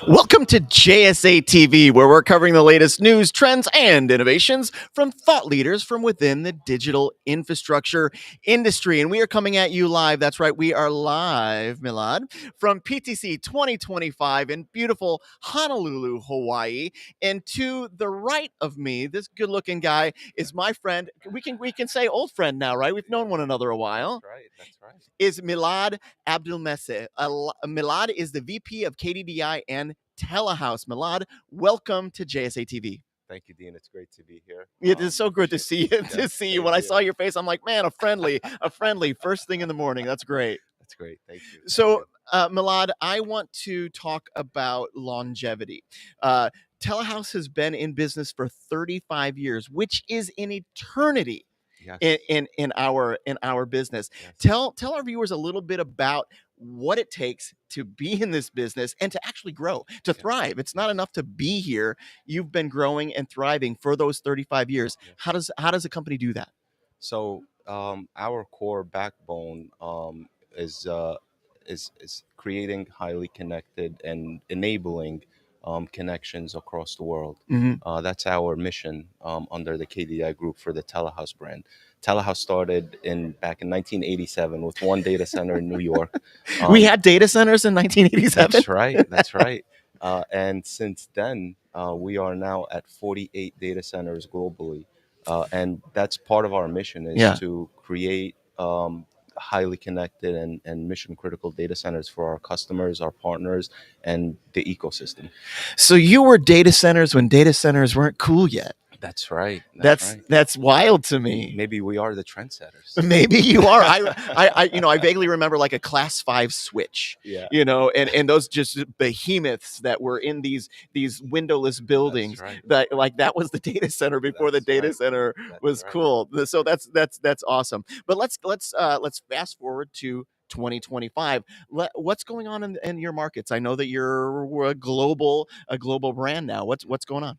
Welcome to JSA TV, where we're covering the latest news, trends, and innovations from thought leaders from within the digital infrastructure industry. And we are coming at you live. That's right, we are live, Milad, from PTC 2025 in beautiful Honolulu, Hawaii. And to the right of me, this good-looking guy is my friend. We can say old friend now, right? We've known one another a while. That's right. Is Milad Abdelmesseh. Milad is the VP of KDDI and Telehouse. Milad, welcome to JSA TV. Thank you, Dean. It's great to be here. It is so good to see you. Yeah, To see you. same When I here. saw your face, I'm like, man, a friendly first thing in the morning. That's great. That's great. Thank you. So, Milad, I want to talk about longevity. Telehouse has been in business for 35 years, which is an eternity Yes. in our business. Yes. Tell our viewers a little bit about what it takes to be in this business and to actually grow, to Yes. thrive. It's not enough to be here. You've been growing and thriving for those 35 years. Yes. How does a company do that? So our core backbone is creating highly connected and enabling connections across the world. Mhm. That's our mission under the KDI group for the Telehouse brand. Telehouse started back in 1987 with one data center in New York. We had data centers in 1987. That's right. That's right. And since then, we are now at 48 data centers globally. And that's part of our mission is Yeah. to create highly connected and mission critical data centers for our customers, our partners, and the ecosystem. So you were data centers when data centers weren't cool yet. That's right. That's wild to me. Maybe we are the trendsetters. Maybe you are. I vaguely remember like a class 5 switch, Yeah. and those just behemoths that were in these windowless buildings. right. That was the data center before the That's data right. center That's was right. cool. So that's awesome. But let's fast forward to 2025. What's going on in your markets? I know that you're a global brand now. What's going on?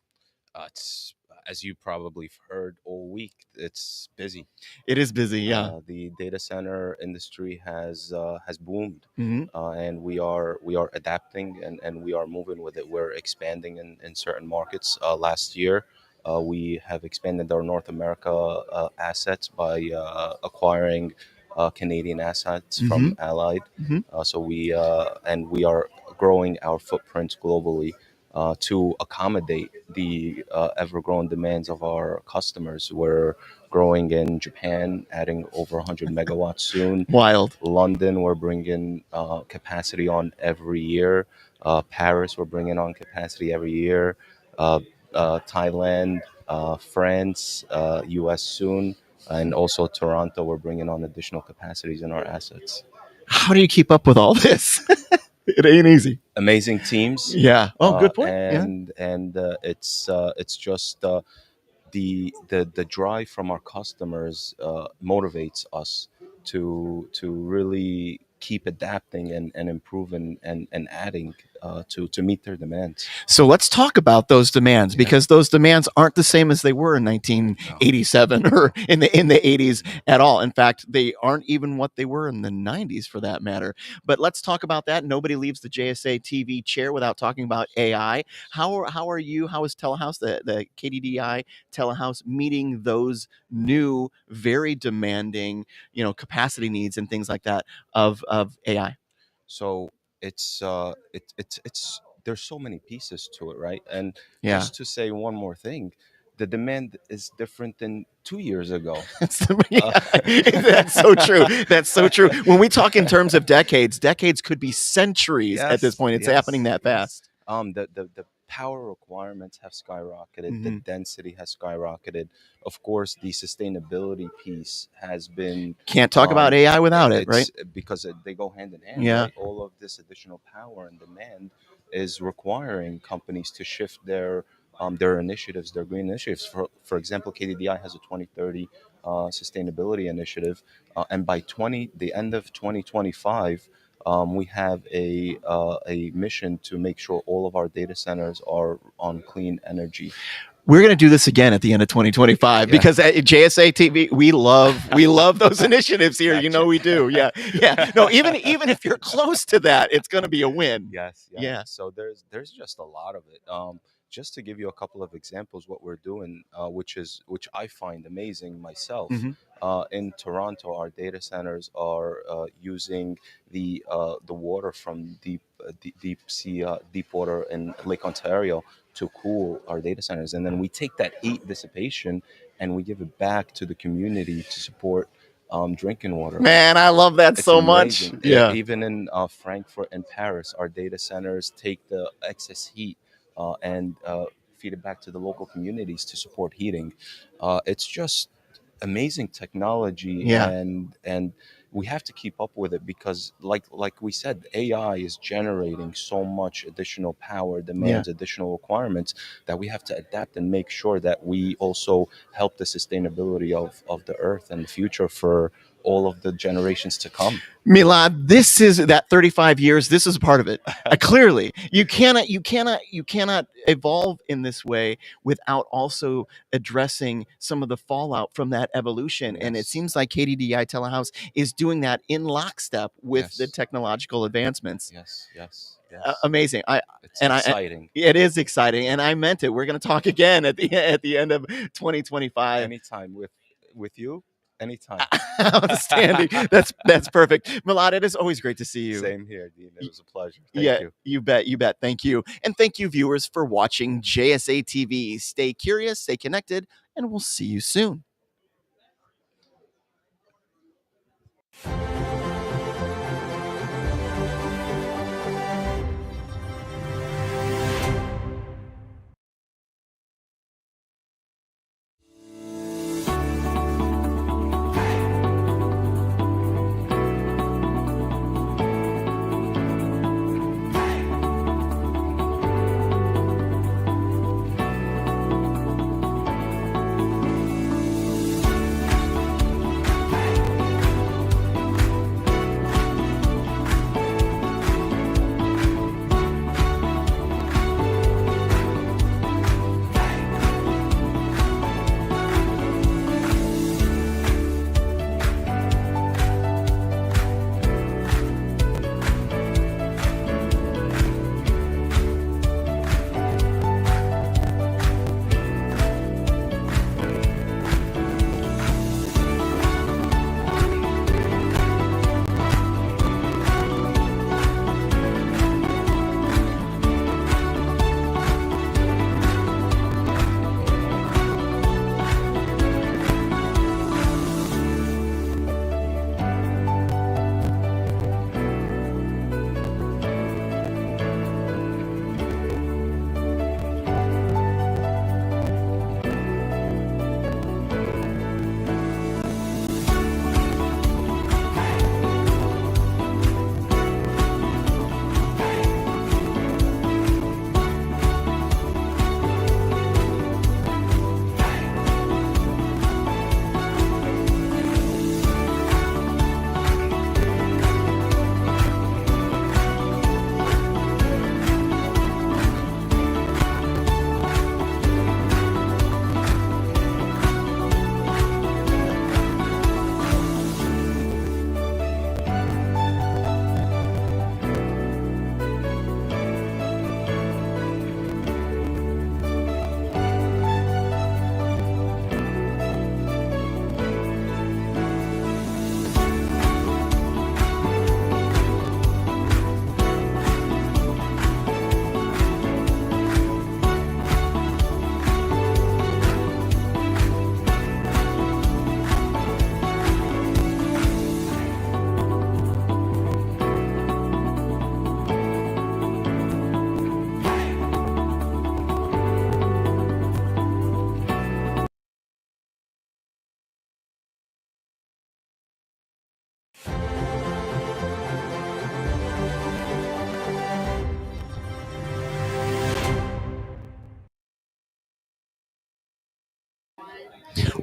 It's as you probably heard all week. It's busy. It is busy, yeah. The data center industry has boomed, Mhm. and we are adapting and we are moving with it. We're expanding in certain markets. Last year, we have expanded our North America assets by acquiring Canadian assets from Mhm. Allied. Mhm. We are growing our footprint globally to accommodate the ever-growing demands of our customers. We're growing in Japan, adding over 100 megawatts soon. Wild. London, we're bringing capacity on every year. Paris, we're bringing on capacity every year. Thailand, France, US soon. And also Toronto, we're bringing on additional capacities in our assets. How do you keep up with all this? It ain't easy. Amazing teams. Yeah. Oh, good point. Yeah. It's just the drive from our customers motivates us to really keep adapting and improving and adding to meet their demands. So let's talk about those demands, Yeah. because those demands aren't the same as they were in 1987 or in the 80s at all. In fact, they aren't even what they were in the 90s for that matter. But let's talk about that. Nobody leaves the JSA TV chair without talking about AI. How is Telehouse, the KDDI Telehouse, meeting those new, very demanding, capacity needs and things like that of AI? So it's there's so many pieces to it, right? And Yeah. just to say one more thing, the demand is different than 2 years ago. That's so true. That's so true. When we talk in terms of decades could be centuries at this point. It's happening that fast. The power requirements have skyrocketed. The Mhm. density has skyrocketed. Of course, the sustainability piece has been. Can't talk about AI without it, right? Because they go hand in hand. Yeah. Right? All of this additional power and demand is requiring companies to shift their initiatives, their green initiatives. For example, KDDI has a 2030 sustainability initiative, and by the end of 2025. We have a mission to make sure all of our data centers are on clean energy. we're going to do this again at the end of 2025 because at JSA TV, we love those initiatives here. You know, we do. Yeah. Yeah. No, even if you're close to that, it's going to be a win. Yes. Yeah. So there's just a lot of it. Just to give you a couple of examples, what we're doing, which I find amazing myself. Mhm. In Toronto, our data centers are using the water from deep sea, deep water in Lake Ontario to cool our data centers, and then we take that heat dissipation and we give it back to the community to support drinking water. Man, I love that It's so much. amazing. Yeah. Even in Frankfurt and Paris, our data centers take the excess heat and feed it back to the local communities to support heating. It's just amazing technology, Yeah. and we have to keep up with it because, like we said, AI is generating so much additional power, demands additional requirements that we have to adapt and make sure that we also help the sustainability of the earth and the future for all of the generations to come. Milad, this is that 35 years. This is a part of it. Clearly, you cannot evolve in this way without also addressing some of the fallout from that evolution. And it Yes. seems like KDDI Telehouse is doing that in lockstep with Yes. the technological advancements. Yes. Amazing. It's exciting. It is exciting, and I meant it. We're going to talk again at the end of 2025. Anytime with you. Anytime. Outstanding. That's perfect. Milad, it is always great to see you. Same here, Dean. It was a pleasure. Thank you. You bet. Thank you. And thank you, viewers, for watching JSA TV. Stay curious, stay connected, and we'll see you soon.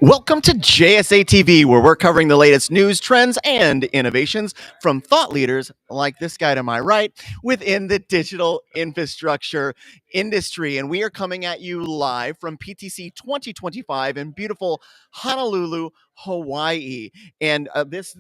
Welcome to JSA TV, where we're covering the latest news, trends, and innovations from thought leaders like this guy to my right within the digital infrastructure industry. And we are coming at you live from PTC 2025 in beautiful Honolulu, Hawaii. And this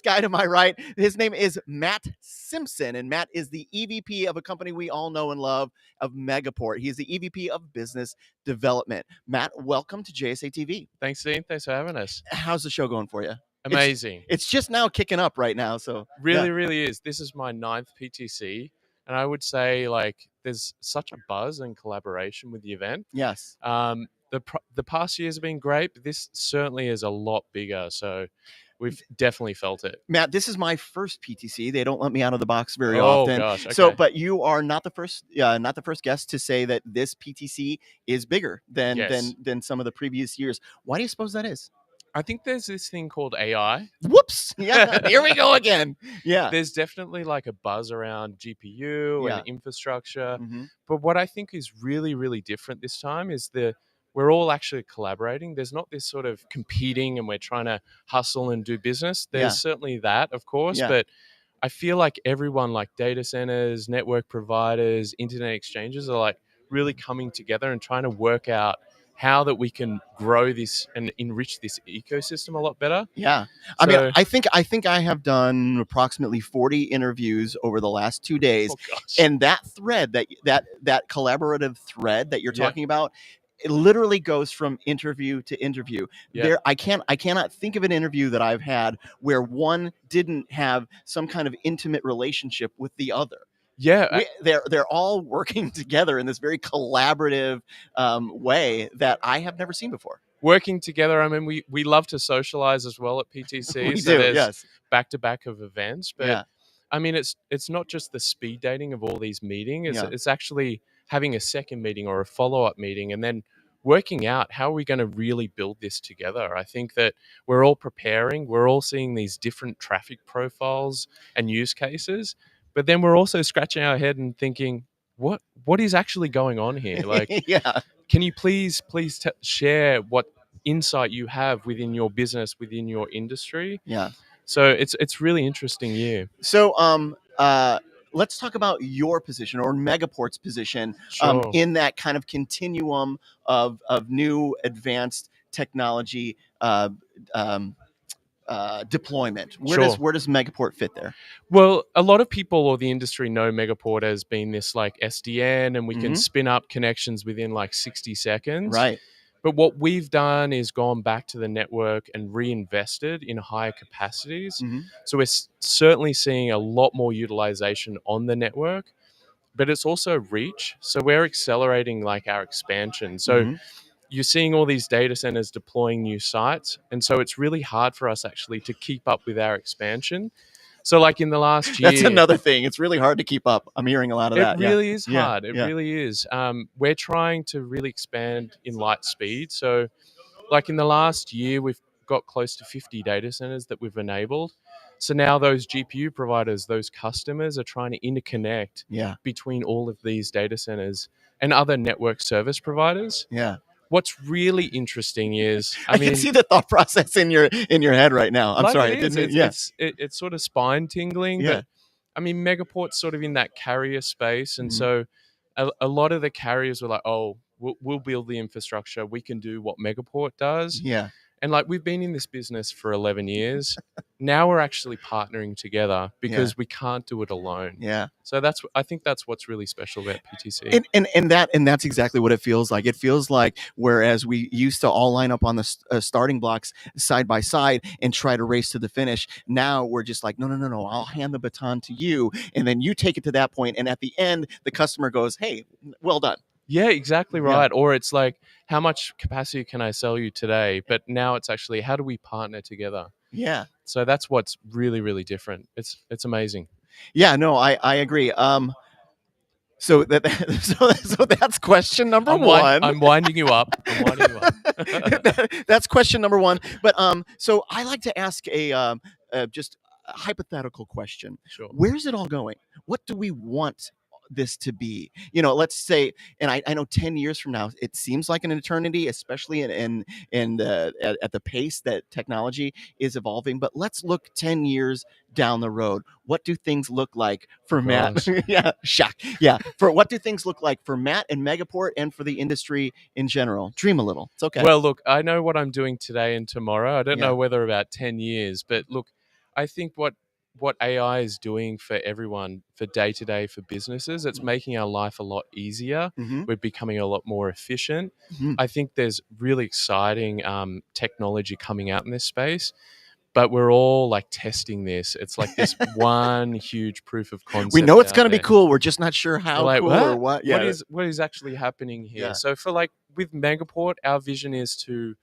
guy to my right, his name is Matt Simpson, and Matt is the EVP of a company we all know and love, of Megaport. He's the EVP of Business Development. Matt, welcome to JSA TV. Thanks, Dean. Thanks for having us. How's the show going for you? Amazing. It's just now kicking up right now. So Really, yeah. really is. This is my 9th PTC, and I would say there's such a buzz and collaboration with the event. Yes. The past years have been great, but this certainly is a lot bigger. So we've definitely felt it. Matt, this is my first PTC. They don't let me out of the box very Oh often. gosh. Okay. So, but you are not the first guest to say that this PTC is bigger than Yes. than some of the previous years. Why do you suppose that is? I think there's this thing called AI. Whoops. Yeah. Here we go again. Yeah. There's definitely like a buzz around GPU Yeah. and infrastructure. Mhm. But what I think is really, really different this time is we're all actually collaborating. There's not this sort of competing and we're trying to hustle and do business. There's Yeah. certainly that, of course, Yeah. but I feel like everyone, like data centers, network providers, internet exchanges, are like really coming together and trying to work out how that we can grow this and enrich this ecosystem a lot better. Yeah. I mean, So- I think I have done approximately 40 interviews over the last 2 days. Oh gosh. And that thread, that collaborative thread that you're Yeah. talking about, it literally goes from interview to interview. Yeah. I cannot think of an interview that I've had where one didn't have some kind of intimate relationship with the other. Yeah, They're all working together in this very collaborative way that I have never seen before. working together. I mean, we love to socialize as well at PTC. We so do, there's yes. back-to-back of events, but Yeah. I mean, it's not just the speed dating of all these meetings. Yeah. It's actually having a second meeting or a follow-up meeting, and then working out how are we going to really build this together. I think that we're all preparing. We're all seeing these different traffic profiles and use cases, but then we're also scratching our head and thinking, what is actually going on here? Like, Yeah. can you please share what insight you have within your business, within your industry? Yeah. So it's really interesting year. So let's talk about your position, or Megaport's position, Sure. in that kind of continuum of new advanced technology deployment. Where does Megaport fit there? Well, a lot of people or the industry know Megaport as being this like SDN, and we can spin up connections within like 60 seconds. Right. But what we've done is gone back to the network and reinvested in higher capacities. Mhm. So we're certainly seeing a lot more utilization on the network, but it's also reach. So we're accelerating like our expansion. So Mhm. you're seeing all these data centers deploying new sites. And so it's really hard for us actually to keep up with our expansion. So like in the last year, That's another thing. It's really hard to keep up. I'm hearing a lot of that. it really is Yeah. hard. It Yeah. really is. We're trying to really expand in light speed. So like in the last year, we've got close to 50 data centers that we've enabled. So now those GPU providers, those customers are trying to interconnect Yeah. between all of these data centers and other network service providers. Yeah. What's really interesting is, I can see the thought process in your head right now. I'm like sorry. it is. It's sort of spine tingling. Yeah. But I mean, Megaport's sort of in that carrier space, and Mhm. so a lot of the carriers were like, "Oh, we'll build the infrastructure. We can do what Megaport does." Yeah. And like we've been in this business for 11 years. Now we're actually partnering together because we can't do it alone. Yeah. So I think that's what's really special about PTC. And that's exactly what it feels like. It feels like whereas we used to all line up on the starting blocks side by side and try to race to the finish, now we're just like, no, I'll hand the baton to you, and then you take it to that point, and at the end, the customer goes, "Hey, well done." Yeah, exactly Yeah. right. Or it's like, how much capacity can I sell you today? But now it's actually, how do we partner together? Yeah. So that's what's really, really different. It's amazing. Yeah. No, I agree. So that's question number one. I'm winding you up. That's question number one. But so I like to ask just a hypothetical question. Sure. Where's it all going? What do we want this to be? You know, let's say, and I know 10 years from now, it seems like an eternity, especially at the pace that technology is evolving. But let's look 10 years down the road. What do things look like for Matt? Gosh. Yeah, shock. Yeah. For what do things look like for Matt and Megaport and for the industry in general? Dream a little. It's okay. Well, look, I know what I'm doing today and tomorrow. I don't Yeah. know whether about 10 years, but look, I think what AI is doing for everyone, for day to day, for businesses, it's making our life a lot easier. Mhm. We're becoming a lot more efficient. Mhm. I think there's really exciting technology coming out in this space, but we're all like testing this. It's like this one huge proof of concept. We know it's out going to be there. cool. We're just not sure We're how like, cool or what? what. Yeah. What is actually happening here? Yeah. So for like with Megaport, our vision is to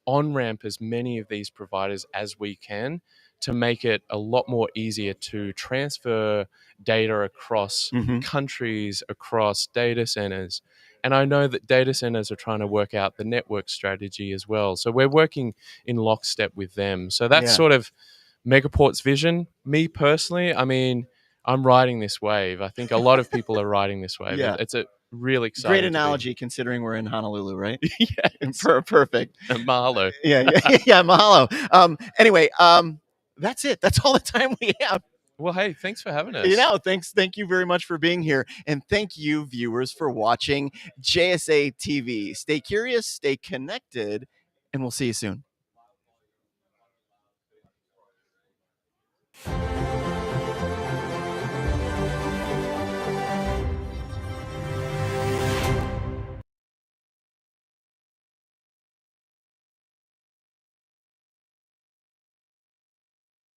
on ramp as many of these providers as we can to make it a lot more easier to transfer data across Mhm. countries, across data centers. And I know that data centers are trying to work out the network strategy as well. So we're working in lockstep with them. So that's Yeah. sort of Megaport's vision. Me personally, I mean, I'm riding this wave. I think a lot of people are riding this wave. Yeah. It's a really exciting. Great to be- analogy considering we're in Honolulu, right? Yes. Perfect. Mahalo. Yeah. Mahalo. Anyway, that's it. That's all the time we have. Well, hey, thanks for having us. You know, thank you very much for being here. And thank you, viewers, for watching JSA TV. Stay curious, stay connected, and we'll see you soon.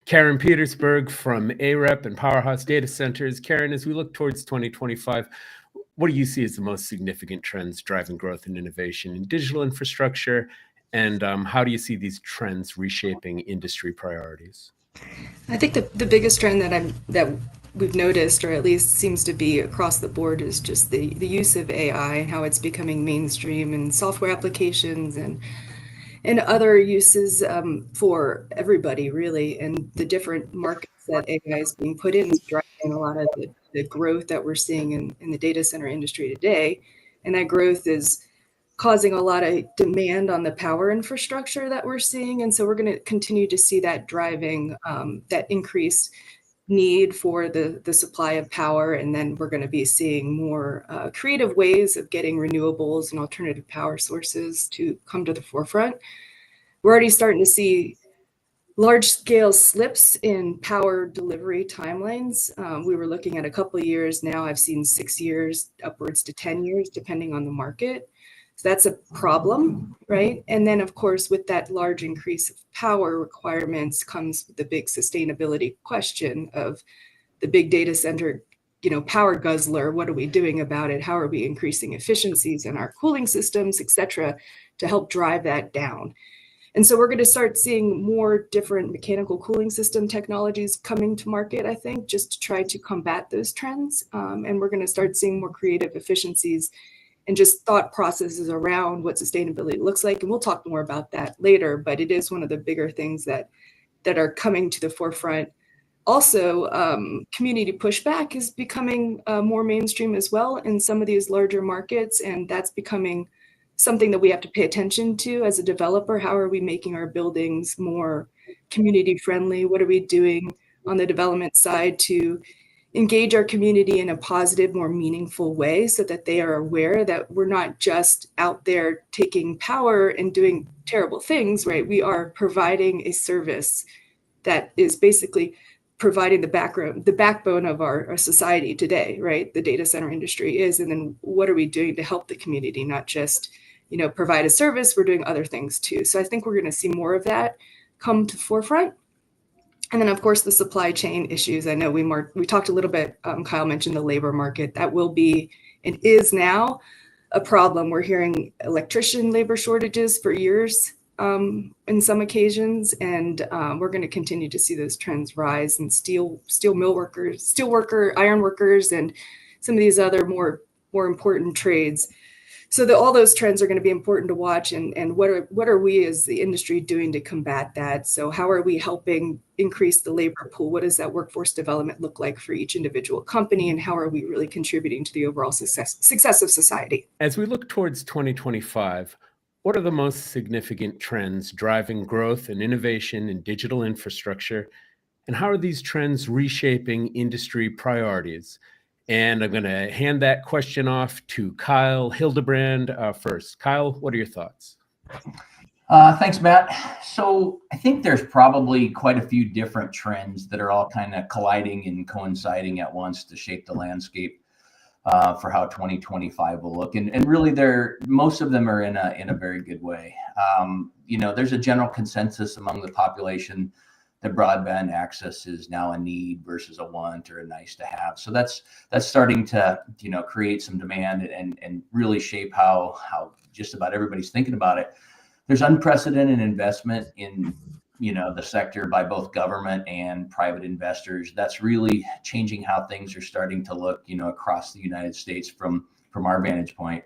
Karen Petersburg from AREP and Powerhouse Data Centers. Karen, as we look towards 2025, what do you see as the most significant trends driving growth and innovation in digital infrastructure? And how do you see these trends reshaping industry priorities? I think the biggest trend that we've noticed, or at least seems to be across the board, is just the use of AI and how it's becoming mainstream in software applications and other uses for everybody, really, and the different markets that AI is being put in is driving a lot of the growth that we're seeing in the data center industry today. And that growth is causing a lot of demand on the power infrastructure that we're seeing. And so we're going to continue to see that driving that increased need for the supply of power. And then we're going to be seeing more creative ways of getting renewables and alternative power sources to come to the forefront. We're already starting to see large scale slips in power delivery timelines. We were looking at a couple of years now. I've seen 6 years, upwards to 10 years, depending on the market. So that's a problem, right? And then, of course, with that large increase of power requirements comes the big sustainability question of the big data center, power guzzler. What are we doing about it? How are we increasing efficiencies in our cooling systems, et cetera, to help drive that down? And so we're going to start seeing more different mechanical cooling system technologies coming to market, I think, just to try to combat those trends. And we're going to start seeing more creative efficiencies and just thought processes around what sustainability looks like. And we'll talk more about that later, but it is one of the bigger things that are coming to the forefront. Also, community pushback is becoming more mainstream as well in some of these larger markets, and that's becoming something that we have to pay attention to as a developer. How are we making our buildings more community friendly? What are we doing on the development side to engage our community in a positive, more meaningful way so that they are aware that we're not just out there taking power and doing terrible things, right? We are providing a service that is basically providing the backbone of our society today, right? The data center industry is, and then what are we doing to help the community, not just, provide a service, we're doing other things too. So I think we're going to see more of that come to the forefront. And then, of course, the supply chain issues. I know we talked a little bit, Kyle mentioned the labor market. That will be and is now a problem. We're hearing electrician labor shortages for years in some occasions, and we're going to continue to see those trends rise in steel mill workers, iron workers, and some of these other more important trades. So all those trends are going to be important to watch, and what are we as the industry doing to combat that? So how are we helping increase the labor pool? What does that workforce development look like for each individual company, and how are we really contributing to the overall success of society? As we look towards 2025, what are the most significant trends driving growth and innovation in digital infrastructure, and how are these trends reshaping industry priorities? And I'm going to hand that question off to Kyle Hildebrand first. Kyle, what are your thoughts? Thanks, Matt. So I think there's probably quite a few different trends that are all kind of colliding and coinciding at once to shape the landscape for how 2025 will look. And really, most of them are in a very good way. There's a general consensus among the population that broadband access is now a need versus a want or a nice to have. So that's starting to create some demand and really shape how just about everybody's thinking about it. There's unprecedented investment in the sector by both government and private investors. That's really changing how things are starting to look across the United States from our vantage point.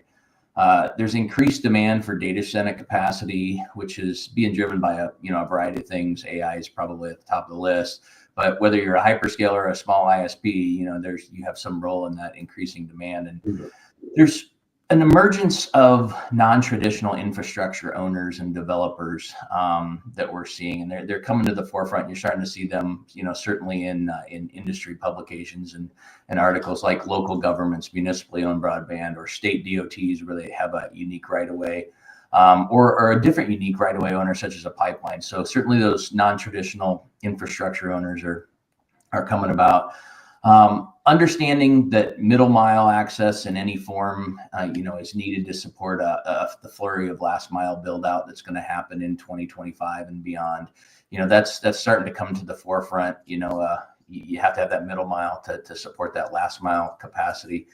There's increased demand for data center capacity, which is being driven by a variety of things. AI is probably at the top of the list, but whether you're a hyperscaler or a small ISP, you have some role in that increasing demand. And there's an emergence of non-traditional infrastructure owners and developers that we're seeing, and they're coming to the forefront. You're starting to see them, certainly in industry publications and articles like local governments, municipally owned broadband, or state DOTs where they have a unique right of way, or a different unique right of way owner, such as a pipeline. So certainly those non-traditional infrastructure owners are coming about. Understanding that middle mile access in any form, is needed to support the flurry of last mile build out that's going to happen in 2025 and beyond. That's starting to come to the forefront. You have to have that middle mile to support that last mile capacity.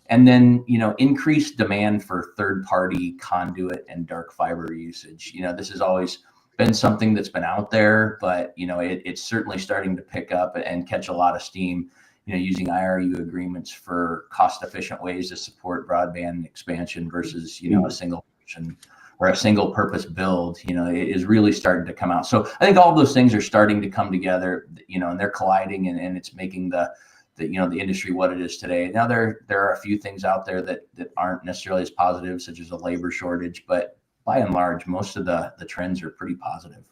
And then, increased demand for third party conduit and dark fiber usage. This has always been something that's been out there, but, it's certainly starting to pick up and catch a lot of steam. Using IRU agreements for cost-efficient ways to support broadband expansion versus, a single person or a single purpose build, is really starting to come out. So I think all of those things are starting to come together, and they're colliding, and it's making the industry what it is today. Now there are a few things out there that aren't necessarily as positive, such as a labor shortage, but by and large, most of the trends are pretty positive.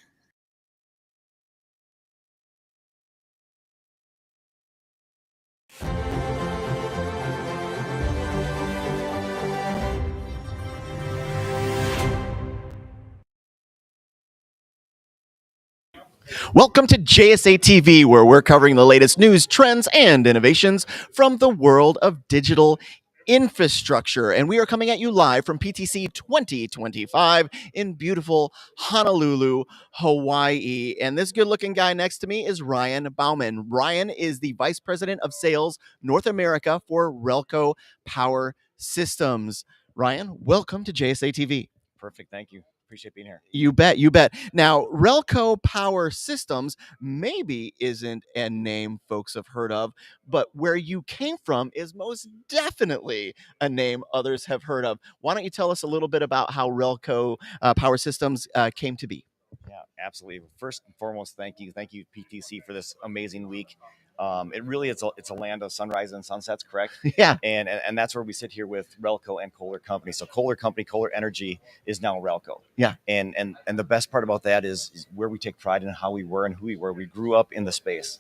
Welcome to JSA TV, where we're covering the latest news, trends, and innovations from the world of digital infrastructure. And we are coming at you live from PTC 2025 in beautiful Honolulu, Hawaii. And this good-looking guy next to me is Ryan Bauman. Ryan is the Vice President of Sales North America for Relco Power Systems. Ryan, welcome to JSA TV. Perfect. Thank you. Appreciate being here. You bet. You bet. Now, Relco Power Systems maybe isn't a name folks have heard of, but where you came from is most definitely a name others have heard of. Why don't you tell us a little bit about how Relco Power Systems came to be? Yeah, absolutely. First and foremost, thank you, PTC, for this amazing week. It really it's a land of sunrise and sunsets, correct? Yeah. And that's where we sit here with Relco and Kohler Company. So Kohler Company, Kohler Energy is now Relco. Yeah. And the best part about that is where we take pride in how we were and who we were. We grew up in the space.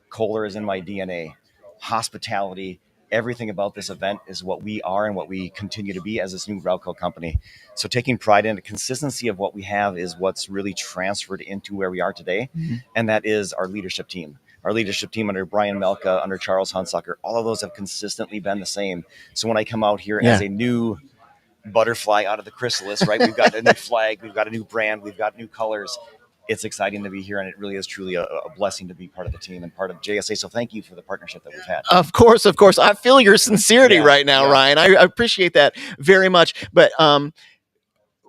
Kohler is in my DNA. Hospitality, everything about this event is what we are and what we continue to be as this new Relco company. So taking pride in the consistency of what we have is what's really transferred into where we are today. Mm-hmm. And that is our leadership team. Our leadership team under Brian Melka, under Charles Hunsucker, all of those have consistently been the same. So when I come out here as a new butterfly out of the chrysalis, right? We've got a new flag, we've got a new brand, we've got new colors. It's exciting to be here, and it really is truly a blessing to be part of the team and part of JSA. So thank you for the partnership that we've had. Of course. I feel your sincerity right now, Ryan. I appreciate that very much. But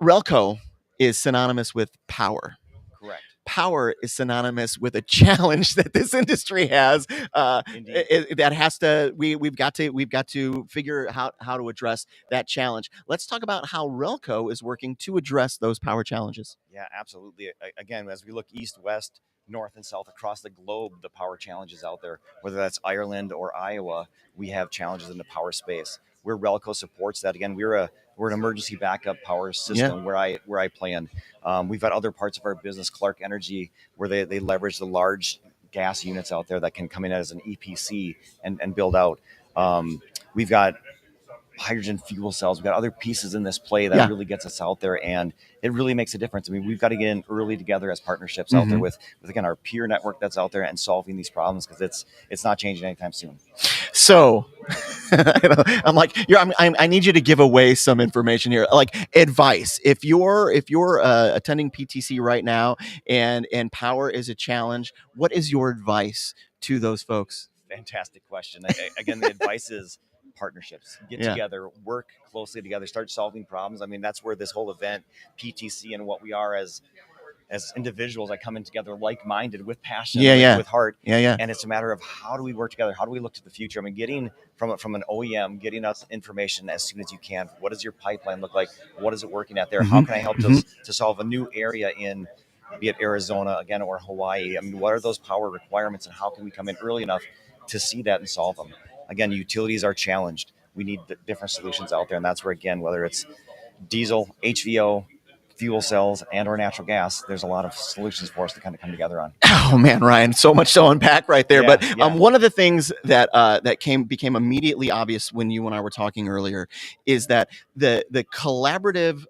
Relco is synonymous with power. Correct. power is synonymous with a challenge that this industry has. That has to we've got to figure out how to address that challenge. Let's talk about how Relco is working to address those power challenges. Yeah, absolutely. Again, as we look east, west, north, and south across the globe, the power challenges out there, whether that's Ireland or Iowa, we have challenges in the power space. Where Relco supports that. Again, we're an emergency backup power system where I play in. We've got other parts of our business, Clark Energy, where they leverage the large gas units out there that can come in as an EPC and build out. We've got hydrogen fuel cells. We've got other pieces in this play that really gets us out there, and it really makes a difference. I mean, we've got to get in early together as partnerships out there with again our peer network that's out there and solving these problems, because it's not changing anytime soon. So I'm like, I need you to give away some information here, like advice. If you're attending PTC right now and power is a challenge, what is your advice to those folks? Fantastic question. Again, the advice is partnerships. Get together, work closely together, start solving problems. I mean, that's where this whole event, PTC, and what we are as individuals that come in together like-minded with passion, with heart. And it's a matter of how do we work together? How do we look to the future? I mean, getting from an OEM, getting us information as soon as you can. What does your pipeline look like? What is it working at there? How can I help to solve a new area in, be it Arizona again or Hawaii? I mean, what are those power requirements, and how can we come in early enough to see that and solve them? Again, utilities are challenged. We need different solutions out there, and that's where, again, whether it's diesel, HVO, fuel cells, and or natural gas, there's a lot of solutions for us to kind of come together on. Oh man, Ryan, so much to unpack right there. But one of the things that became immediately obvious when you and I were talking earlier is that the collaborative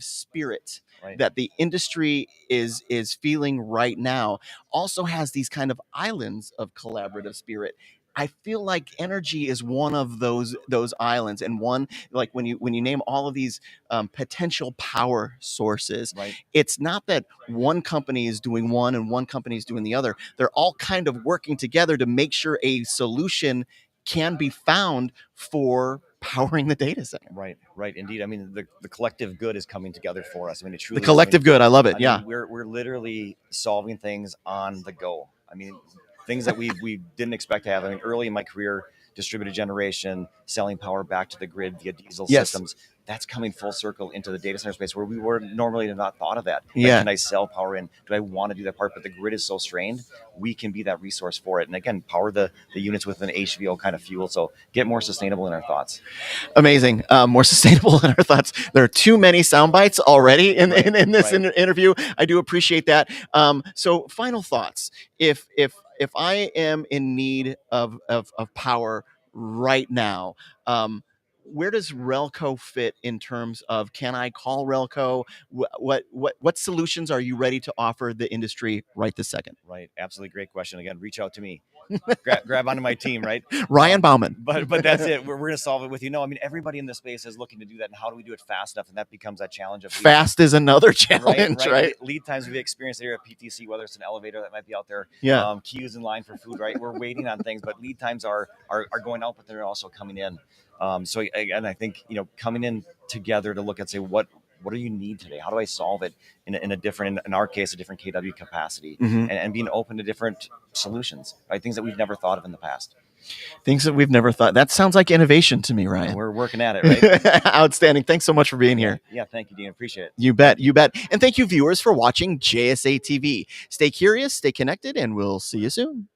spirit that the industry is feeling right now also has these kind of islands of collaborative spirit. I feel like energy is one of those islands, and one, like when you name all of these potential power sources, it's not that one company is doing one and one company is doing the other. They're all kind of working together to make sure a solution can be found for powering the data center. Right. Indeed. I mean, the collective good is coming together for us. I mean, it truly the collective good. I love it. I mean, we're literally solving things on the go. I mean, things that we didn't expect to have. I mean, early in my career, distributed generation, selling power back to the grid via diesel systems. That's coming full circle into the data center space, where we were normally not thought of that. Like, can I sell power in? Do I want to do that part? But the grid is so strained, we can be that resource for it. And again, power the units with an HVO kind of fuel. So get more sustainable in our thoughts. Amazing. More sustainable in our thoughts. There are too many sound bites already in this interview. I do appreciate that. So final thoughts. If I am in need of power right now, where does Relco fit in terms of, can I call Relco? What solutions are you ready to offer the industry right this second? Right. Absolutely. Great question. Again, reach out to me. grab onto my team, right? Ryan Bauman. But that's it. We're going to solve it with you. No, I mean, everybody in this space is looking to do that. And how do we do it fast enough? And that becomes that challenge of fast is another challenge, right? Lead times we've experienced here at PTC, whether it's an elevator that might be out there, queues in line for food, right? We're waiting on things, but lead times are going out, but they're also coming in. So again, I think, coming in together to look and say, what do you need today? How do I solve it in a different, in our case, a different KW capacity, and being open to different solutions, right? Things that we've never thought of in the past. Things that we've never thought. That sounds like innovation to me, Ryan. We're working at it, right? Outstanding. Thanks so much for being here. Yeah, thank you, Dean. Appreciate it. You bet. And thank you, viewers, for watching JSA TV. Stay curious, stay connected, and we'll see you soon.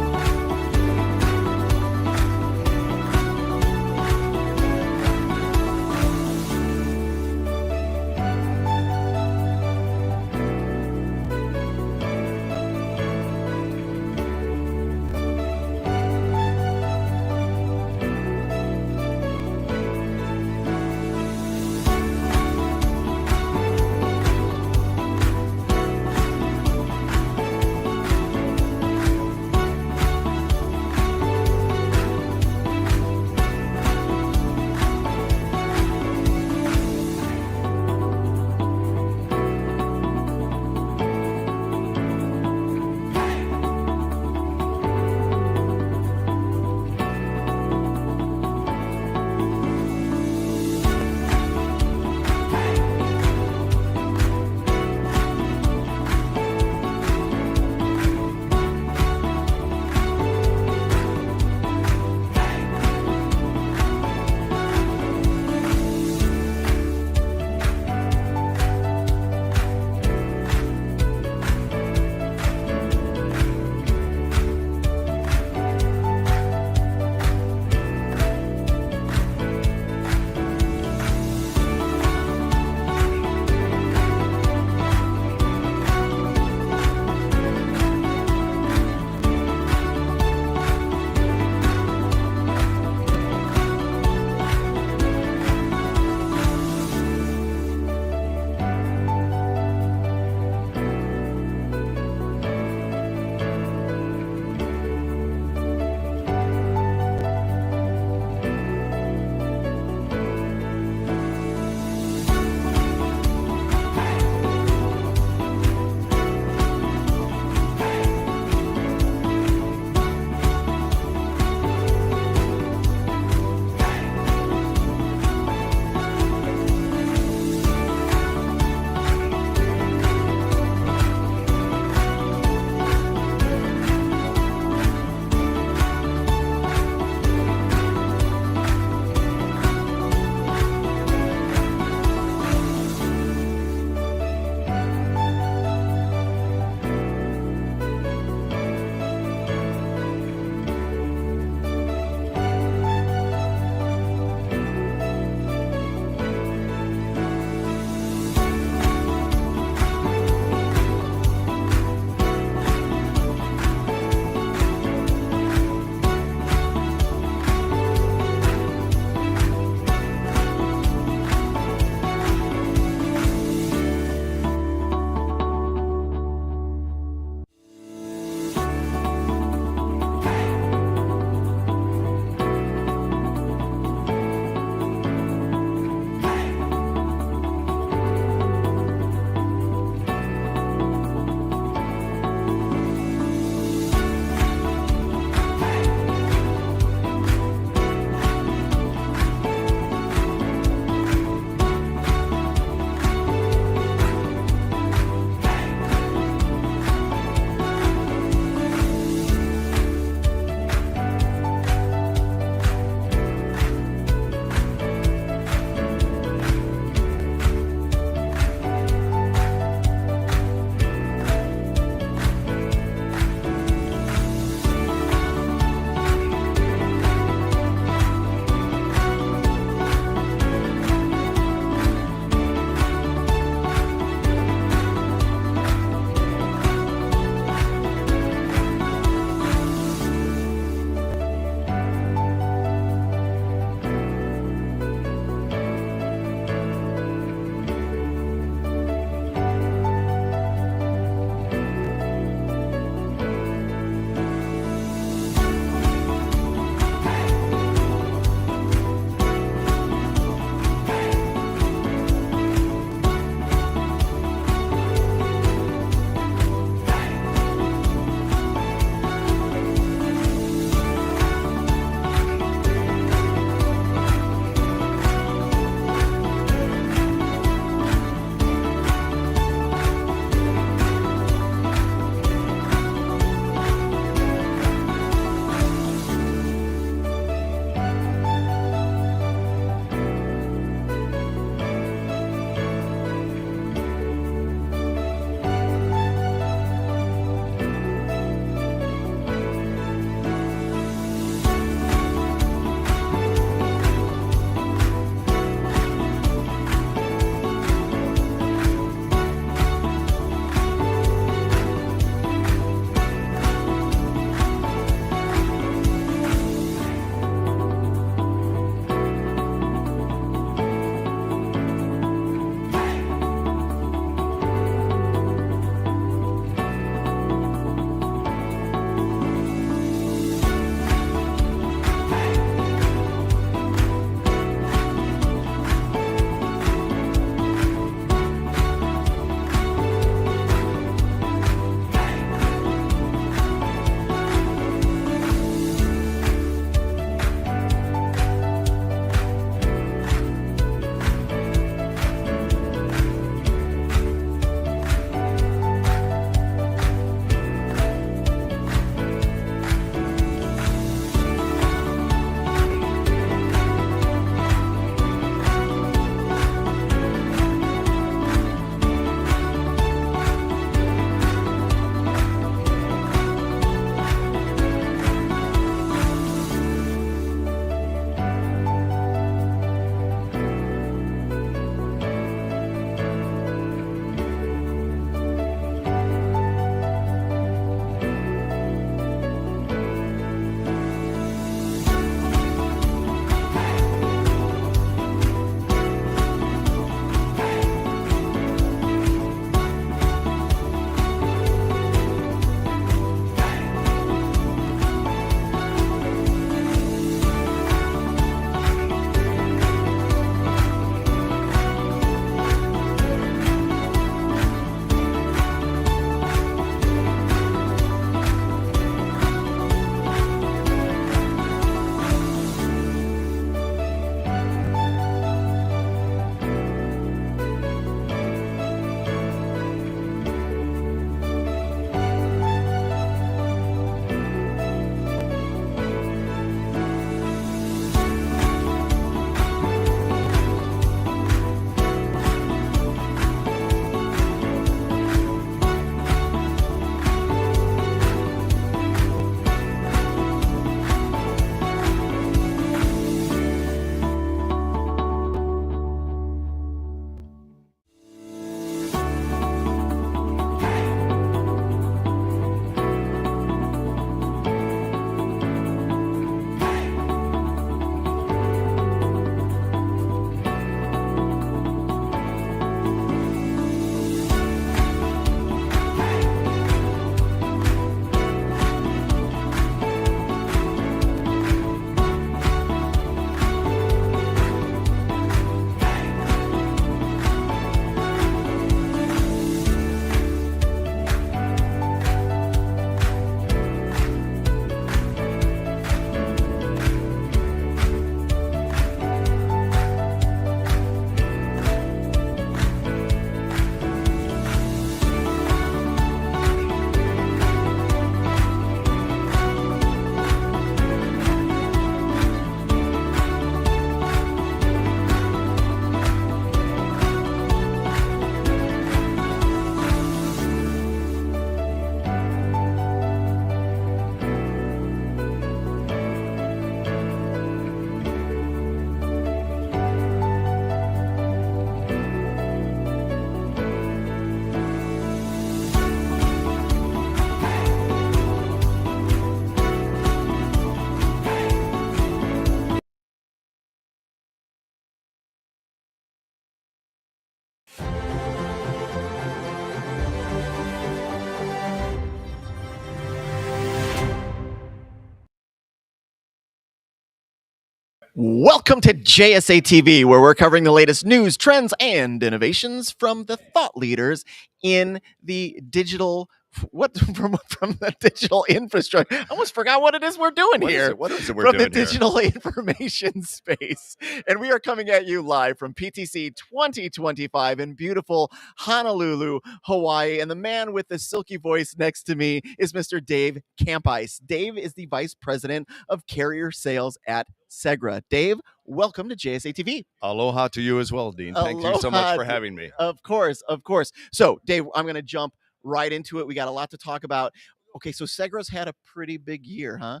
Welcome to JSA TV, where we're covering the latest news, trends, and innovations from the thought leaders in the digital from the digital infrastructure. I almost forgot what it is we're doing here. What is it we're From the doing here? digital information space. And we are coming at you live from PTC 2025 in beautiful Honolulu, Hawaii. And the man with the silky voice next to me is Mr. Dave Campice. Dave is the Vice President of Carrier Sales at Segra. Dave, welcome to JSA TV. Aloha to you as well, Dean. Thank you so Aloha. much for having me. Of course, of course. So, Dave, I'm going to jump right into it. We got a lot to talk about. Okay, so Segra's had a pretty big year, huh?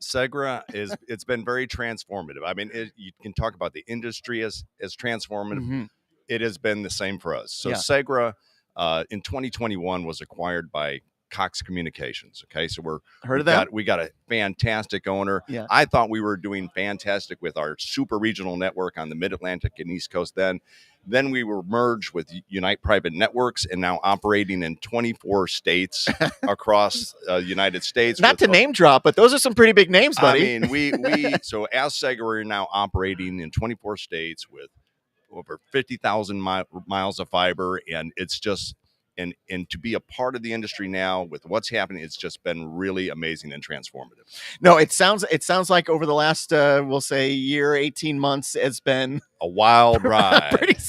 Segra it's been very transformative. I mean, you can talk about the industry as transformative. Mm-hmm. It has been the same for us. So Yeah. Segra in 2021 was acquired by Cox Communications. Okay, so Heard of that? we got a fantastic owner. Yeah. I thought we were doing fantastic with our super regional network on the Mid-Atlantic and East Coast then we were merged with Unite Private Networks and now operating in 24 states across the United States. Not to name drop, but those are some pretty big names, buddy. I mean, so as Segra, we're now operating in 24 states with over 50,000 miles of fiber, and it's just and to be a part of the industry now with what's happening, it's just been really amazing and transformative. No, it sounds like over the last we'll say year, 18 months, it's been a wild ride. pretty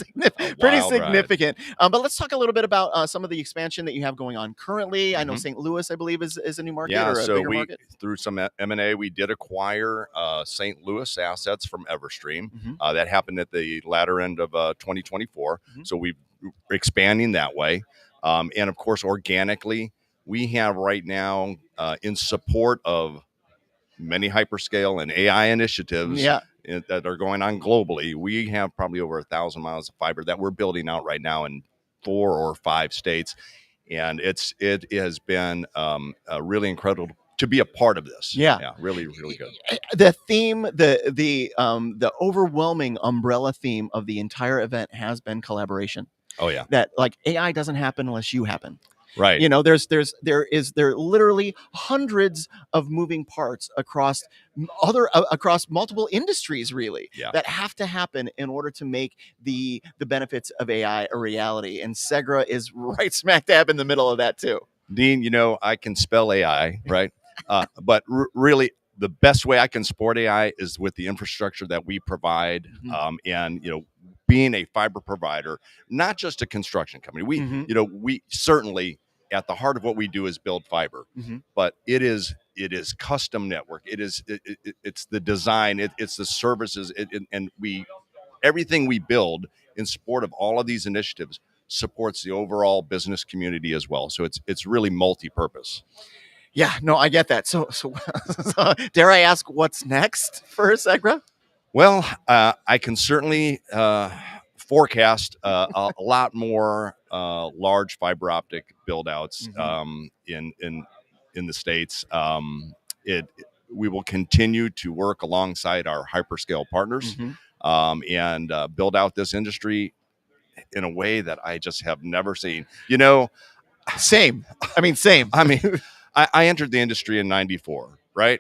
significant. But let's talk a little bit about some of the expansion that you have going on currently. Mm-hmm. I know St. Louis, I believe, is a new market. Yeah, or a so bigger market. Through some M&A, we did acquire St. Louis assets from Everstream. Mm-hmm. That happened at the latter end of 2024. Mm-hmm. So we're expanding that way. And of course, organically, we have right now in support of many hyperscale and AI initiatives that are going on globally. We have probably over 1,000 miles of fiber that we're building out right now in 4 or 5 states. And it has been really incredible to be a part of this. Yeah, really, really good. The theme, the overwhelming umbrella theme of the entire event has been collaboration. Oh yeah, that like AI doesn't happen unless you happen. Right. You know, there are literally hundreds of moving parts across multiple industries, really, that have to happen in order to make the benefits of AI a reality. And Segra is right smack dab in the middle of that too. Dean, you know, I can spell AI, right? But really, the best way I can support AI is with the infrastructure that we provide, and you know, being a fiber provider, not just a construction company. We certainly at the heart of what we do is build fiber, but it is custom network. It's the design, it's the services, and everything we build in support of all of these initiatives supports the overall business community as well. So it's really multi-purpose. Yeah, no, I get that. So dare I ask what's next for Segra? Well, I can certainly forecast a lot more large fiber optic build-outs in the States. We will continue to work alongside our hyperscale partners and build out this industry in a way that I just have never seen. You know, same. I mean, I entered the industry in '94, right?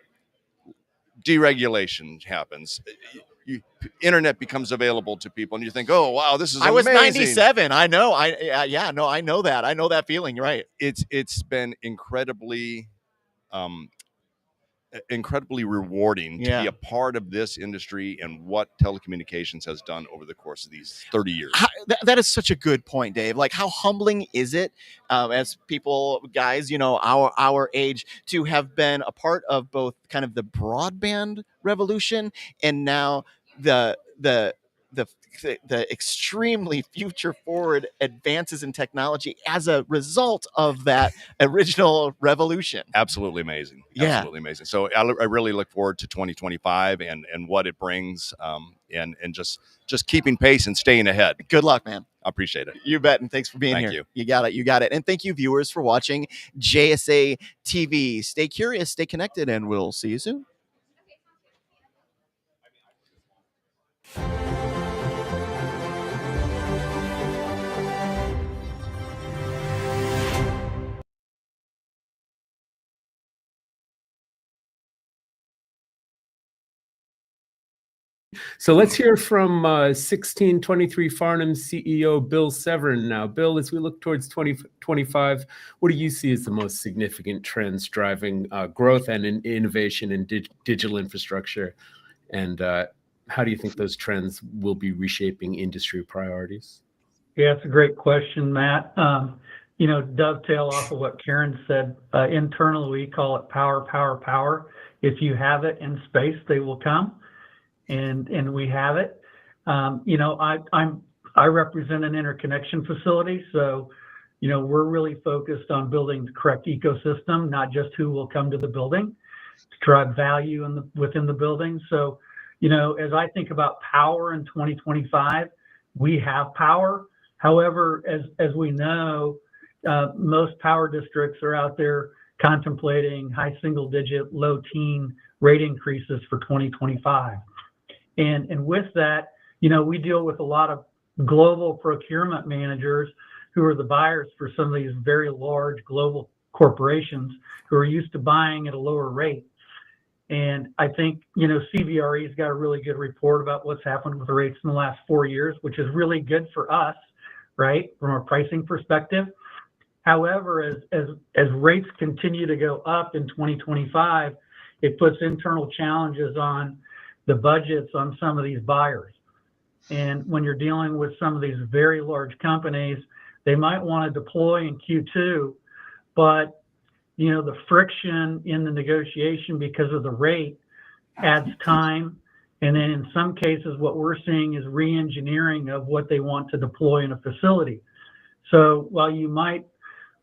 Deregulation happens. Internet becomes available to people, and you think, "Oh, wow, this is amazing." I was 97. I know. I know that. I know that feeling. Right. It's been incredibly rewarding to be a part of this industry and what telecommunications has done over the course of these 30 years. That is such a good point, Dave. Like, how humbling is it as people, guys, you know, our age, to have been a part of both kind of the broadband revolution and now the extremely future forward advances in technology as a result of that original revolution. Absolutely amazing. Yeah. Absolutely amazing. So I really look forward to 2025 and what it brings, and just keeping pace and staying ahead. Good luck, man. I appreciate it. You bet. And thanks for being here. Thank you. You got it. And thank you, viewers, for watching JSA TV. Stay curious, stay connected, and we'll see you soon. So let's hear from 1623 Farnham CEO Bill Severin now. Bill, as we look towards 2025, what do you see as the most significant trends driving growth and innovation in digital infrastructure? And how do you think those trends will be reshaping industry priorities? Yeah, it's a great question, Matt. Dovetail off of what Karen said. Internally, we call it power, power, power. If you have it in space, they will come, and we have it. I represent an interconnection facility, so we're really focused on building the correct ecosystem, not just who will come to the building, to drive value within the building. So, as I think about power in 2025, we have power. However, as we know, most power districts are out there contemplating high single-digit, low-teen rate increases for 2025. And with that, we deal with a lot of global procurement managers who are the buyers for some of these very large global corporations who are used to buying at a lower rate. And I think, CBRE's got a really good report about what's happened with the rates in the last 4 years, which is really good for us, right, from a pricing perspective. However, as rates continue to go up in 2025, it puts internal challenges on the budgets on some of these buyers. And when you're dealing with some of these very large companies, they might want to deploy in Q2, but the friction in the negotiation because of the rate adds time. And then in some cases, what we're seeing is re-engineering of what they want to deploy in a facility. So while you might,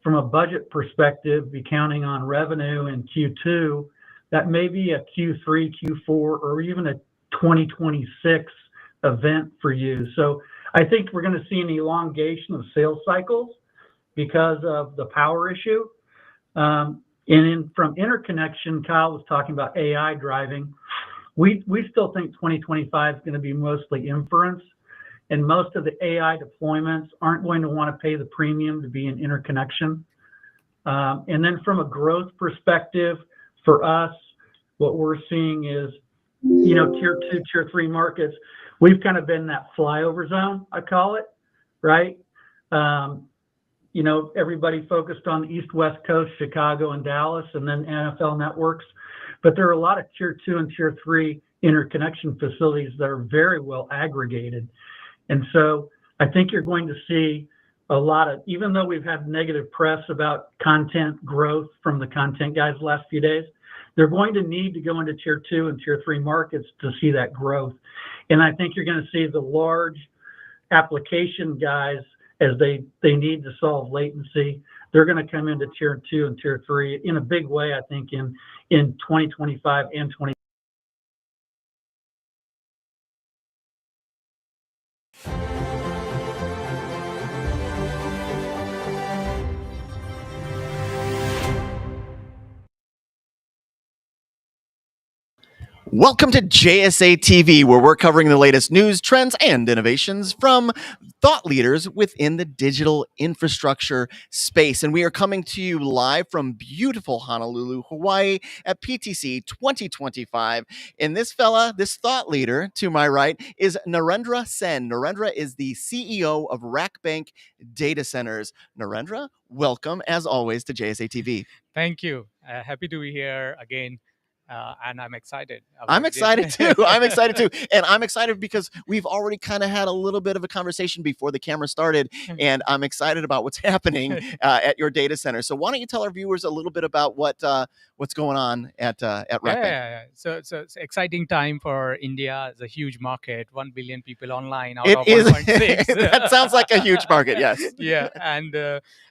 from a budget perspective, be counting on revenue in Q2, that may be a Q3, Q4, or even a 2026 event for you. So I think we're going to see an elongation of sales cycles because of the power issue. From interconnection, Kyle was talking about AI driving. We still think 2025 is going to be mostly inference, and most of the AI deployments aren't going to want to pay the premium to be in interconnection. And then from a growth perspective, for us, what we're seeing is, tier 2, tier 3 markets, we've kind of been that flyover zone, I call it, right? Everybody focused on the East-West Coast, Chicago and Dallas, and then NFL networks. But there are a lot of tier 2 and tier 3 interconnection facilities that are very well aggregated. And so I think you're going to see a lot of, even though we've had negative press about content growth from the content guys the last few days, they're going to need to go into tier 2 and tier 3 markets to see that growth. And I think you're going to see the large application guys, as they need to solve latency, they're going to come into tier 2 and tier 3 in a big way, I think, in 2025 and 20. Welcome to JSA TV, where we're covering the latest news, trends, and innovations from thought leaders within the digital infrastructure space. And we are coming to you live from beautiful Honolulu, Hawaii at PTC 2025. And this thought leader to my right is Narendra Sen. Narendra is the CEO of Rackbank Data Centers. Narendra, welcome as always to JSA TV. Thank you. Happy to be here again. And I'm excited. I'm excited too. I'm excited too. And I'm excited because we've already kind of had a little bit of a conversation before the camera started, and I'm excited about what's happening at your data center. So why don't you tell our viewers a little bit about what's going on at Rackbank? Yeah. So it's an exciting time for India. It's a huge market, 1 billion people online out It of is. 1.6. That sounds like a huge market, yes. Yeah, and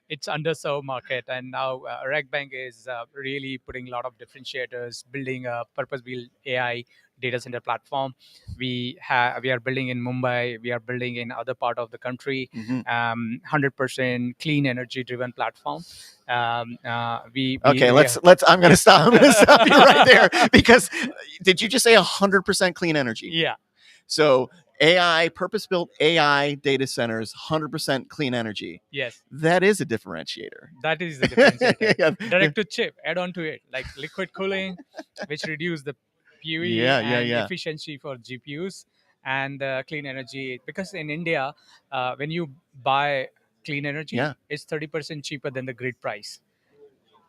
it's underserved market. And now Rackbank is really putting a lot of differentiators, building a purpose-built AI data center platform. We are building in Mumbai. We are building in other part of the country. 100% clean energy driven platform. I'm going to stop you right there, because did you just say 100% clean energy? Yeah. So AI, purpose-built AI data centers, 100% clean energy. Yes. That is a differentiator. That is the differentiator. Yeah. Direct to chip, add on to it, like liquid cooling, which reduce the PUE and efficiency for GPUs. and clean energy. Because in India, when you buy clean energy, Yeah. it's 30% cheaper than the grid price.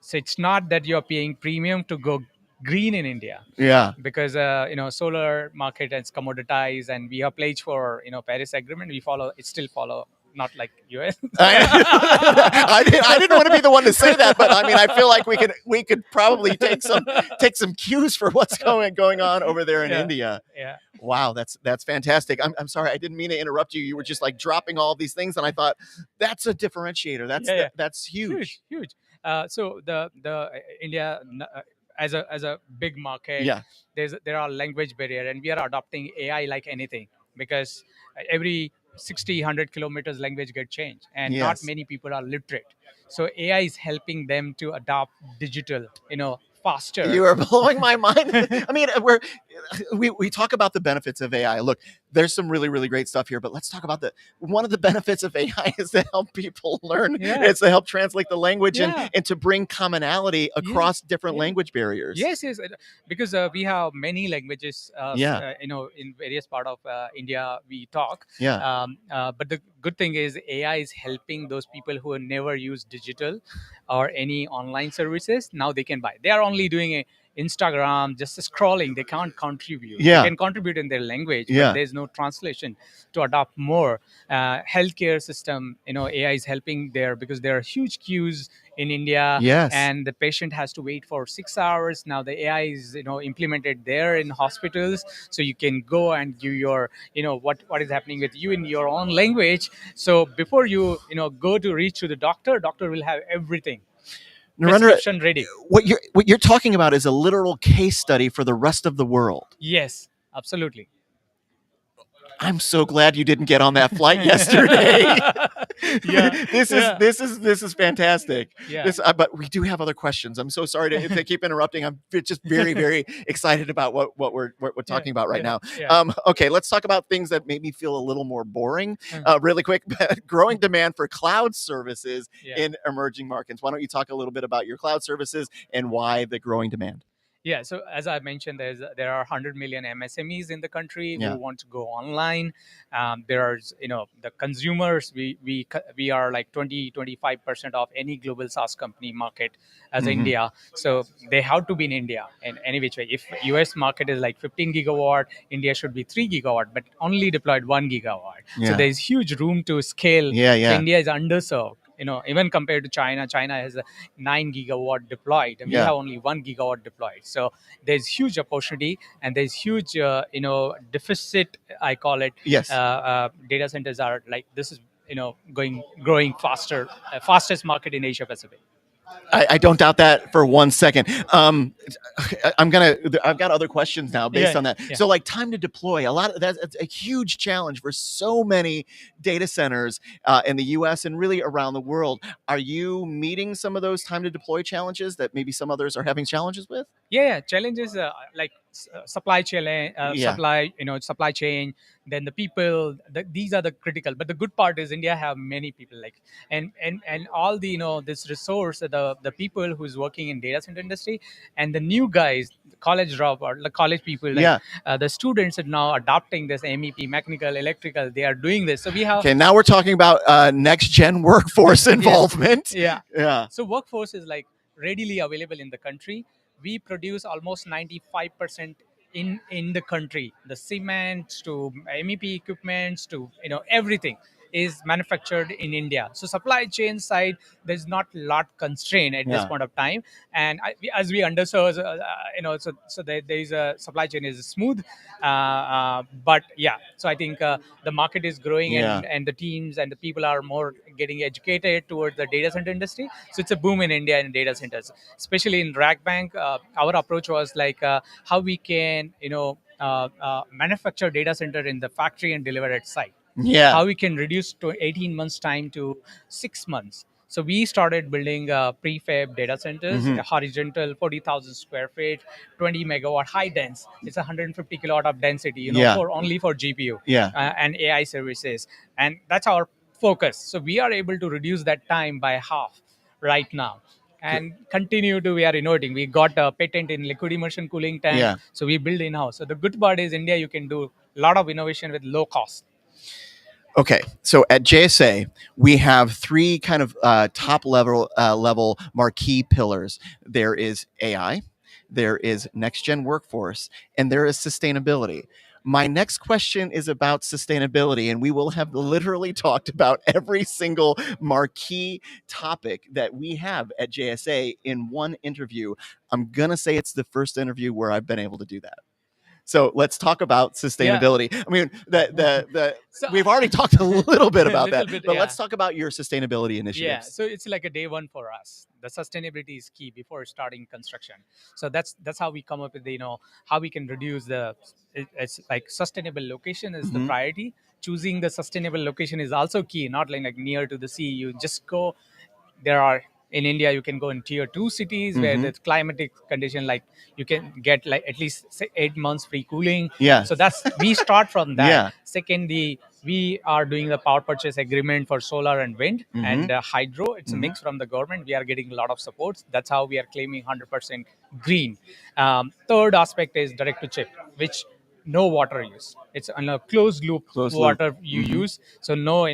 So it's not that you're paying premium to go green in India, Yeah. because solar market is commoditized, and we have pledged for Paris Agreement. We follow it, still follow, not like US. I didn't want to be the one to say that, but I mean, I feel like we could probably take some cues for what's going on over there in Yeah. India. Yeah. Wow, that's fantastic. I'm sorry, I didn't mean to interrupt you. You were just like dropping all these things, and I thought that's a differentiator. That's huge. Huge. So the India, as a big market, Yeah. there are language barrier, and we are adopting AI like anything, because every 60 100 kilometers language get changed, and not Yes. many people are literate. So AI is helping them to adopt digital faster. You are blowing my mind. I mean, we talk about the benefits of AI. Look, there's some really, really great stuff here, but let's talk about one of the benefits of AI is to help people learn. Yeah. It's to help translate the language Yeah. and to bring commonality across different language barriers. Yes, because we have many languages. Yeah. In various part of India we talk. Yeah. But the good thing is AI is helping those people who have never used digital or any online services. Now they can buy. They are only doing Instagram, just scrolling. They can't contribute. Yeah. They can contribute in their language, Yeah. but there's no translation to adopt more. Healthcare system, AI is helping there, because there are huge queues in India. Yes. And the patient has to wait for 6 hours. Now the AI is implemented there in hospitals, so you can go and give your what is happening with you in your own language. So before you go to reach to the doctor will have everything. Narendra, Prescription ready. what you're talking about is a literal case study for the rest of the world. Yes, absolutely. I'm so glad you didn't get on that flight yesterday. Yeah. This is fantastic. Yeah. But we do have other questions. I'm so sorry to keep interrupting. I'm just very, very excited about what we're talking about right now. Yeah. Okay, let's talk about things that made me feel a little more boring. Really quick, growing demand for cloud services in emerging markets. Why don't you talk a little bit about your cloud services and why the growing demand? Yeah, so as I mentioned, there are 100 million MSMEs in the country who want to go online. There are, the consumers. We are like 20-25% of any global SaaS company market as India. So they have to be in India in any which way. If US market is like 15 gigawatt, India should be 3 gigawatt, but only deployed 1 gigawatt. So there is huge room to scale. Yeah. So India is underserved. Even compared to China has a 9 gigawatt deployed, and we have only 1 gigawatt deployed. So there's huge opportunity, and there's huge, deficit, I call it. Yes. Data centers are like, this is, growing faster, fastest market in Asia Pacific. I don't doubt that for 1 second. I've got other questions now based on that. Yeah. So like time to deploy, that's a huge challenge for so many data centers in the US and really around the world. Are you meeting some of those time to deploy challenges that maybe some others are having challenges with? Yeah, challenges like supply chain, supply chain. Then the people. These are the critical. But the good part is India have many people, like and all the this resource, the people who's working in data center industry, and the new guys, the college drop or the college people, the students are now adopting this MEP, mechanical, electrical. They are doing this. So we have. Okay, now we're talking about next gen workforce involvement. Yeah. Yeah. So workforce is like readily available in the country. We produce almost 95% in the country. The cement to MEP equipments to everything is manufactured in India. So supply chain side, there's not a lot constraint at this point of time. And as we understand, so there is a supply chain is smooth. But yeah, so I think the market is growing, and the teams and the people are more getting educated towards the data center industry. So it's a boom in India in data centers, especially in Rack Bank. Our approach was like how we can manufacture data center in the factory and deliver at site. Yeah. How we can reduce to 18 months time to 6 months. So we started building prefab data centers, horizontal, 40,000 square feet, 20 megawatt high dense. It's 150 kilowatt of density, only for GPU and AI services. And that's our focus. So we are able to reduce that time by half right now. And we are innovating. We got a patent in liquid immersion cooling tank. So we build in-house. So the good part is India, you can do lot of innovation with low cost. Okay, so at JSA, we have three kind of top level marquee pillars. There is AI, there is next gen workforce, and there is sustainability. My next question is about sustainability, and we will have literally talked about every single marquee topic that we have at JSA in one interview. I'm gonna say it's the first interview where I've been able to do that. So let's talk about sustainability. I mean, So- we've already talked a little bit about Little that, bit, but yeah. let's talk about your sustainability Yeah, initiatives. so it's like a day one for us. The sustainability is key before starting construction. So that's how we come up with how we can reduce it's like sustainable location is the Mhm. priority. Choosing the sustainable location is also key, not like near to the sea. You just go. There are in India, you can go in tier 2 cities where Mhm. the climatic condition, like you can get like at least 8 months free cooling. Yeah. So that's we start from that. Yeah. Secondly, we are doing the power purchase agreement for solar and wind Mhm. and hydro. It's Mhm. a mix from the government. We are getting a lot of supports. That's how we are claiming 100% green. Third aspect is direct to chip, which no water use. It's on a closed loop Closed loop. water you Mhm. use. So no,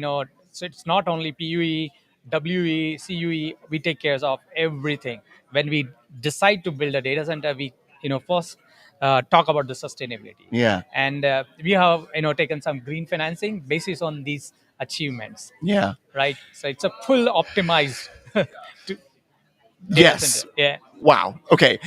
so it's not only PUE, WE, CUE, we take care of everything. When we decide to build a data center, we first talk about the sustainability. Yeah. And we have taken some green financing basis on these achievements. Yeah. Right. So it's a full optimized to data Yes. center. Yeah. Wow. Okay.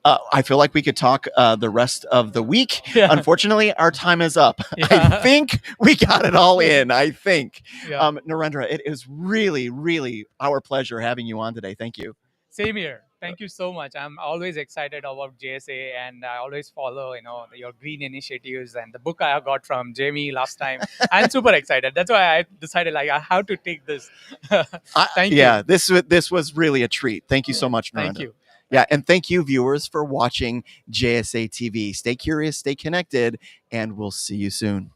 I feel like we could talk the rest of the week. Yeah. Unfortunately, our time is up. I Yeah. think we got it all in. I think. Yeah. Narendra, it is really, really our pleasure having you on today. Thank you. Same here. Thank you so much. I'm always excited about JSA, and I always follow, your green initiatives and the book I got from Jamie last time. I'm super excited. That's why I decided like I have to take this. Thank you. Yeah, this was really a treat. Thank you so much, Narendra. Thank you. Yeah, and thank you, viewers, for watching JSA TV. Stay curious, stay connected, and we'll see you soon.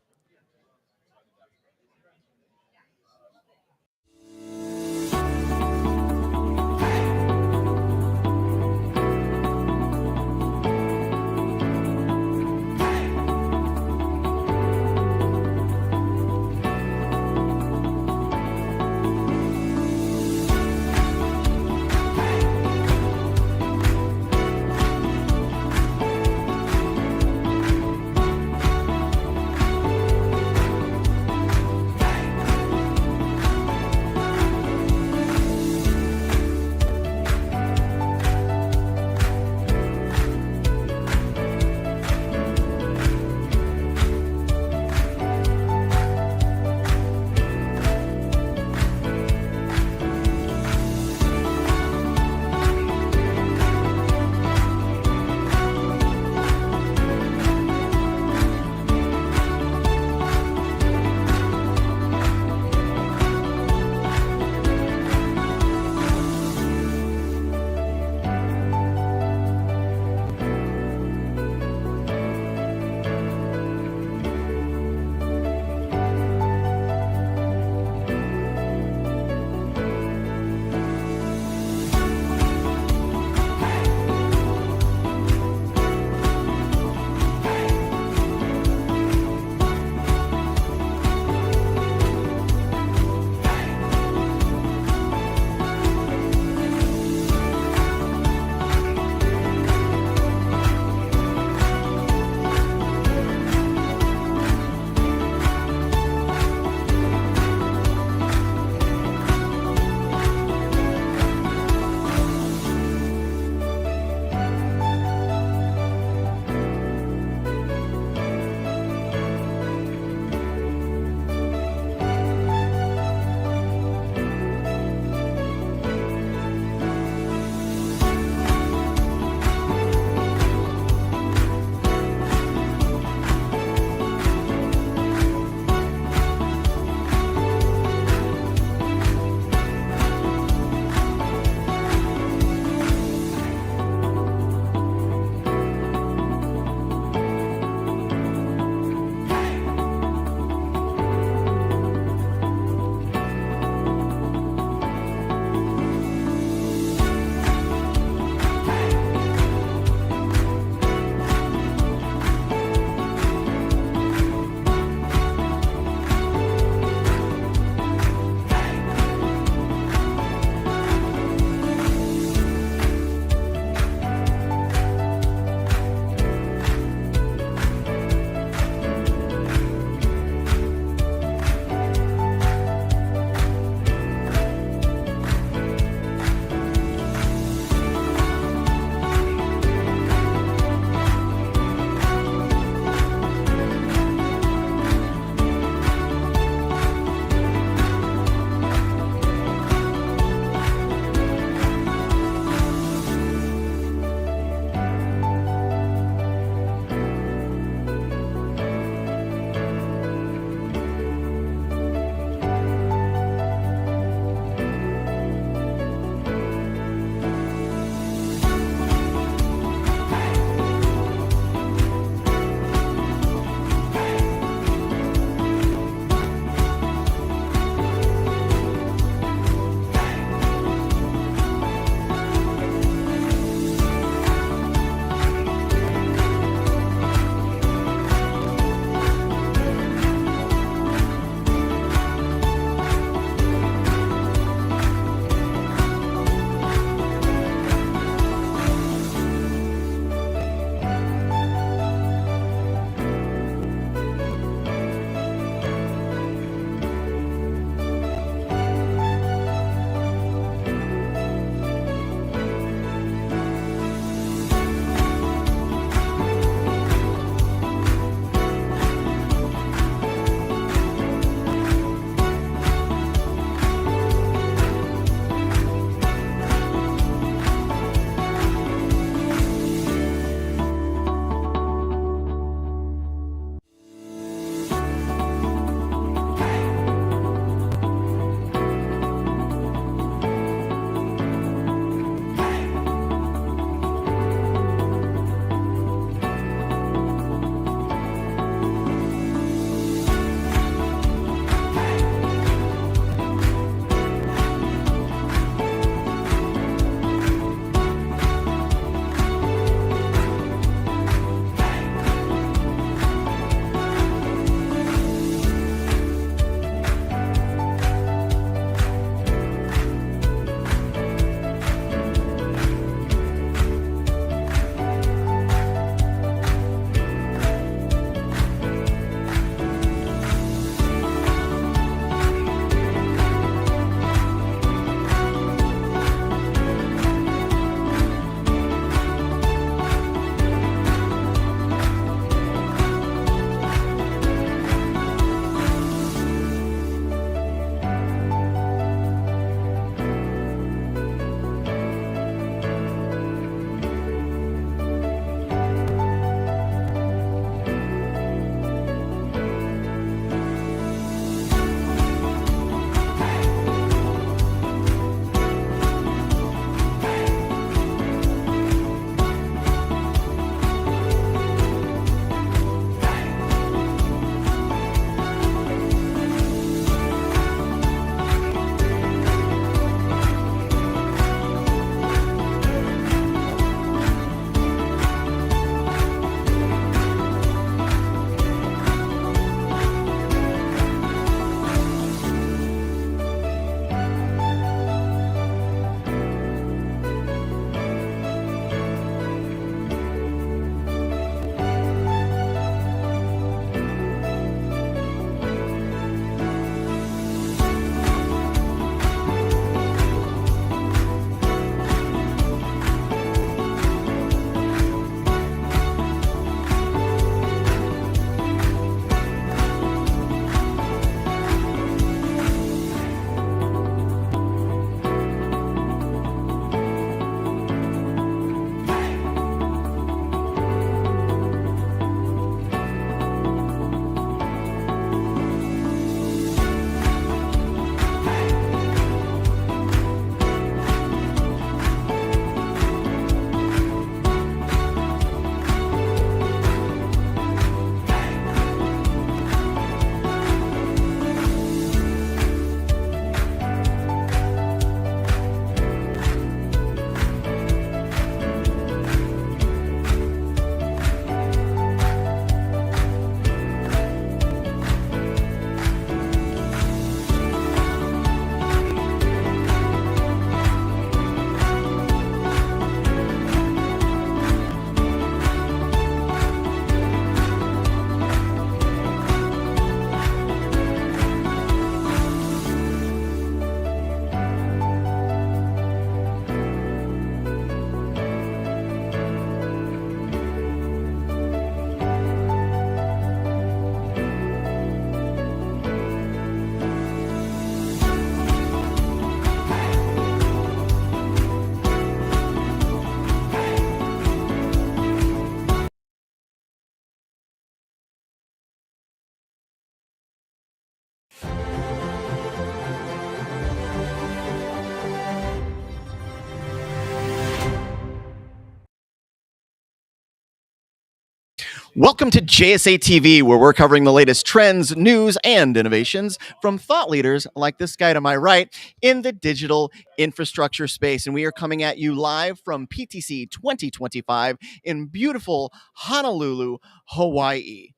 Welcome to JSA TV, where we're covering the latest trends, news, and innovations from thought leaders like this guy to my right in the digital infrastructure space. And we are coming at you live from PTC 2025 in beautiful Honolulu, Hawaii.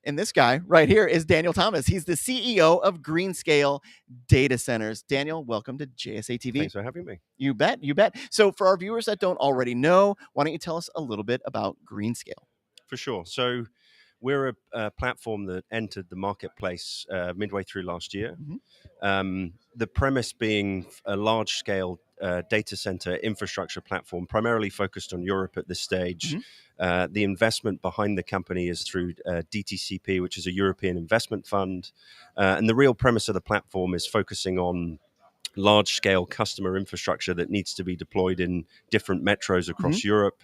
And this guy right here is Daniel Thomas. He's the CEO of Greenscale Data Centers. Daniel, welcome to JSA TV. Thanks for having me. You bet, you bet. So for our viewers that don't already know, why don't you tell us a little bit about Greenscale? For sure. So we're a platform that entered the marketplace midway through last year. The premise being a large-scale data center infrastructure platform, primarily focused on Europe at this stage. The investment behind the company is through DTCP, which is a European investment fund. And the real premise of the platform is focusing on large-scale customer infrastructure that needs to be deployed in different metros across Europe.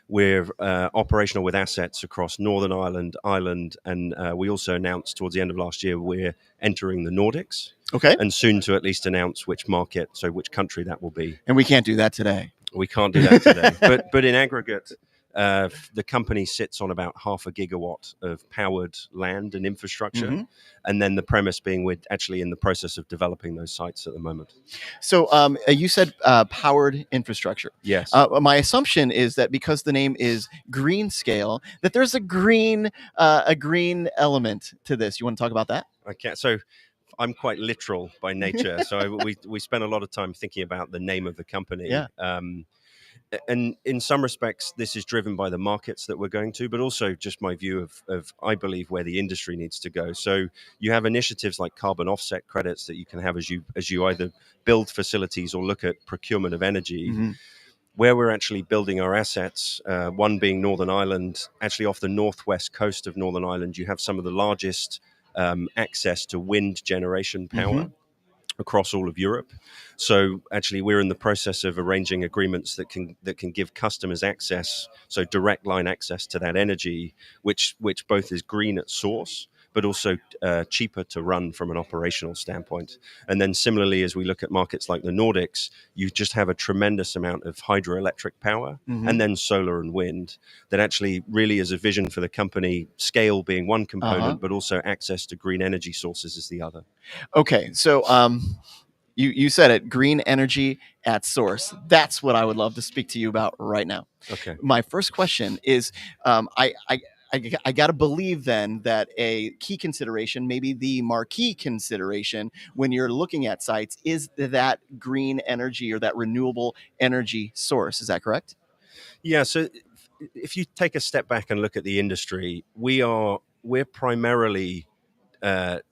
We're operational with assets across Northern Ireland, and we also announced towards the end of last year we're entering the Nordics. Okay. And soon to at least announce which market, so which country that will be. And we can't do that today. We can't do that today. But in aggregate, the company sits on about 0.5 gigawatt of powered land and infrastructure. And then the premise being we're actually in the process of developing those sites at the moment. So you said powered infrastructure. Yes. My assumption is that because the name is Greenscale, that there's a green element to this. You want to talk about that? Okay. So I'm quite literal by nature. So we spent a lot of time thinking about the name of the company. Yeah. And in some respects, this is driven by the markets that we're going to, but also just my view of I believe, where the industry needs to go. So you have initiatives like carbon offset credits that you can have as you either build facilities or look at procurement of energy. Where we're actually building our assets, one being Northern Ireland, actually off the northwest coast of Northern Ireland, you have some of the largest access to wind generation power across all of Europe. So actually we're in the process of arranging agreements that can give customers access, so direct line access to that energy, which both is green at source, but also cheaper to run from an operational standpoint. And then similarly, as we look at markets like the Nordics, you just have a tremendous amount of hydroelectric power and then solar and wind that actually really is a vision for the company, scale being one component, but also access to green energy sources is the other. Okay, so you said it, green energy at source. That's what I would love to speak to you about right now. Okay. My first question is, I got to believe then that a key consideration, maybe the marquee consideration when you're looking at sites, is that green energy or that renewable energy source. Is that correct? Yeah. So if you take a step back and look at the industry, we're primarily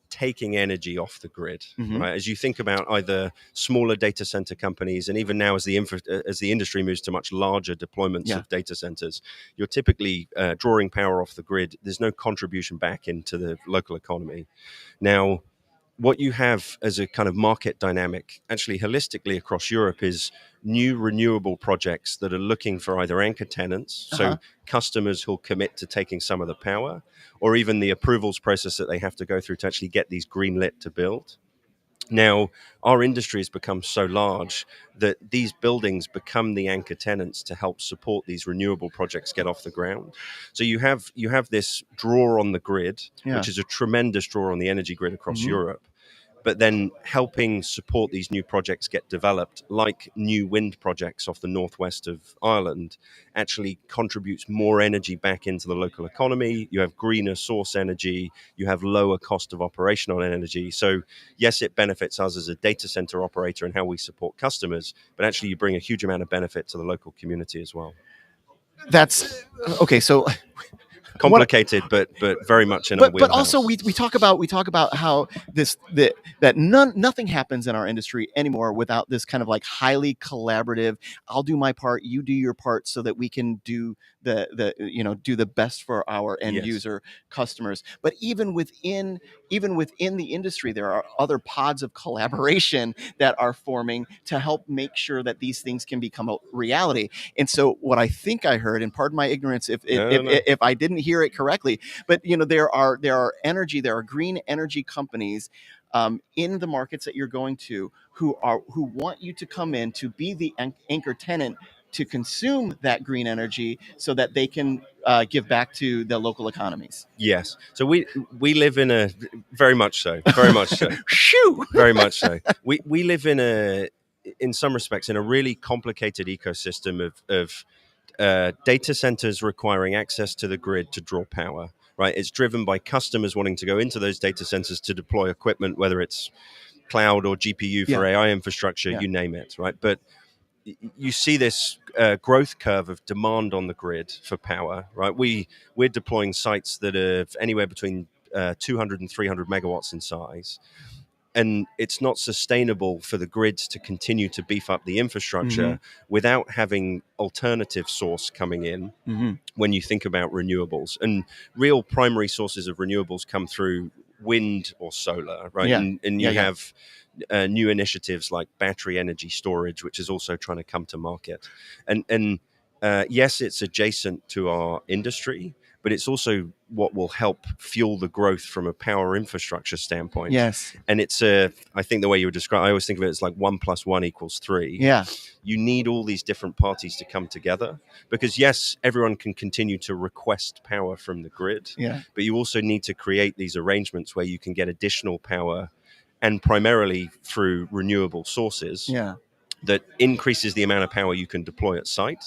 taking energy off the grid, right? As you think about either smaller data center companies, and even now as the industry moves to much larger deployments of data centers, you're typically drawing power off the grid. There's no contribution back into the local economy. Now, what you have as a kind of market dynamic, actually holistically across Europe, is new renewable projects that are looking for either anchor tenants, so customers who'll commit to taking some of the power, or even the approvals process that they have to go through to actually get these green lit to build. Now, our industry has become so large that these buildings become the anchor tenants to help support these renewable projects get off the ground. So you have this draw on the grid, which is a tremendous draw on the energy grid across Europe, but then helping support these new projects get developed, like new wind projects off the northwest of Ireland, actually contributes more energy back into the local economy. You have greener source energy, you have lower cost of operational energy. So yes, it benefits us as a data center operator and how we support customers, but actually you bring a huge amount of benefit to the local community as well. That's okay. So complicated, but very much in our wheelhouse. But also we talk about how nothing happens in our industry anymore without this kind of like highly collaborative. I'll do my part, you do your part, so that we can do the best for our end user customers. But even within the industry, there are other pods of collaboration that are forming to help make sure that these things can become a reality. And so what I think I heard, and pardon my ignorance if I didn't hear it correctly, but there are green energy companies in the markets that you're going to who want you to come in to be the anchor tenant to consume that green energy so that they can give back to the local economies. Yes. So we live in a very much so, very much so. Shoo! Very much so. We live in some respects in a really complicated ecosystem of data centers requiring access to the grid to draw power. Right. It's driven by customers wanting to go into those data centers to deploy equipment, whether it's cloud or GPU for AI infrastructure, you name it. Right. But you see this growth curve of demand on the grid for power, right? We're deploying sites that are anywhere between 200 and 300 megawatts in size. And it's not sustainable for the grids to continue to beef up the infrastructure without having alternative source coming in when you think about renewables. And real primary sources of renewables come through wind or solar, right? And you have new initiatives like battery energy storage, which is also trying to come to market. And yes, it's adjacent to our industry, but it's also what will help fuel the growth from a power infrastructure standpoint. Yes. And it's I think the way you would describe, I always think of it as like 1 + 1 = 3. Yeah. You need all these different parties to come together because yes, everyone can continue to request power from the grid, but you also need to create these arrangements where you can get additional power and primarily through renewable sources that increases the amount of power you can deploy at site.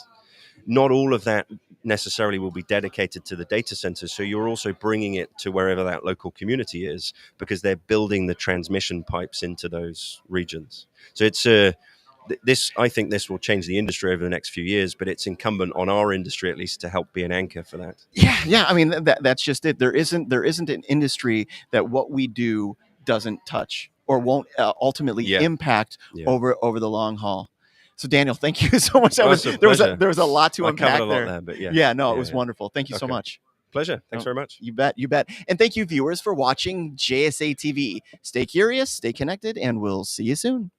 Not all of that necessarily will be dedicated to the data centers. So you're also bringing it to wherever that local community is because they're building the transmission pipes into those regions. So it's I think this will change the industry over the next few years, but it's incumbent on our industry at least to help be an anchor for that. Yeah. I mean, that's just it. There isn't an industry that what we do doesn't touch or won't ultimately impact over the long haul. So Daniel, thank you so much. There was a lot to unpack there. But it was wonderful. Thank you so much. Pleasure. Thanks very much. You bet. And thank you, viewers, for watching JSA TV. Stay curious, stay connected, and we'll see you soon.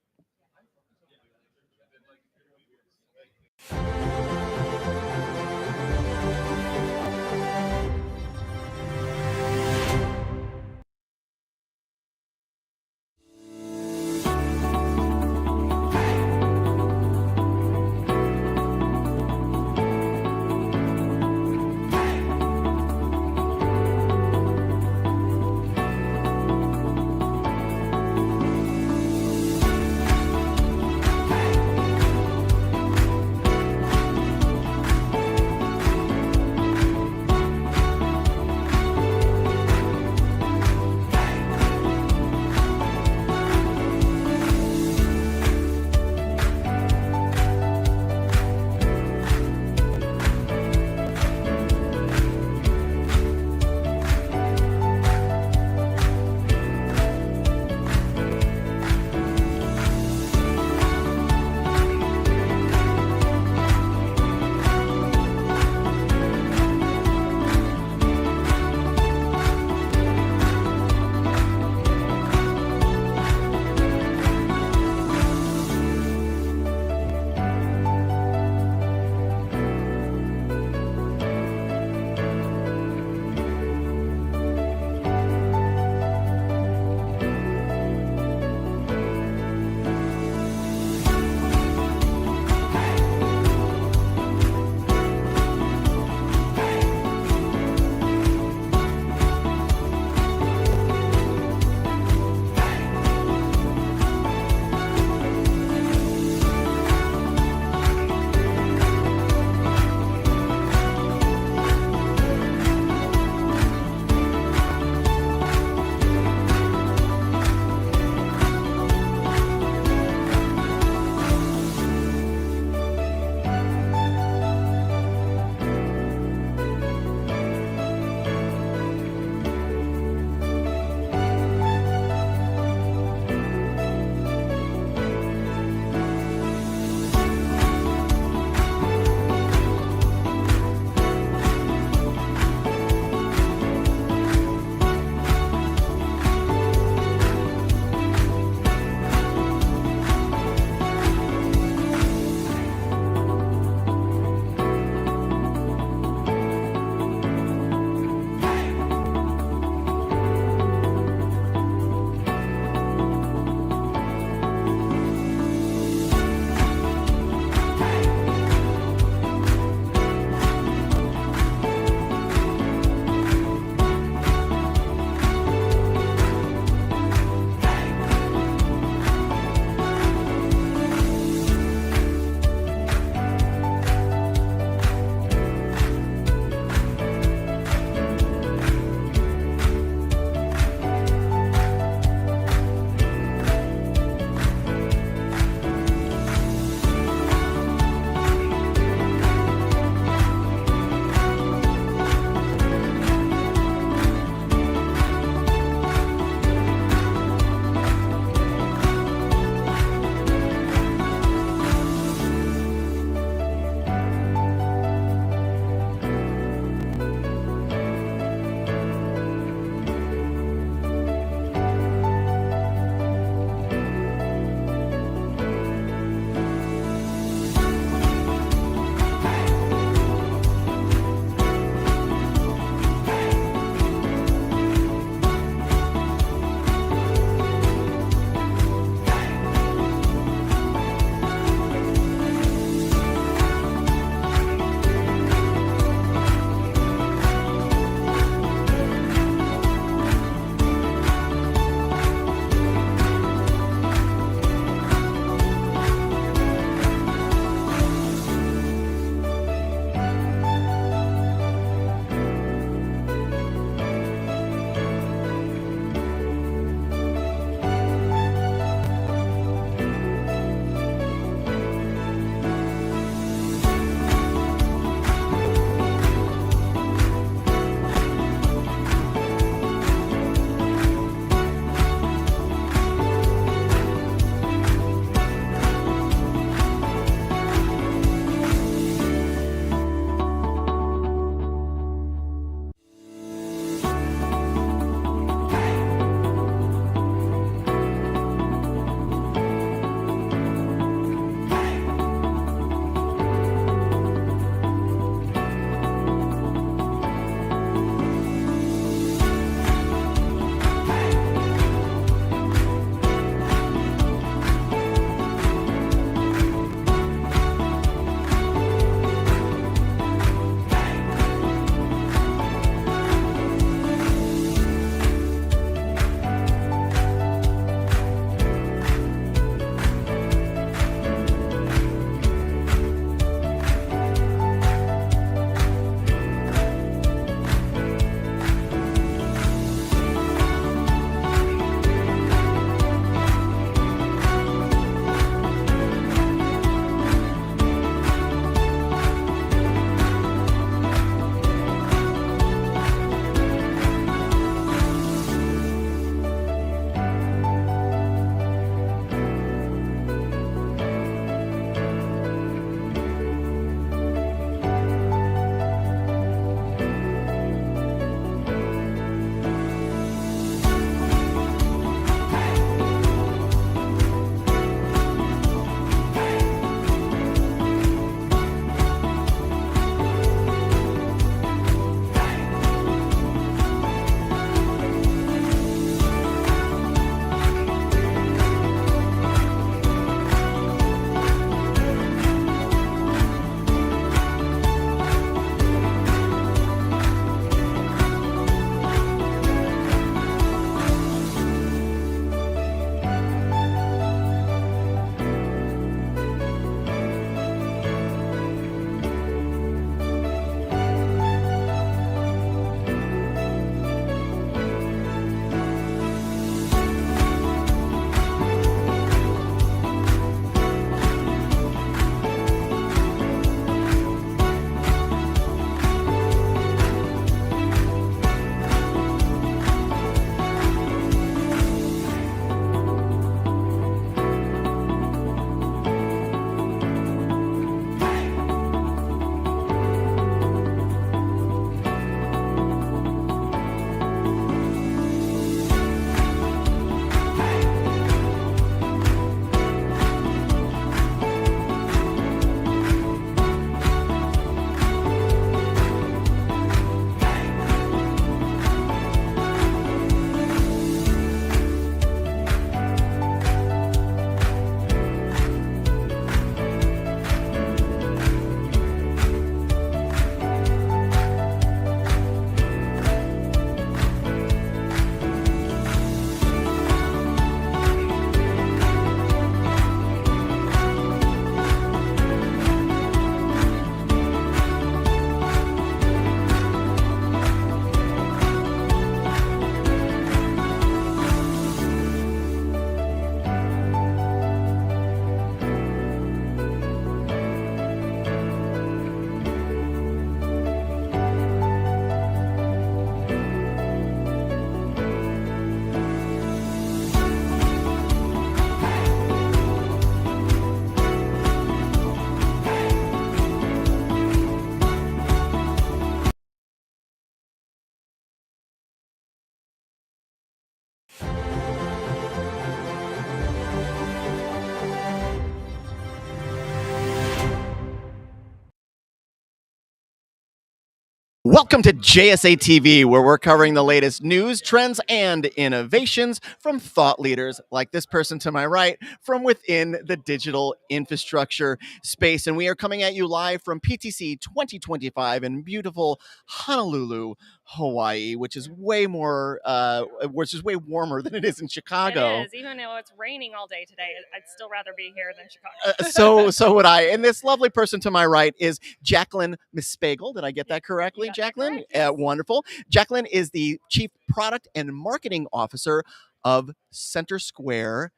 Welcome to JSA TV, where we're covering the latest news, trends, and innovations from thought leaders like this person to my right from within the digital infrastructure space. And we are coming at you live from PTC 2025 in beautiful Honolulu, Hawaii, which is way warmer than it is in Chicago. It is, even though it's raining all day today. I'd still rather be here than Chicago. So would I. And this lovely person to my right is Jacqueline Mispagel. Did I get that correctly, Jacqueline? Correct, yes. Wonderful. Jacqueline is the Chief Product and Marketing Officer of Center Square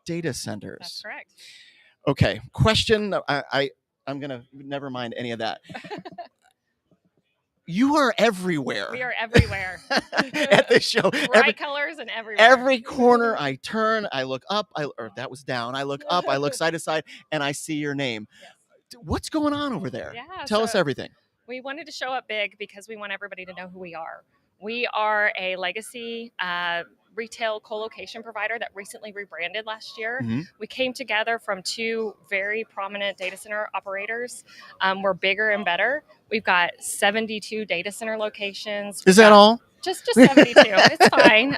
Data Centers. That's correct. Okay, question. I'm going to never mind any of that. You are everywhere. We are everywhere. At this show. Bright colors and everywhere. Every corner I turn, I look up, or that was down. I look up, I look side to side, and I see your name. Yes. What's going on over there? Yeah, Tell us everything. We wanted to show up big because we want everybody to know who we are. We are a legacy retail colocation provider that recently rebranded last year. Mm-hmm. We came together from two very prominent data center operators. We're bigger and better. We've got 72 data center locations. Is that all? Just 72. It's fine.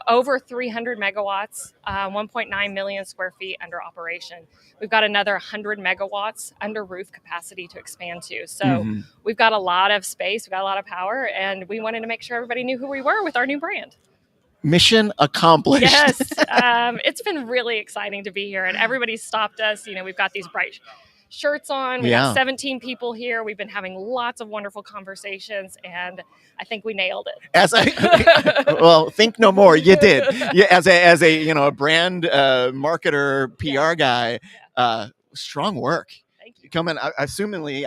Over 300 megawatts, 1.9 million square feet under operation. We've got another 100 megawatts under roof capacity to expand to. So we've got a lot of space, we've got a lot of power, and we wanted to make sure everybody knew who we were with our new brand. Mission accomplished. Yes. It's been really exciting to be here, and everybody's stopped us. We've got these bright shirts on. We have 17 people here. We've been having lots of wonderful conversations, and I think we nailed it. Well, think no more. You did. Yeah, as a brand marketer, PR guy. Strong work. Thank you. Coming, assumingly,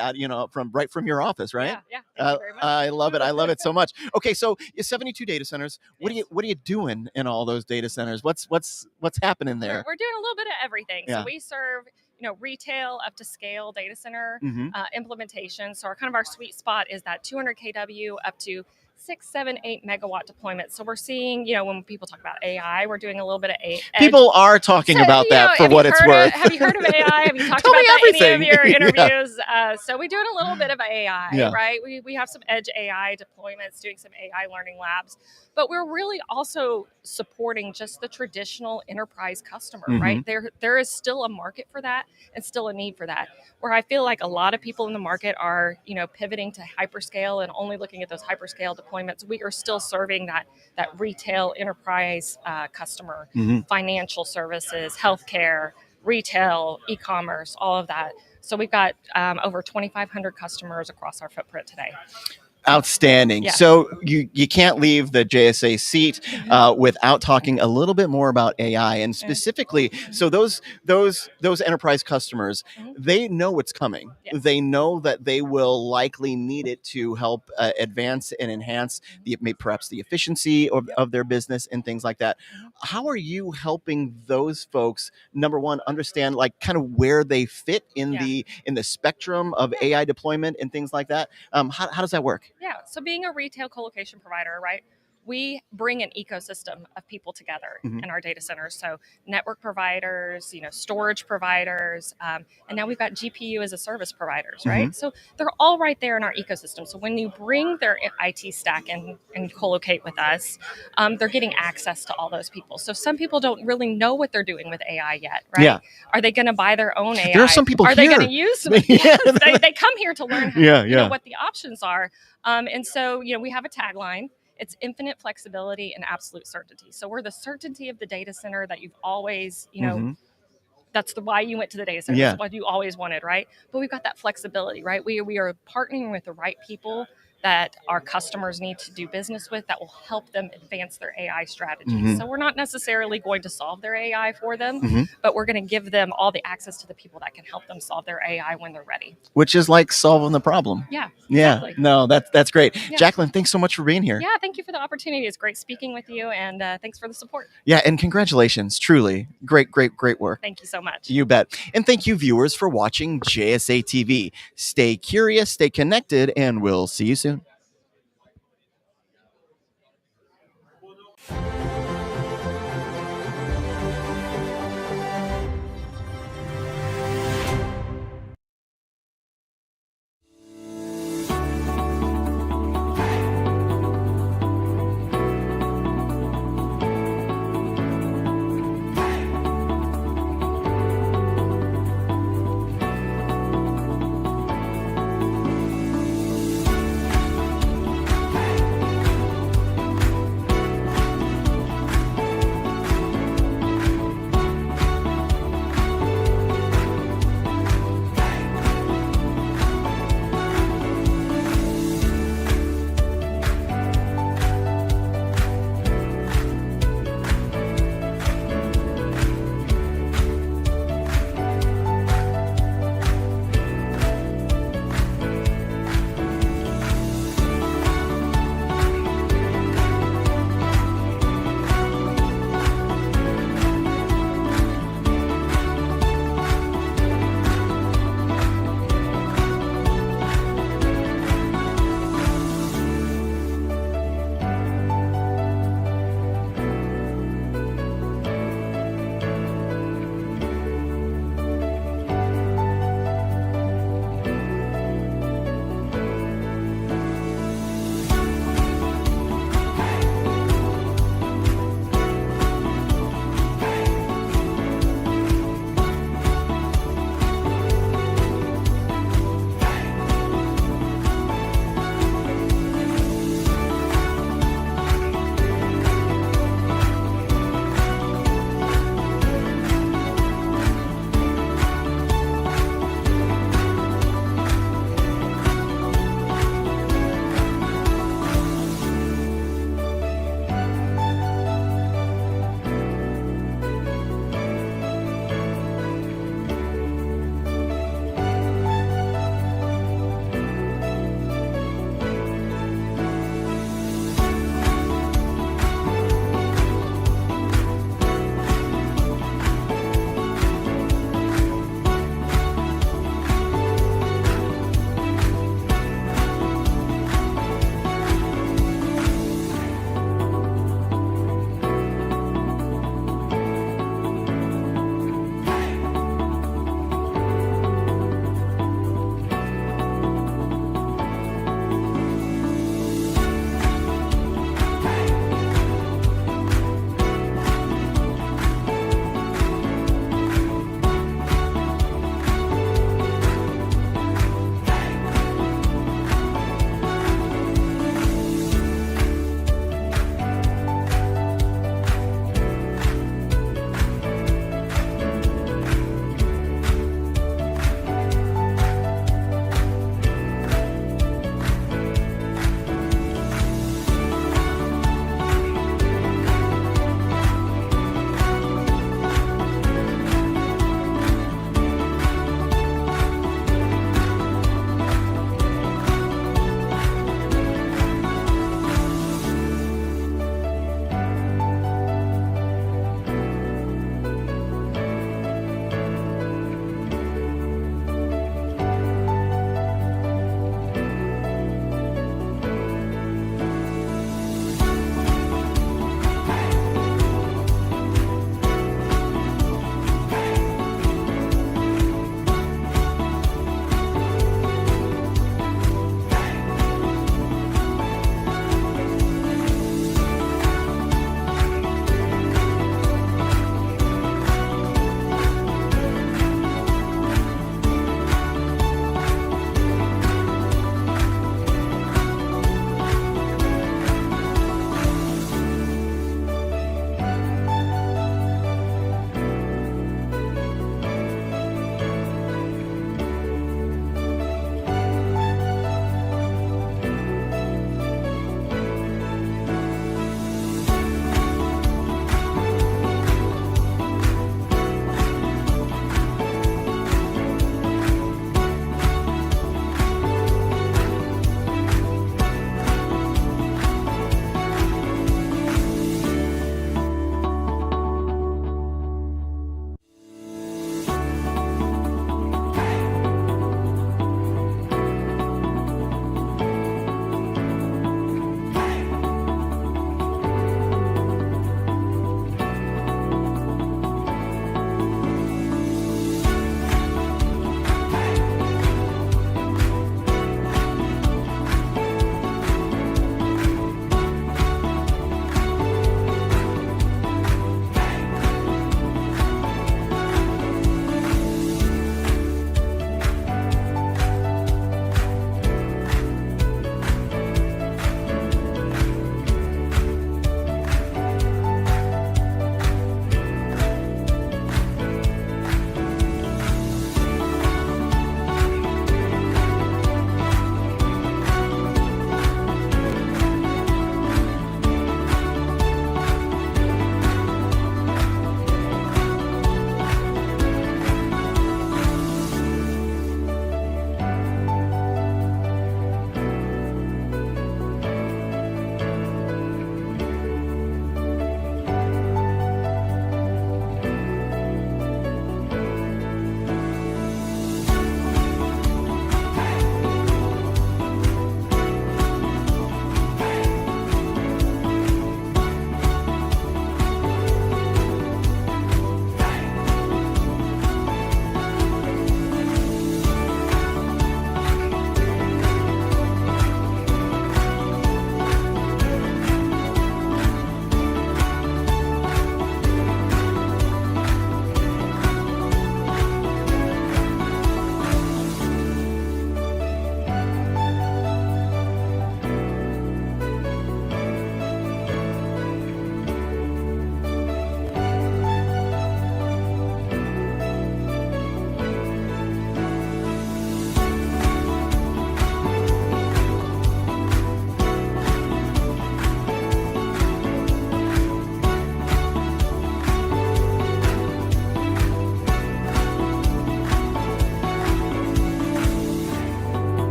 from your office, right? Yeah. Thank you very much. I love it. I love it so much. Okay, so 72 data centers. What are you doing in all those data centers? What's happening there? We're doing a little bit of everything. Yeah. So we serve retail up to scale data center implementation. So our sweet spot is that 200 kW up to 6, 7, 8 megawatt deployment. So we're seeing, when people talk about AI, we're doing a little bit of AI. People are talking about that for what it's worth. Have you heard of AI? Have you talked Tell about me that in everything. any of your interviews? So we're doing a little bit of AI, Yeah. right? We have some edge AI deployments, doing some AI learning labs, but we're really also supporting just the traditional enterprise customer, right? There is still a market for that and still a need for that. Where I feel like a lot of people in the market are, pivoting to hyperscale and only looking at those hyperscale deployments. We are still serving that retail enterprise customer, financial services, healthcare, retail, e-commerce, all of that. So we've got over 2,500 customers across our footprint today. Outstanding. Yeah. So you can't leave the JSA seat without talking a little bit more about AI, and specifically, so those enterprise customers, they know it's coming. Yes. They know that they will likely need it to help advance and enhance perhaps the efficiency of their business and things like that. How are you helping those folks, number one, understand kind of where they fit in the spectrum of AI deployment and things like that? How does that work? Yeah. So being a retail colocation provider, right? We bring an ecosystem of people together in our data centers. So network providers, storage providers, and now we've got GPU as a service providers, right? So they're all right there in our ecosystem. So when you bring their IT stack and colocate with us, they're getting access to all those people. So some people don't really know what they're doing with AI yet, right? Yeah. Are they going to buy their own AI? There are some people Are here. they going to use them? Yeah. Yes, they come here to learn how, what the options are. And so, we have a tagline. It's infinite flexibility and absolute certainty. So we're the certainty of the data center that you've always, that's why you went to the data center. Yeah. That's what you always wanted, right? But we've got that flexibility, right? We are partnering with the right people that our customers need to do business with that will help them advance their AI strategies. So we're not necessarily going to solve their AI for them, but we're going to give them all the access to the people that can help them solve their AI when they're ready. Which is like solving the problem. Yeah. Yeah. Exactly. No, that's great. Yeah. Jacqueline, thanks so much for being here. Yeah, thank you for the opportunity. It's great speaking with you, and thanks for the support. Yeah, and congratulations. Truly. Great work. Thank you so much. You bet. And thank you, viewers, for watching JSA TV. Stay curious, stay connected, and we'll see you soon.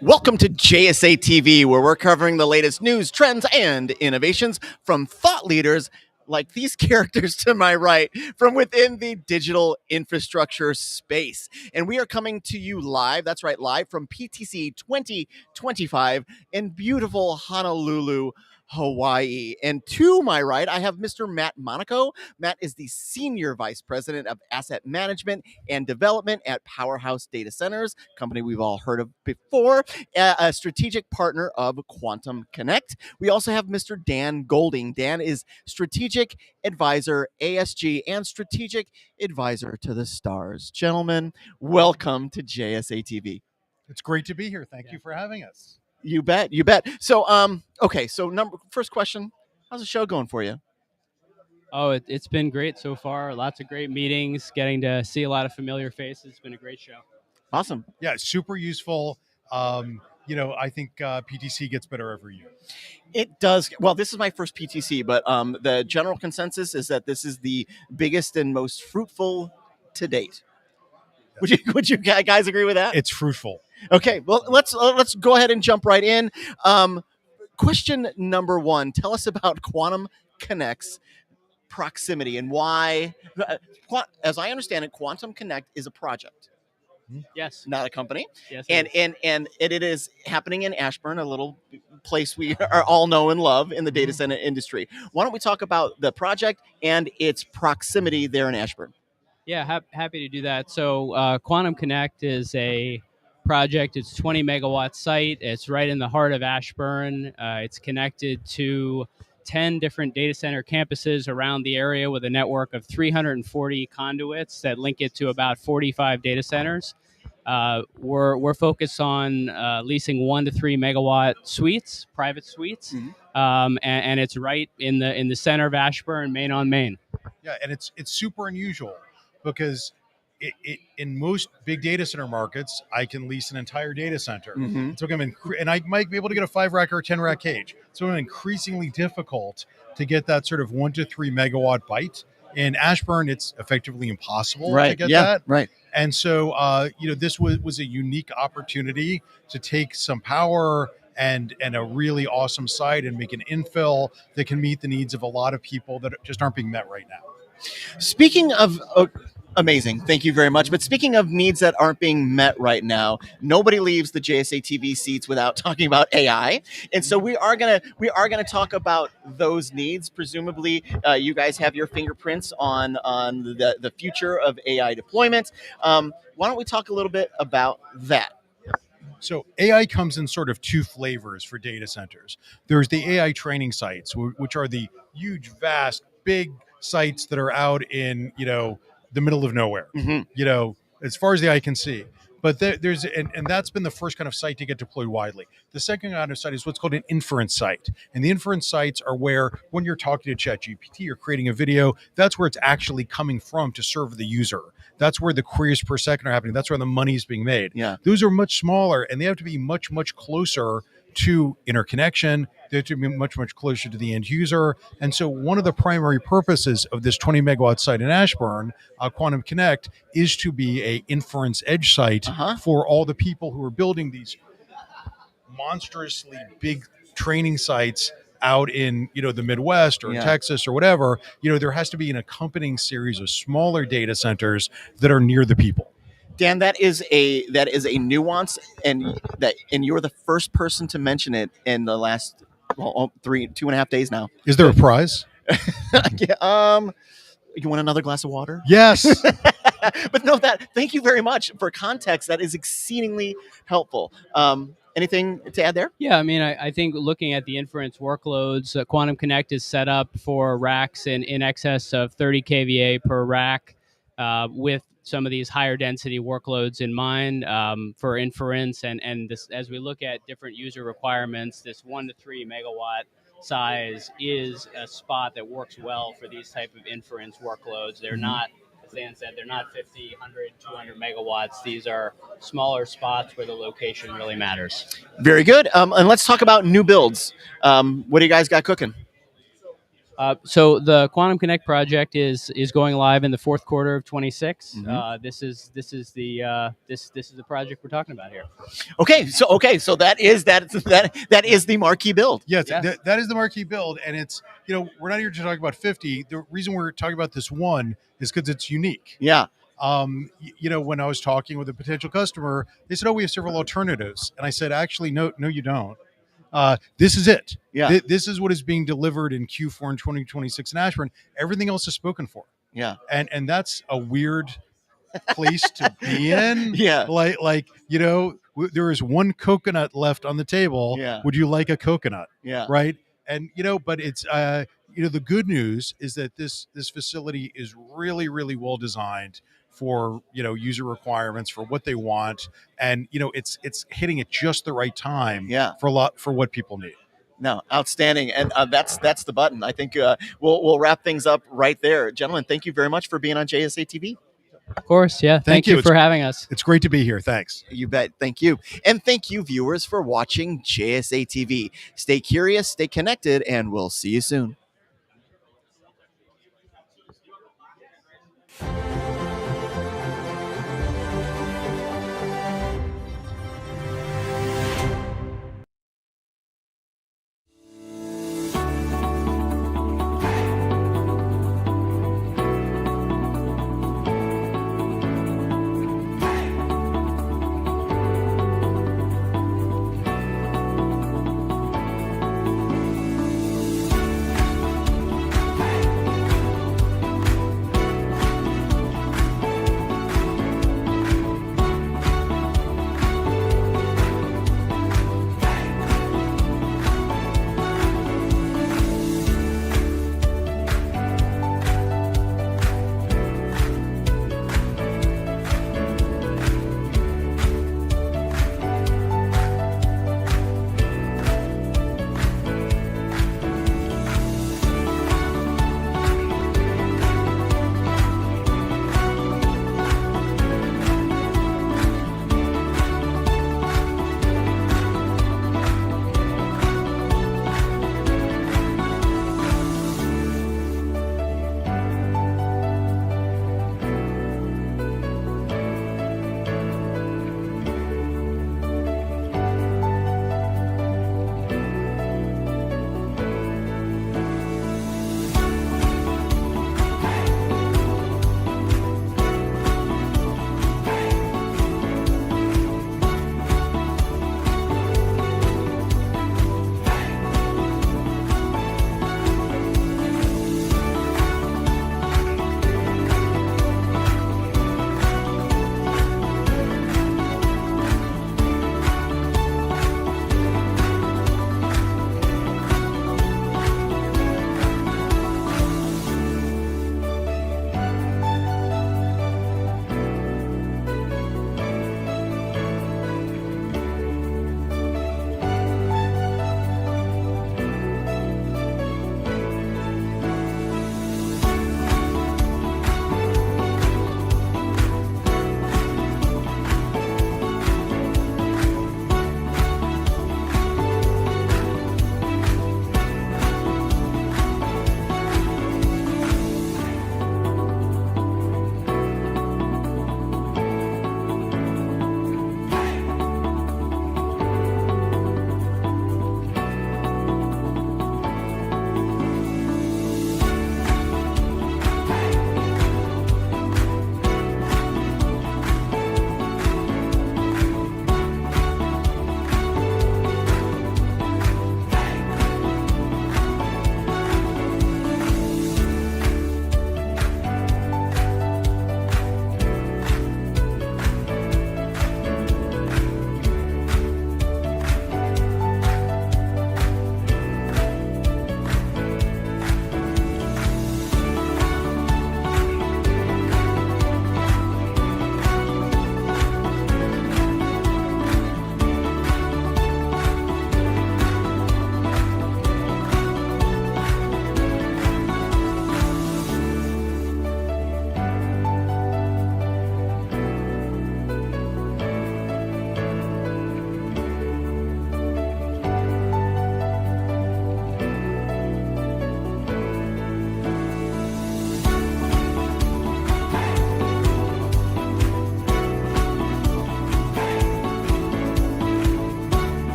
Welcome to JSA TV, where we're covering the latest news, trends, and innovations from thought leaders like these characters to my right from within the digital infrastructure space. And we are coming to you live, that's right, live from PTC 2025 in beautiful Honolulu, Hawaii. And to my right, I have Mr. Matt Monaco. Matt is the Senior Vice President of Asset Management and Development at Powerhouse Data Centers, company we've all heard of before, a strategic partner of Quantum Connect. We also have Mr. Dan Golding. Dan is Strategic Advisor, ASG, and Strategic Advisor to the Stars. Gentlemen, welcome to JSA TV. It's great to be here. Thank you for having us. You bet, you bet. So, okay, so first question, how's the show going for you? Oh, it's been great so far. Lots of great meetings, getting to see a lot of familiar faces. It's been a great show. Awesome. Yeah, super useful. I think PTC gets better every year. It does. Well, this is my first PTC, but the general consensus is that this is the biggest and most fruitful to date. Would you guys agree with that? It's fruitful. Okay, well, let's go ahead and jump right in. Question number one: tell us about Quantum Connect's proximity and why. As I understand it, Quantum Connect is a project. Yes. Not a company. Yes. And it is happening in Ashburn, a little place we are all know and love in the data center industry. Why don't we talk about the project and its proximity there in Ashburn? Yeah, happy to do that. So Quantum Connect is a project. It's 20 megawatt site. It's right in the heart of Ashburn. It's connected to 10 different data center campuses around the area with a network of 340 conduits that link it to about 45 data centers. We're focused on leasing 1 to 3 megawatt suites, private suites, and it's right in the center of Ashburn, Main on Main. Yeah, and it's super unusual because in most big data center markets, I can lease an entire data center. So and I might be able to get a 5-rack or 10-rack cage. So it's increasingly difficult to get that sort of 1 to 3 megawatt bite. In Ashburn, it's effectively impossible to get that. Right. And so, this was a unique opportunity to take some power and a really awesome site and make an infill that can meet the needs of a lot of people that just aren't being met right now. Speaking of amazing, thank you very much. But speaking of needs that aren't being met right now, nobody leaves the JSA TV seats without talking about AI, and so we are gonna talk about those needs. Presumably, you guys have your fingerprints on the future of AI deployment. Why don't we talk a little bit about that? So AI comes in sort of 2 flavors for data centers. There's the AI training sites, which are the huge, vast, big sites that are out in, the middle of nowhere, as far as the eye can see. But there's that's been the first kind of site to get deployed widely. The second kind of site is what's called an inference site. And the inference sites are where, when you're talking to ChatGPT or creating a video, that's where it's actually coming from to serve the user. That's where the queries per second are happening. That's where the money is being made. Yeah. Those are much smaller, and they have to be much, much closer to interconnection. They have to be much, much closer to the end user. And so one of the primary purposes of this 20 megawatt site in Ashburn, Quantum Connect, is to be a inference edge site for all the people who are building these monstrously big training sites out in, the Midwest or Texas or whatever. There has to be an accompanying series of smaller data centers that are near the people. Dan, that is a nuance, and you're the first person to mention it in the last 2.5 days now. Is there a prize? You want another glass of water? Yes. But no, thank you very much for context. That is exceedingly helpful. Anything to add there? Yeah, I mean, I think looking at the inference workloads, Quantum Connect is set up for racks in excess of 30 kVA per rack, with some of these higher density workloads in mind for inference. And this, as we look at different user requirements, this 1 to 3 megawatt size is a spot that works well for these type of inference workloads. They're not, as Dan said, they're not 50, 100, 200 megawatts. These are smaller spots where the location really matters. Very good. And let's talk about new builds. What do you guys got cooking? So the Quantum Connect project is going live in the fourth quarter of 26. This is the project we're talking about here. Okay, so that is the marquee build. Yes, that is the marquee build, and it's, we're not here to talk about 50. The reason we're talking about this one is because it's unique. Yeah. When I was talking with a potential customer, they said, "Oh, we have several alternatives," and I said, "Actually, no, you don't. This is it. Yeah. This is what is being delivered in Q4 in 2026 in Ashburn. Everything else is spoken for." Yeah. And that's a weird place to be in. Yeah. There is one coconut left on the table. Yeah. Would you like a coconut? Yeah. Right. And but it's the good news is that this facility is really, really well designed for user requirements, for what they want, and it's hitting at just the right time. Yeah. For what people need. No, outstanding, and that's the button. I think we'll wrap things up right there, gentlemen. Thank you very much for being on JSA TV. Of course, yeah. Thank you for having us. It's great to be here. Thanks. You bet. Thank you. And thank you, viewers, for watching JSA TV. Stay curious, stay connected, and we'll see you soon.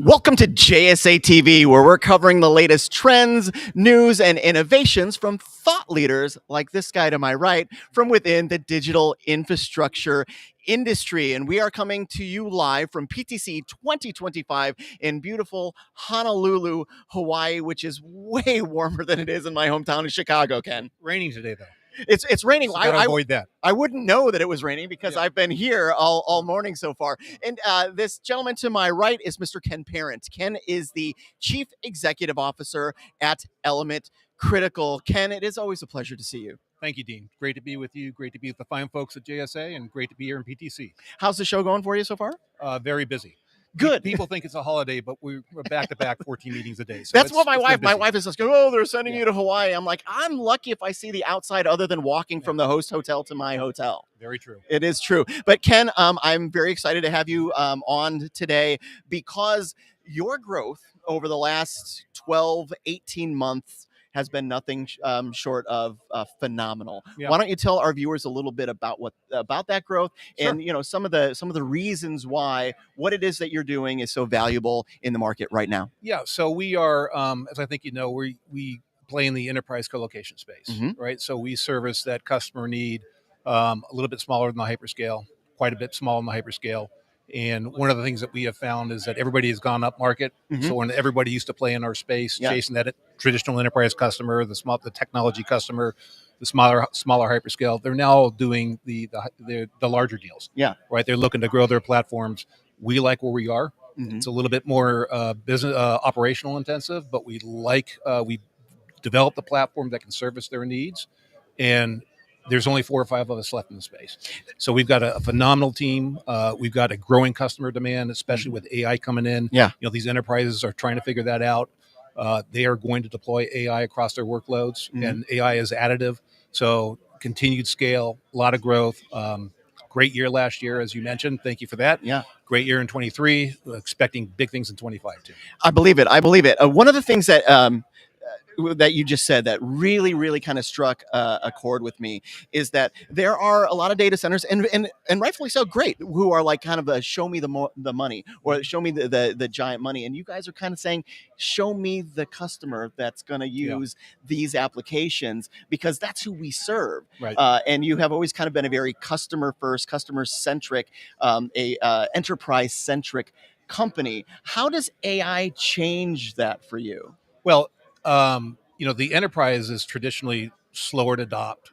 Welcome to JSA TV, where we're covering the latest trends, news, and innovations from thought leaders like this guy to my right from within the digital infrastructure industry. And we are coming to you live from PTC 2025 in beautiful Honolulu, Hawaii, which is way warmer than it is in my hometown of Chicago, Ken. Raining today, though. It's raining. So gotta avoid that. I wouldn't know that it was raining because I've been here all morning so far. And this gentleman to my right is Mr. Ken Parent. Ken is the Chief Executive Officer at Element Critical. Ken, it is always a pleasure to see you. Thank you, Dean. Great to be with you. Great to be with the fine folks at JSA, and great to be here in PTC. How's the show going for you so far? Very busy. Good. People think it's a holiday, but we're back to back 14 meetings a day. So that's what my wife is just going, oh, they're sending you to Hawaii. I'm like, I'm lucky if I see the outside other than walking from the host hotel to my hotel. Very true. It is true. But Ken, I'm very excited to have you on today because your growth over the last 12, 18 months has been nothing short of phenomenal. Yeah. Why don't you tell our viewers a little bit about that growth and some of the reasons why what it is that you're doing is so valuable in the market right now? Yeah. So we are, as I think you know, we play in the enterprise colocation space, right? So we service that customer need a little bit smaller than the hyperscale, quite a bit smaller than the hyperscale. And one of the things that we have found is that everybody has gone up market. So when everybody used to play in our space, chasing that traditional enterprise customer, the technology customer, the smaller hyperscale, they're now doing the larger deals. Yeah. Right. They're looking to grow their platforms. We like where we are. It's a little bit more business operational intensive, but we developed a platform that can service their needs. And there's only 4 or 5 of us left in the space. So we've got a phenomenal team. We've got a growing customer demand, especially with AI coming in. Yeah. You know, these enterprises are trying to figure that out. They are going to deploy AI across their workloads, and AI is additive. So continued scale, a lot of growth. Great year last year, as you mentioned. Thank you for that. Yeah. Great year in 23. Expecting big things in 25 too. I believe it. One of the things that you just said that really kind of struck a chord with me is that there are a lot of data centers and rightfully so great who are like kind of show me the money or show me the giant money, and you guys are kind of saying show me the customer that's going to use these applications because that's who we serve. Right. And you have always kind of been a very customer first, customer centric, enterprise centric company. How does AI change that for you? Well, you know, the enterprise is traditionally slower to adopt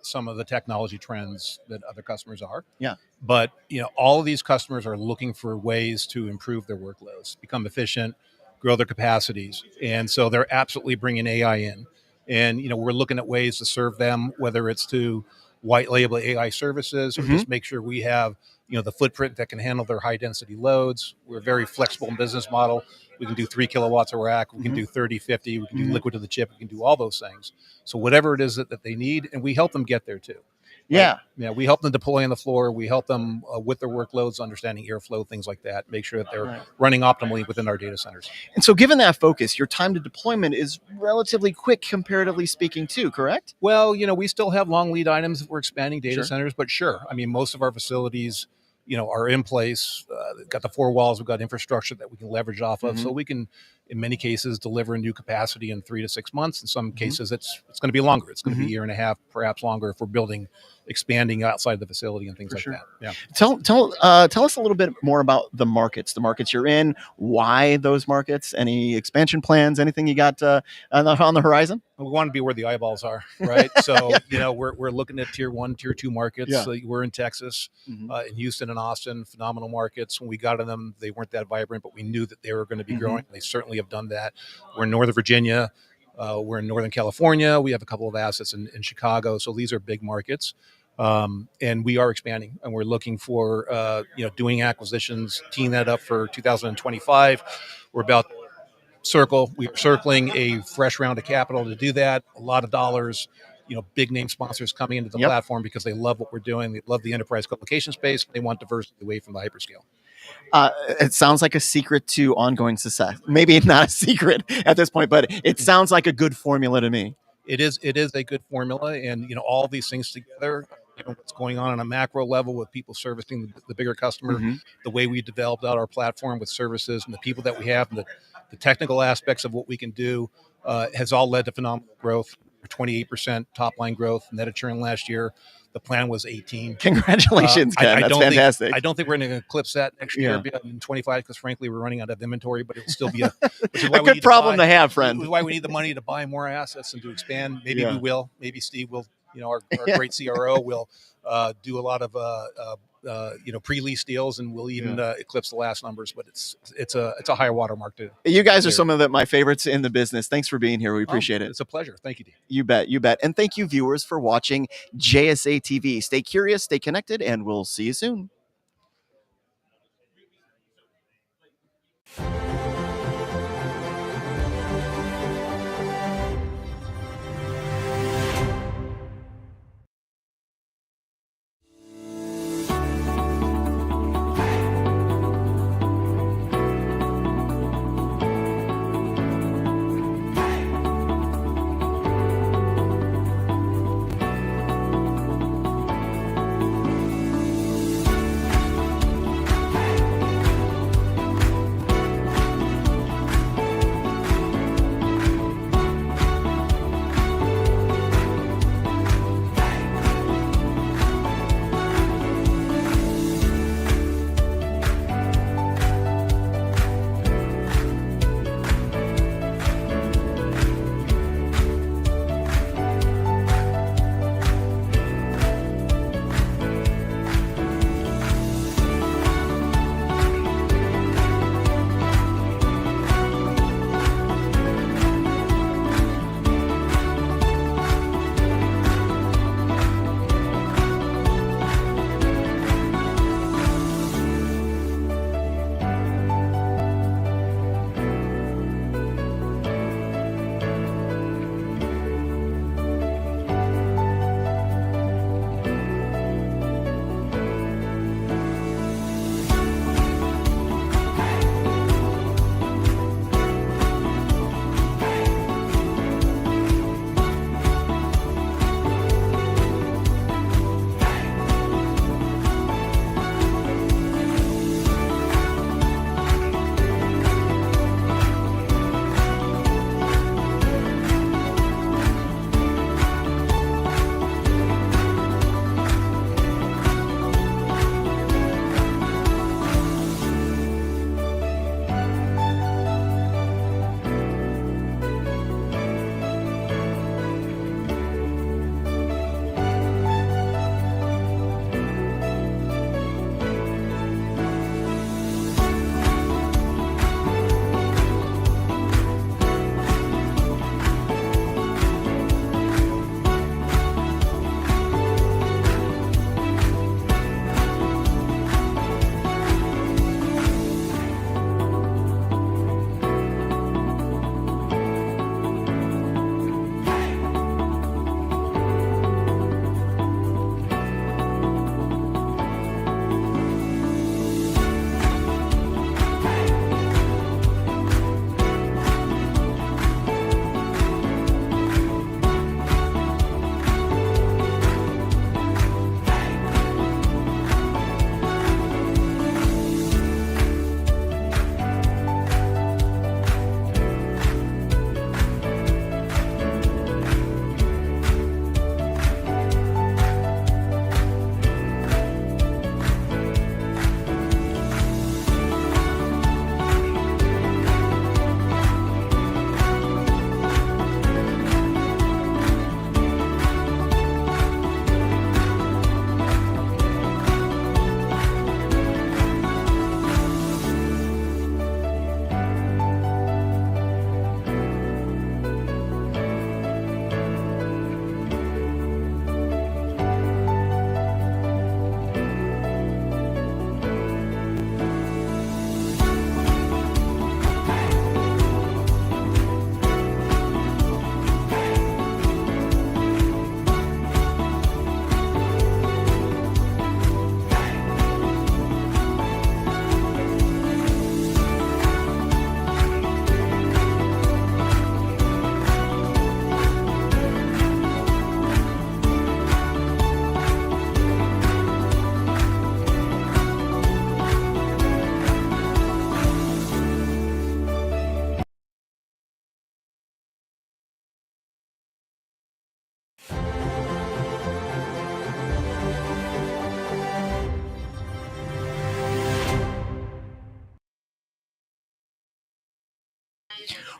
some of the technology trends that other customers are. Yeah. But, you know, all of these customers are looking for ways to improve their workloads, become efficient, grow their capacities. And so they're absolutely bringing AI in. And, you know, we're looking at ways to serve them, whether it's to white label AI services or just make sure we have, you know, the footprint that can handle their high density loads. We're a very flexible business model. We can do 3 kilowatts a rack. We can do 30, 50. We can do liquid to the chip. We can do all those things. So whatever it is that they need, and we help them get there too. Yeah. Right? Yeah. We help them deploy on the floor. We help them with their workloads, understanding airflow, things like that, make sure that they're running optimally within our data centers. And so given that focus, your time to deployment is relatively quick, comparatively speaking too, correct? Well, you know, we still have long lead items if we're expanding data centers, but sure. I mean, most of our facilities, you know, are in place. Got the 4 walls. We've got infrastructure that we can leverage off of. So we can, in many cases, deliver new capacity in 3 to 6 months. In some cases, it's going to be longer. It's going to be a year and a half, perhaps longer, if we're expanding outside the facility and things like that. Yeah. Tell us a little bit more about the markets you're in, why those markets, any expansion plans, anything you got on the horizon? We want to be where the eyeballs are, right? So, you know, we're looking at tier 1, tier 2 markets. Yeah. So we're in Texas, in Houston and Austin, phenomenal markets. When we got in them, they weren't that vibrant, but we knew that they were going to be growing. They certainly have done that. We're in Northern Virginia. We're in Northern California. We have a couple of assets in Chicago. So these are big markets. And we are expanding, and we're looking for, you know, doing acquisitions, teeing that up for 2025. We're circling a fresh round of capital to do that. A lot of dollars, you know, big name sponsors coming into the platform because they love what we're doing. They love the enterprise colocation space. They want diversity away from the hyperscale. It sounds like a secret to ongoing success. Maybe not a secret at this point, but it sounds like a good formula to me. It is a good formula, and you know, all of these things together what's going on a macro level with people servicing the bigger customer, the way we developed out our platform with services and the people that we have, and the technical aspects of what we can do has all led to phenomenal growth. 28% top line growth, net of churn last year. The plan was 18. Congratulations, Ken. That's fantastic. I don't think we're going to eclipse that next year in 25 because frankly we're running out of inventory, but it'll still be a good problem to have, friend. Which is why we need the money to buy more assets and to expand. Maybe we will. Maybe Steve will. Our great CRO will do a lot of pre-lease deals, and we'll even eclipse the last numbers. But it's a high watermark too. You guys are some of my favorites in the business. Thanks for being here. We appreciate it. It's a pleasure. Thank you, Dean. You bet. You bet. And thank you, viewers, for watching JSA TV. Stay curious, stay connected, and we'll see you soon.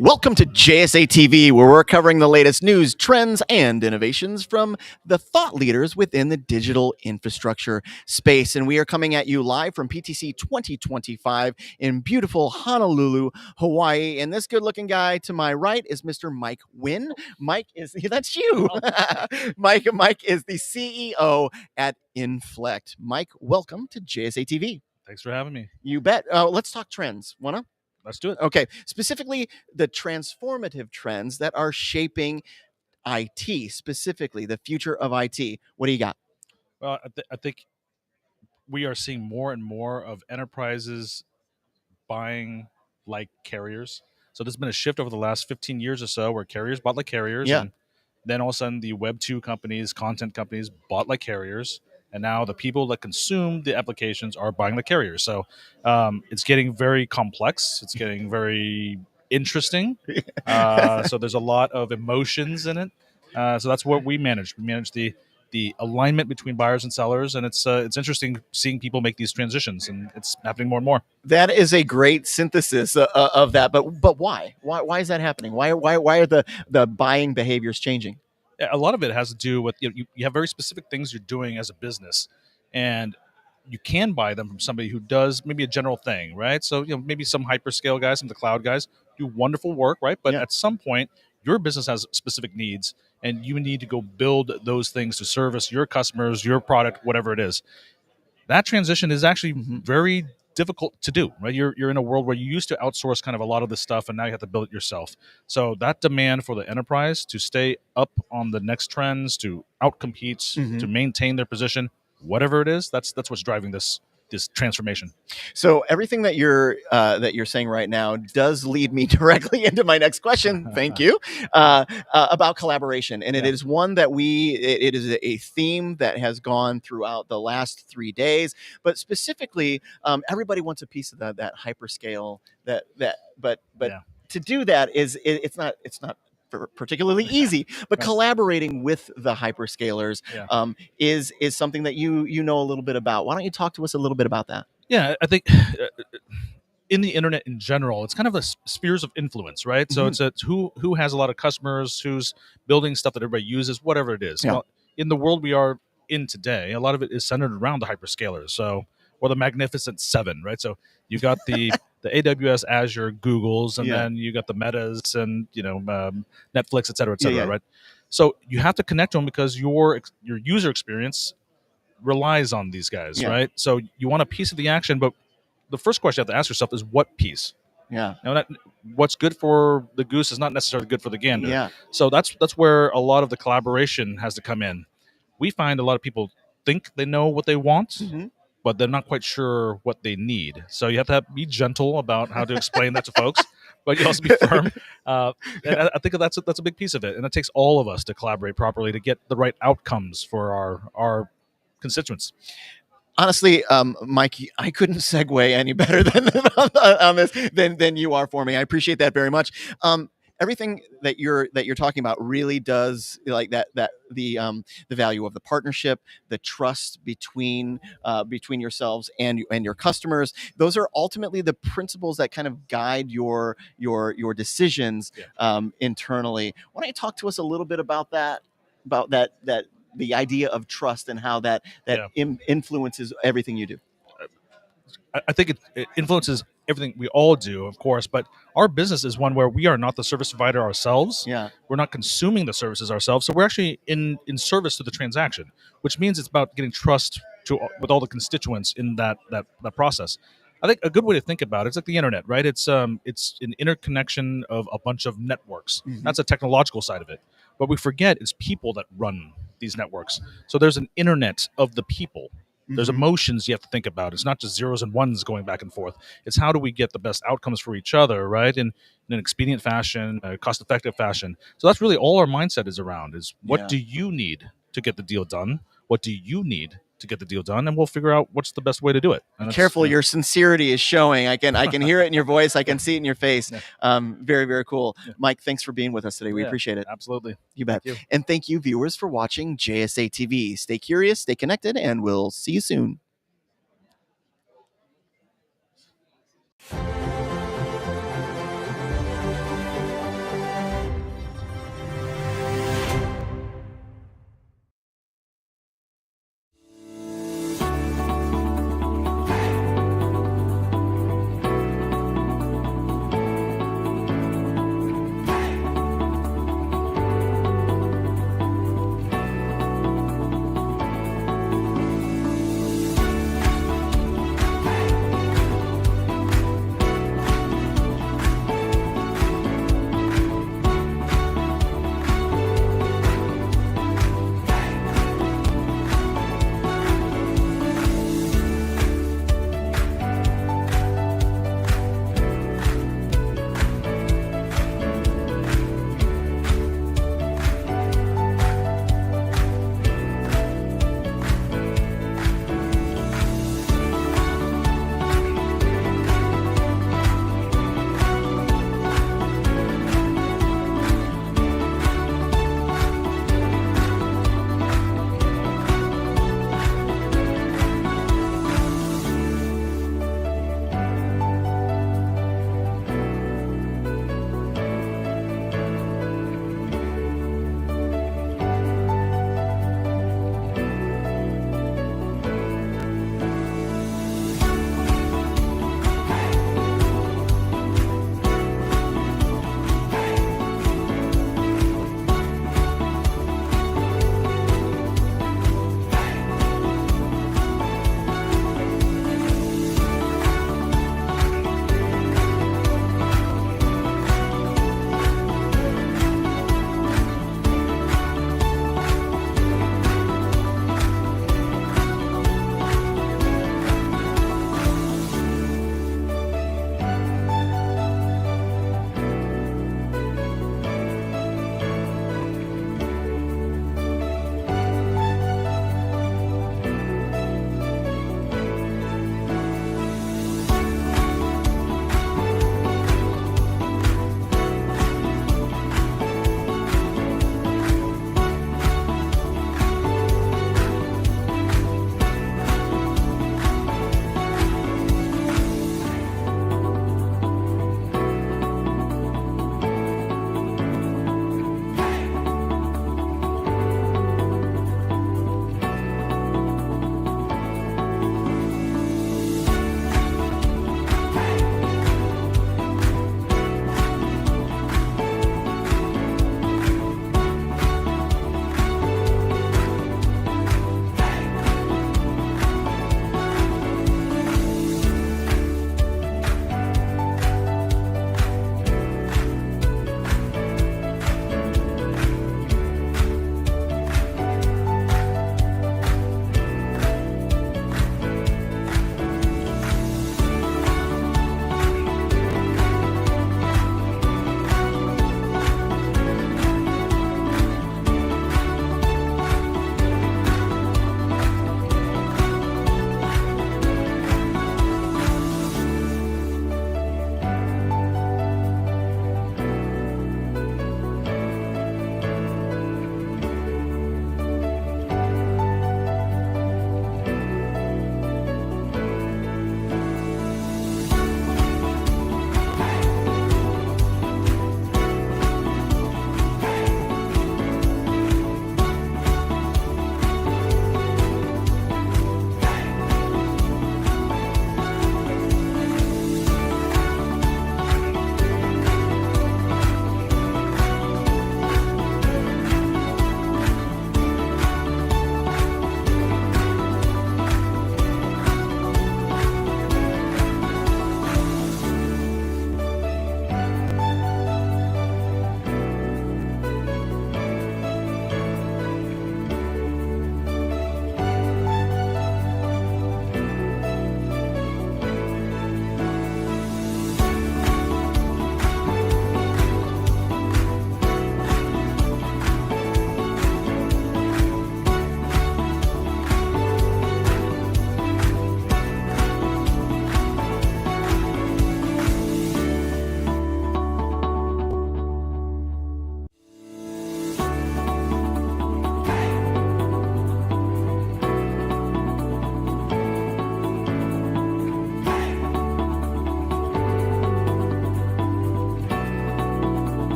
Welcome to JSA TV, where we're covering the latest news, trends, and innovations from the thought leaders within the digital infrastructure space. And we are coming at you live from PTC 2025 in beautiful Honolulu, Hawaii. And this good-looking guy to my right is Mr. Mike Wynn. Mike is, that's you. Mike is the CEO at Inflect. Mike, welcome to JSA TV. Thanks for having me. You bet. Let's talk trends. Wanna? Let's do it. Okay, specifically the transformative trends that are shaping IT, specifically the future of IT. What do you got? Well, I think we are seeing more and more of enterprises buying like carriers. So there's been a shift over the last 15 years or so where carriers bought like carriers. Yeah. And then all of a sudden the Web 2 companies, content companies bought like carriers. And now the people that consume the applications are buying the carriers. So it's getting very complex. It's getting very interesting. So there's a lot of emotions in it. So that's what we manage. We manage the alignment between buyers and sellers, and it's interesting seeing people make these transitions, and it's happening more and more. That is a great synthesis of that. But why? Why is that happening? Why are the buying behaviors changing? A lot of it has to do with you have very specific things you're doing as a business, and you can buy them from somebody who does maybe a general thing, right? So maybe some hyperscale guys, some of the cloud guys do wonderful work, right? But at some point, your business has specific needs, and you need to go build those things to service your customers, your product, whatever it is. That transition is actually very difficult to do, right? You're in a world where you used to outsource kind of a lot of this stuff, and now you have to build it yourself. So that demand for the enterprise to stay up on the next trends, to outcompete, to maintain their position, whatever it is, that's what's driving this transformation. So everything that you're saying right now does lead me directly into my next question. Thank you. About collaboration, and it is one that it is a theme that has gone throughout the last 3 days. But specifically, everybody wants a piece of that hyperscale. But to do that it's not particularly easy, but collaborating with the hyperscalers is something that you know a little bit about. Why don't you talk to us a little bit about that? Yeah, I think in the internet in general, it's kind of the spheres of influence, right? So it's who has a lot of customers, who's building stuff that everybody uses, whatever it is. Yeah. Well, in the world we are in today, a lot of it is centered around the hyperscalers. So, or the Magnificent Seven, right? So you got the AWS, Azure, Googles, and then you got the Metas and Netflix, et cetera, right? So you have to connect to them because your user experience relies on these guys, right? So you want a piece of the action, but the first question you have to ask yourself is what piece? Yeah. Now, what's good for the goose is not necessarily good for the gander. Yeah. So that's where a lot of the collaboration has to come in. We find a lot of people think they know what they want, but they're not quite sure what they need. So you have to be gentle about how to explain that to folks, but you also be firm. And I think that's a big piece of it, and it takes all of us to collaborate properly to get the right outcomes for our constituents. Honestly, Mike, I couldn't segue any better on this than you are for me. I appreciate that very much. Everything that you're talking about really does like that the value of the partnership, the trust between yourselves and your customers. Those are ultimately the principles that kind of guide your decisions internally. Why don't you talk to us a little bit about that the idea of trust and how that influences everything you do? I think it influences everything we all do, of course, but our business is one where we are not the service provider ourselves. Yeah. We're not consuming the services ourselves. So we're actually in service to the transaction, which means it's about getting trust with all the constituents in that process. I think a good way to think about it's like the internet, right? It's an interconnection of a bunch of networks. That's a technological side of it. But we forget it's people that run these networks. So there's an internet of the people. There's emotions you have to think about. It's not just zeros and ones going back and forth. It's how do we get the best outcomes for each other, right? In an expedient fashion, a cost-effective fashion. So that's really all our mindset is around is what do you need to get the deal done? What do you need to get the deal done? And we'll figure out what's the best way to do it. And careful, your sincerity is showing. I can hear it in your voice. I can see it in your face. Very, very cool. Mike, thanks for being with us today. We appreciate it. Absolutely. You bet. Thank you. And thank you, viewers, for watching JSA TV. Stay curious, stay connected, and we'll see you soon.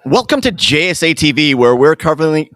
Welcome to JSA TV, where we're covering,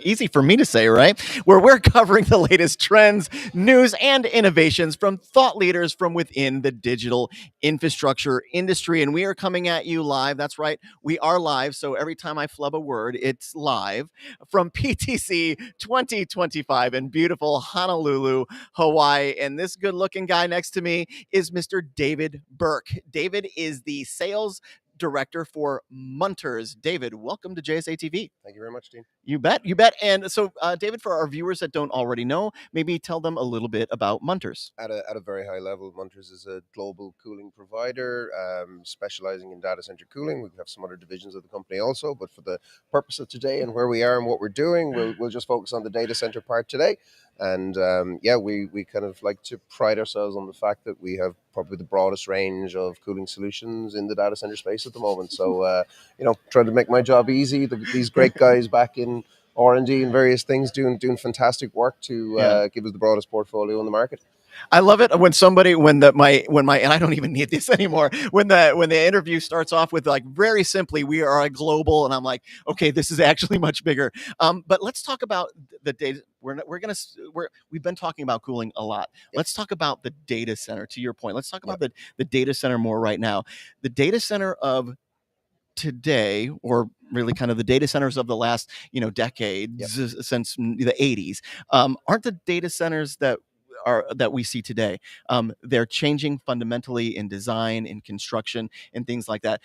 easy for me to say, right? Where we're covering the latest trends, news, and innovations from thought leaders from within the digital infrastructure industry. And we are coming at you live. That's right, we are live. So every time I flub a word, it's live from PTC 2025 in beautiful Honolulu, Hawaii. And this good looking guy next to me is Mr. David Burke. David is the sales director for Munters. David, welcome to JSA TV. Thank you very much, Dean. You bet, you bet. And so, David, for our viewers that don't already know, maybe tell them a little bit about Munters. At a very high level, Munters is a global cooling provider specializing in data center cooling. We have some other divisions of the company also, but for the purpose of today and where we are and what we're doing, we'll just focus on the data center part today. And yeah, we kind of like to pride ourselves on the fact that we have probably the broadest range of cooling solutions in the data center space at the moment. So, you know, trying to make my job easy. These great guys back in R&D and various things doing fantastic work to give us the broadest portfolio in the market. I love it when somebody and I don't even need this anymore. When the interview starts off with like very simply, we are a global, and I'm like, okay, this is actually much bigger. But let's talk about the data. We've been talking about cooling a lot. Yep. Let's talk about the data center. To your point, let's talk about the data center more right now. The data center of today, or really kind of the data centers of the last decades, since the 80s, aren't the data centers that we see today. They're changing fundamentally in design, in construction, and things like that.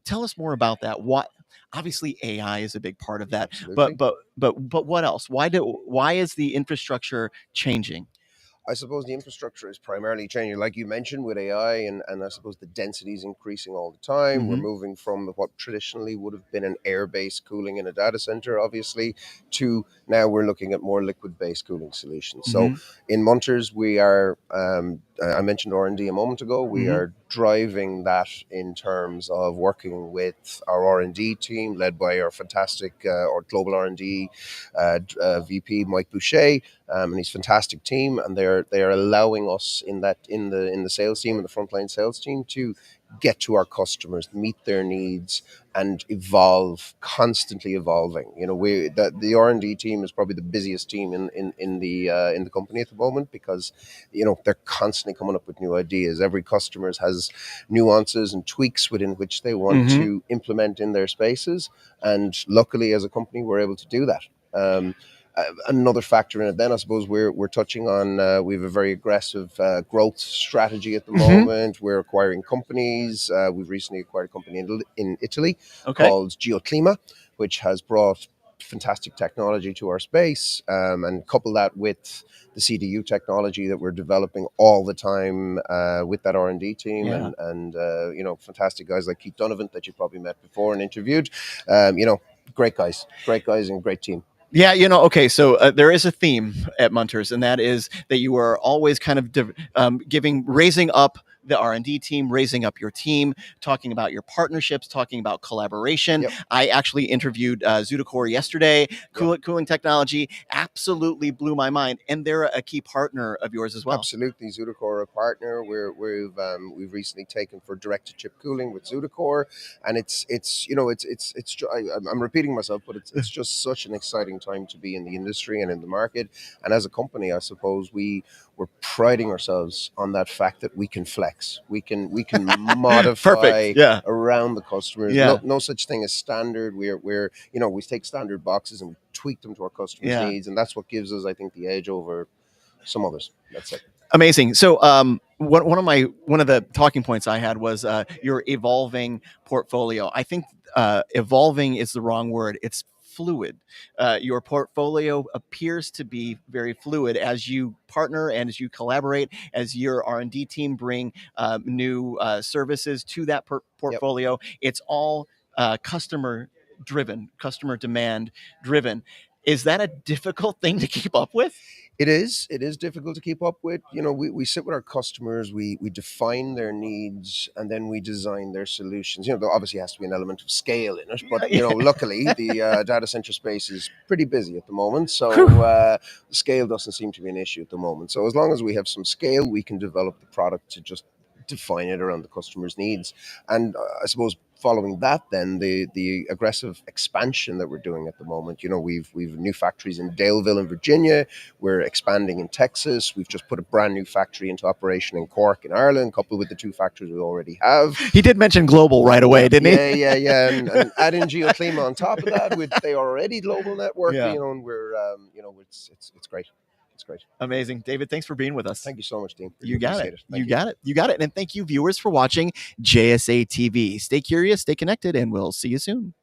Tell us more about that. What obviously AI is a big part of that. Absolutely. But what else? Why is the infrastructure changing? I suppose the infrastructure is primarily changing, like you mentioned, with AI, and I suppose the density is increasing all the time. We're moving from what traditionally would have been an air-based cooling in a data center, obviously, to now we're looking at more liquid-based cooling solutions. So in Munters, we are, I mentioned R&D a moment ago, we are driving that in terms of working with our R&D team, led by our fantastic our global R&D VP, Mike Boucher, and his fantastic team, and they are allowing us in the sales team and the frontline sales team to get to our customers, meet their needs, and evolve, constantly evolving. You know, the R&D team is probably the busiest team in the company at the moment, because you know they're constantly coming up with new ideas. Every customer has nuances and tweaks within which they want to implement in their spaces, and luckily as a company we're able to do that. Another factor in it then, I suppose, we're touching on, we have a very aggressive growth strategy at the moment. We're acquiring companies. We've recently acquired a company in Italy called Geoclima, which has brought fantastic technology to our space, and couple that with the CDU technology that we're developing all the time with that R&D team, and you know, fantastic guys like Keith Donovan that you probably met before and interviewed. You know, great guys and great team. Yeah, you know, okay, so there is a theme at Munters, and that is that you are always kind of raising up the R&D team, raising up your team, talking about your partnerships, talking about collaboration. I actually interviewed Zutacore yesterday. Cooling technology absolutely blew my mind, and they're a key partner of yours as well. Absolutely, Zutacore are a partner. We've recently taken for direct-to-chip cooling with Zutacore, and it's you know I'm repeating myself, but it's just such an exciting time to be in the industry and in the market. And as a company, I suppose we're priding ourselves on that fact that we can flex, we can modify around the customers. No such thing as standard. We're you know, we take standard boxes and we tweak them to our customers' needs, and that's what gives us, I think, the edge over some others. That's it. Amazing. So one of the talking points I had was your evolving portfolio. I think evolving is the wrong word. It's fluid. Your portfolio appears to be very fluid as you partner and as you collaborate, as your R&D team bring new services to that portfolio. It's all customer driven, customer demand driven. Is that a difficult thing to keep up with? It is difficult to keep up with. You know, we sit with our customers, we define their needs, and then we design their solutions. You know, there obviously has to be an element of scale in it, but you know, luckily the data center space is pretty busy at the moment, so scale doesn't seem to be an issue at the moment. So as long as we have some scale, we can develop the product to just define it around the customer's needs. And I suppose following that, then the aggressive expansion that we're doing at the moment. We've new factories in Daleville in Virginia. We're expanding in Texas. We've just put a brand new factory into operation in Cork in Ireland, coupled with the 2 factories we already have. He did mention global right away, didn't he? Yeah. And add in Geoclima on top of that, with they already global network. And we're it's great. It's great. Amazing. David, thanks for being with us. Thank you so much, Dean. You got it. Thank You got it. You got it. And thank you, viewers, for watching JSA TV. Stay curious, stay connected, and we'll see you soon.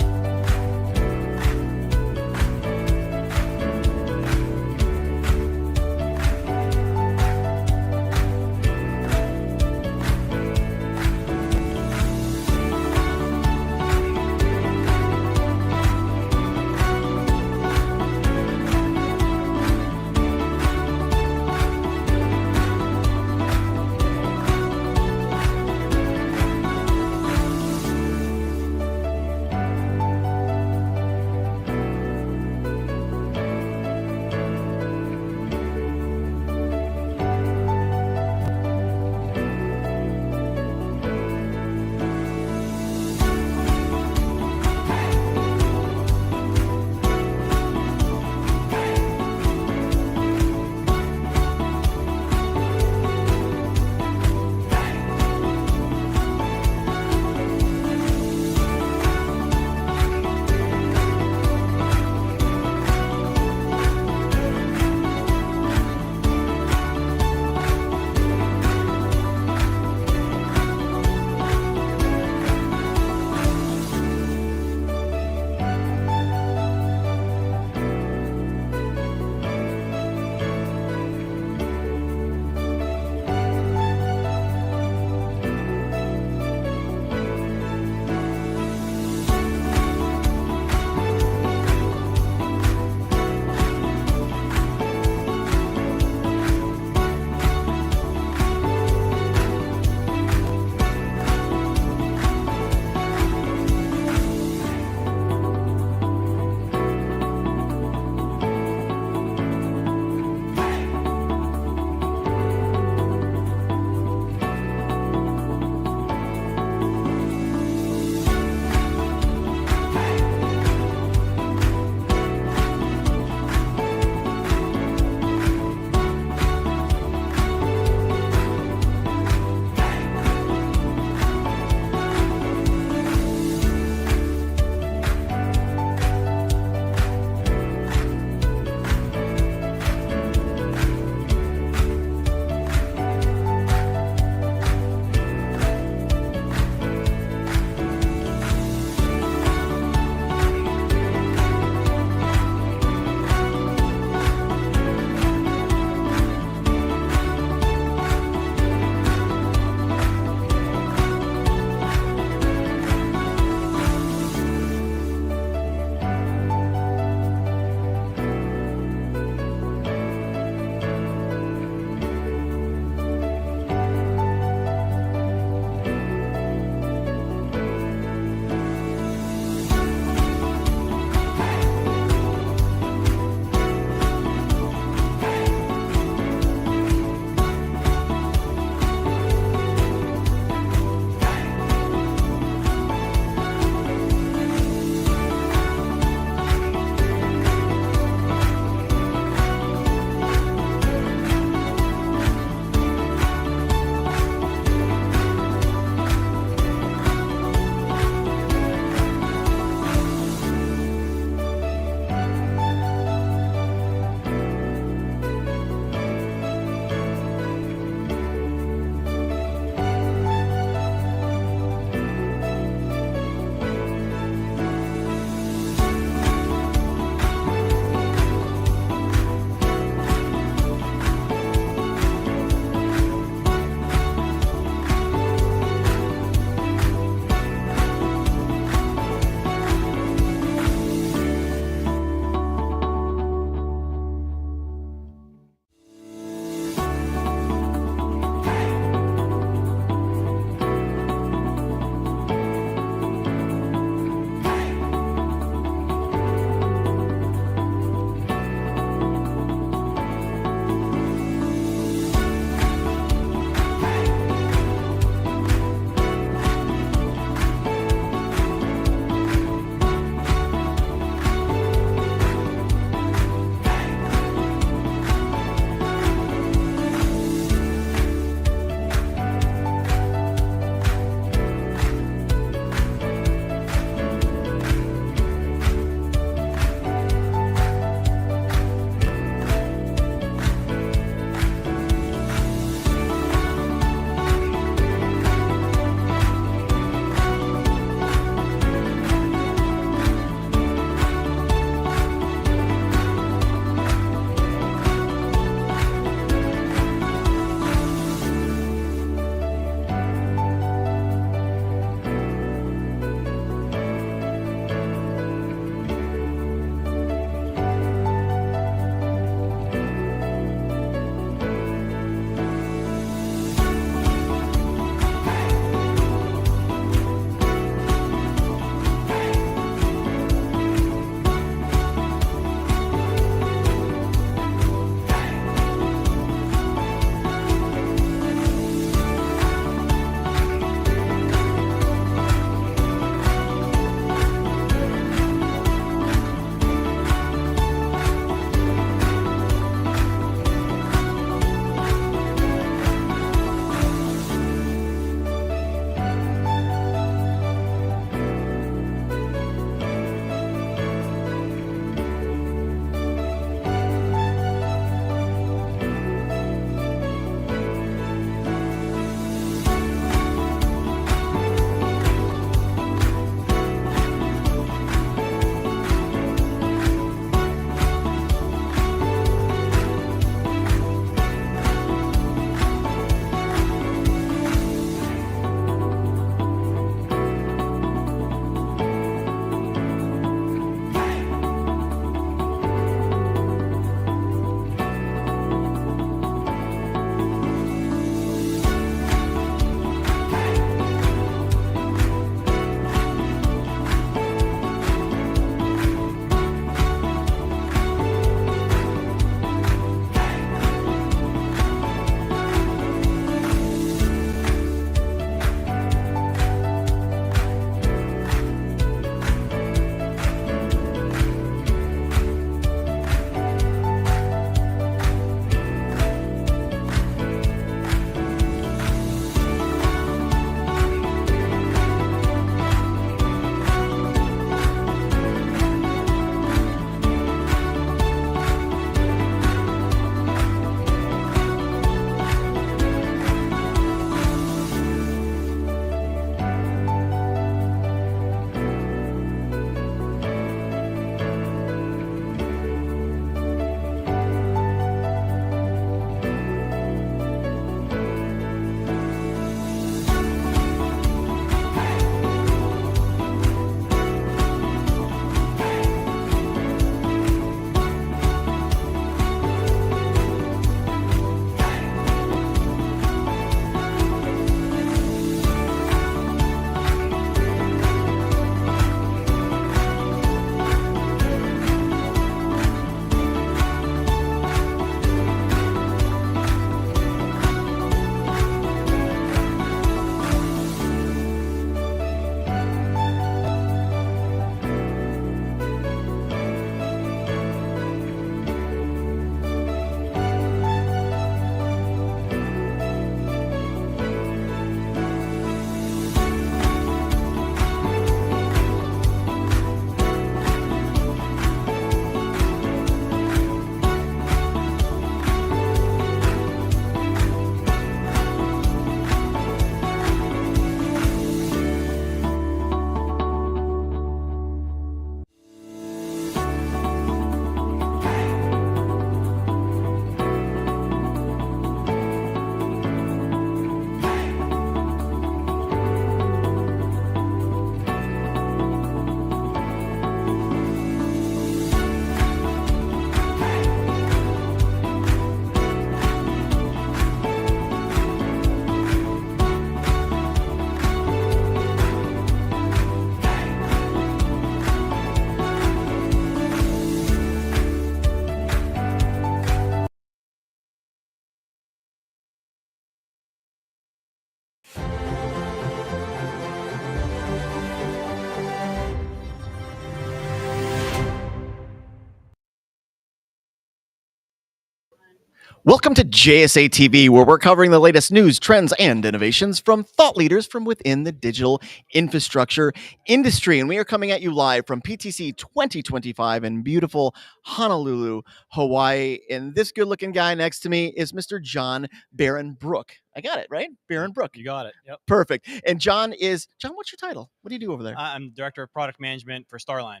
Welcome to JSA TV, where we're covering the latest news, trends, and innovations from thought leaders from within the digital infrastructure industry. And we are coming at you live from PTC 2025 in beautiful Honolulu, Hawaii. And this good-looking guy next to me is Mr. John Baron Brook. I got it, right? Baron Brook. You got it. Yep. Perfect. And John, what's your title? What do you do over there? I'm Director of Product Management for Starline.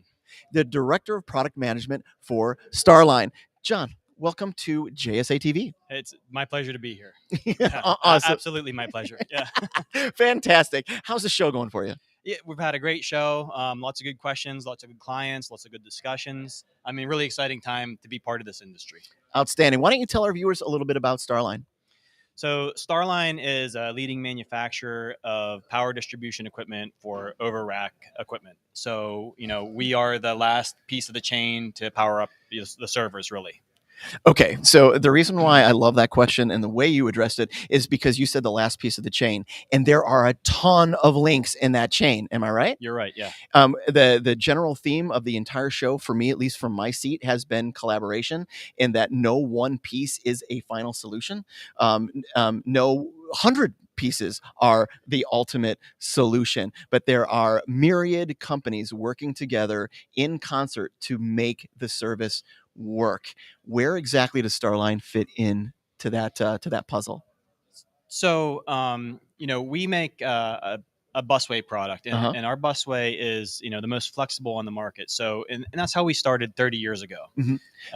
The Director of Product Management for Starline. John, welcome to JSA TV. It's my pleasure to be here. Awesome. Absolutely my pleasure. Yeah. Fantastic. How's the show going for you? Yeah, we've had a great show. Lots of good questions, lots of good clients, lots of good discussions. I mean, really exciting time to be part of this industry. Outstanding. Why don't you tell our viewers a little bit about Starline? So Starline is a leading manufacturer of power distribution equipment for over-rack equipment. So, we are the last piece of the chain to power up the servers, really. Okay, so the reason why I love that question and the way you addressed it is because you said the last piece of the chain, and there are a ton of links in that chain. Am I right? You're right, yeah. The general theme of the entire show, for me, at least from my seat, has been collaboration, in that no one piece is a final solution. No 100 pieces are the ultimate solution, but there are myriad companies working together in concert to make the service work. Where exactly does Starline fit in to that puzzle? So, we make a busway product, and our busway is, the most flexible on the market. So, and that's how we started 30 years ago.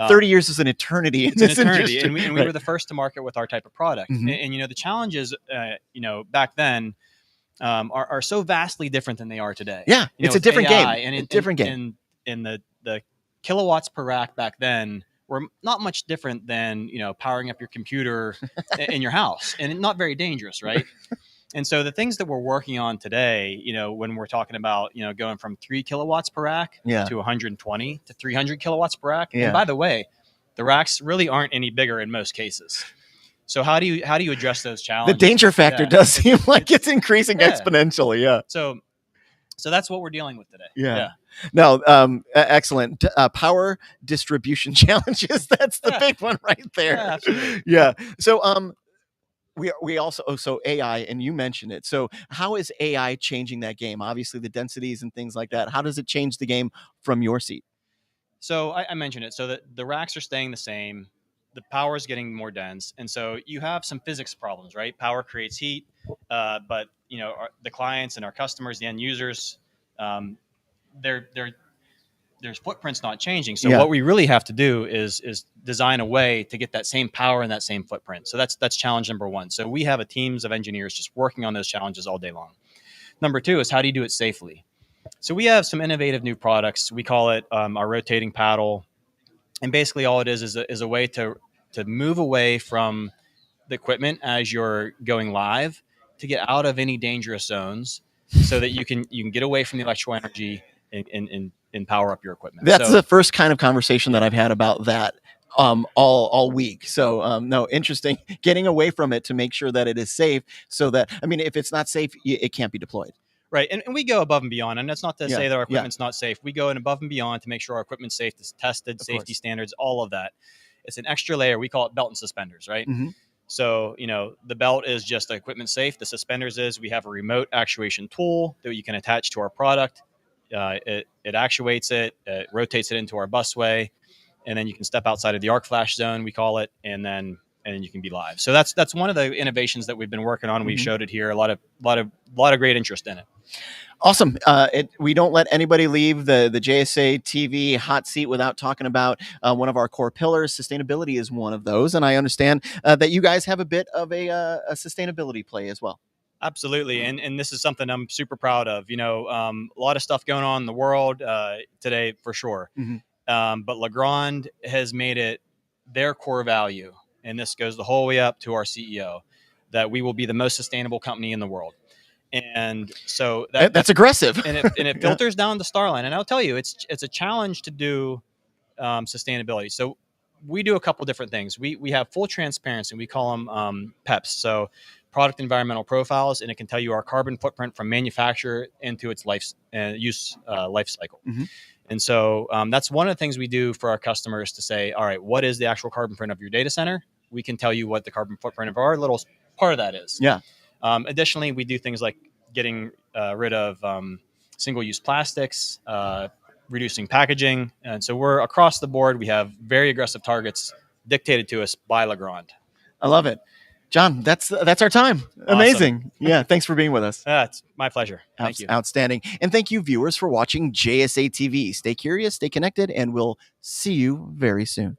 30 years is an eternity in this industry. And we were the first to market with our type of product. And the challenges, back then are so vastly different than they are today. Yeah, it's a different game. And different game. And the kilowatts per rack back then were not much different than, powering up your computer in your house, and not very dangerous, right? And so the things that we're working on today, when we're talking about, going from 3 kilowatts per rack to 120 to 300 kilowatts per rack. Yeah. And by the way, the racks really aren't any bigger in most cases. So how do you address those challenges? The danger factor does seem like it's increasing exponentially. Yeah. So that's what we're dealing with today. Yeah. No, excellent. Power distribution challenges. That's the big one right there. Yeah, absolutely. Yeah. So we also, so AI, and you mentioned it. So how is AI changing that game? Obviously the densities and things like that. How does it change the game from your seat? So I mentioned it. So the racks are staying the same. The power is getting more dense. And so you have some physics problems, right? Power creates heat, but the clients and our customers, the end users, their footprint's not changing. So what we really have to do is design a way to get that same power and that same footprint. So that's challenge number one. So we have a teams of engineers just working on those challenges all day long. Number two is, how do you do it safely? So we have some innovative new products. We call it our rotating paddle. And basically all it is a way to move away from the equipment as you're going live, to get out of any dangerous zones, so that you can get away from the electrical energy and power up your equipment. That's the first kind of conversation that I've had about that all week. So no, interesting. Getting away from it to make sure that it is safe, so that, I mean, if it's not safe, it can't be deployed. Right. And we go above and beyond. And that's not to say that our equipment's not safe. We go in above and beyond to make sure our equipment's safe, it's tested, safety standards, all of that. It's an extra layer. We call it belt and suspenders, right? So, the belt is just equipment safe. The suspenders is, we have a remote actuation tool that you can attach to our product. It actuates it, rotates it into our busway, and then you can step outside of the arc flash zone, we call it, and then you can be live. So that's one of the innovations that we've been working on. We showed it here. A lot of great interest in it. Awesome. We don't let anybody leave the JSA TV hot seat without talking about one of our core pillars. Sustainability is one of those, and I understand that you guys have a bit of a sustainability play as well. Absolutely. And this is something I'm super proud of. A lot of stuff going on in the world today, for sure. But Legrand has made it their core value, and this goes the whole way up to our CEO, that we will be the most sustainable company in the world. And so that's aggressive. and it filters down to Starline. And I'll tell you, it's a challenge to do sustainability. So we do a couple different things. We have full transparency. We call them PEPs. So product environmental profiles, and it can tell you our carbon footprint from manufacture into its life cycle. And so that's one of the things we do for our customers, to say, all right, what is the actual carbon footprint of your data center? we can tell you what the carbon footprint of our little part of that is. Yeah. Additionally, we do things like getting rid of single-use plastics, reducing packaging, and so we're across the board. We have very aggressive targets dictated to us by Legrand. I love it. John, that's our time. Amazing. Yeah, thanks for being with us. It's my pleasure. Thank you. Outstanding. And thank you, viewers, for watching JSA TV. Stay curious, stay connected, and we'll see you very soon.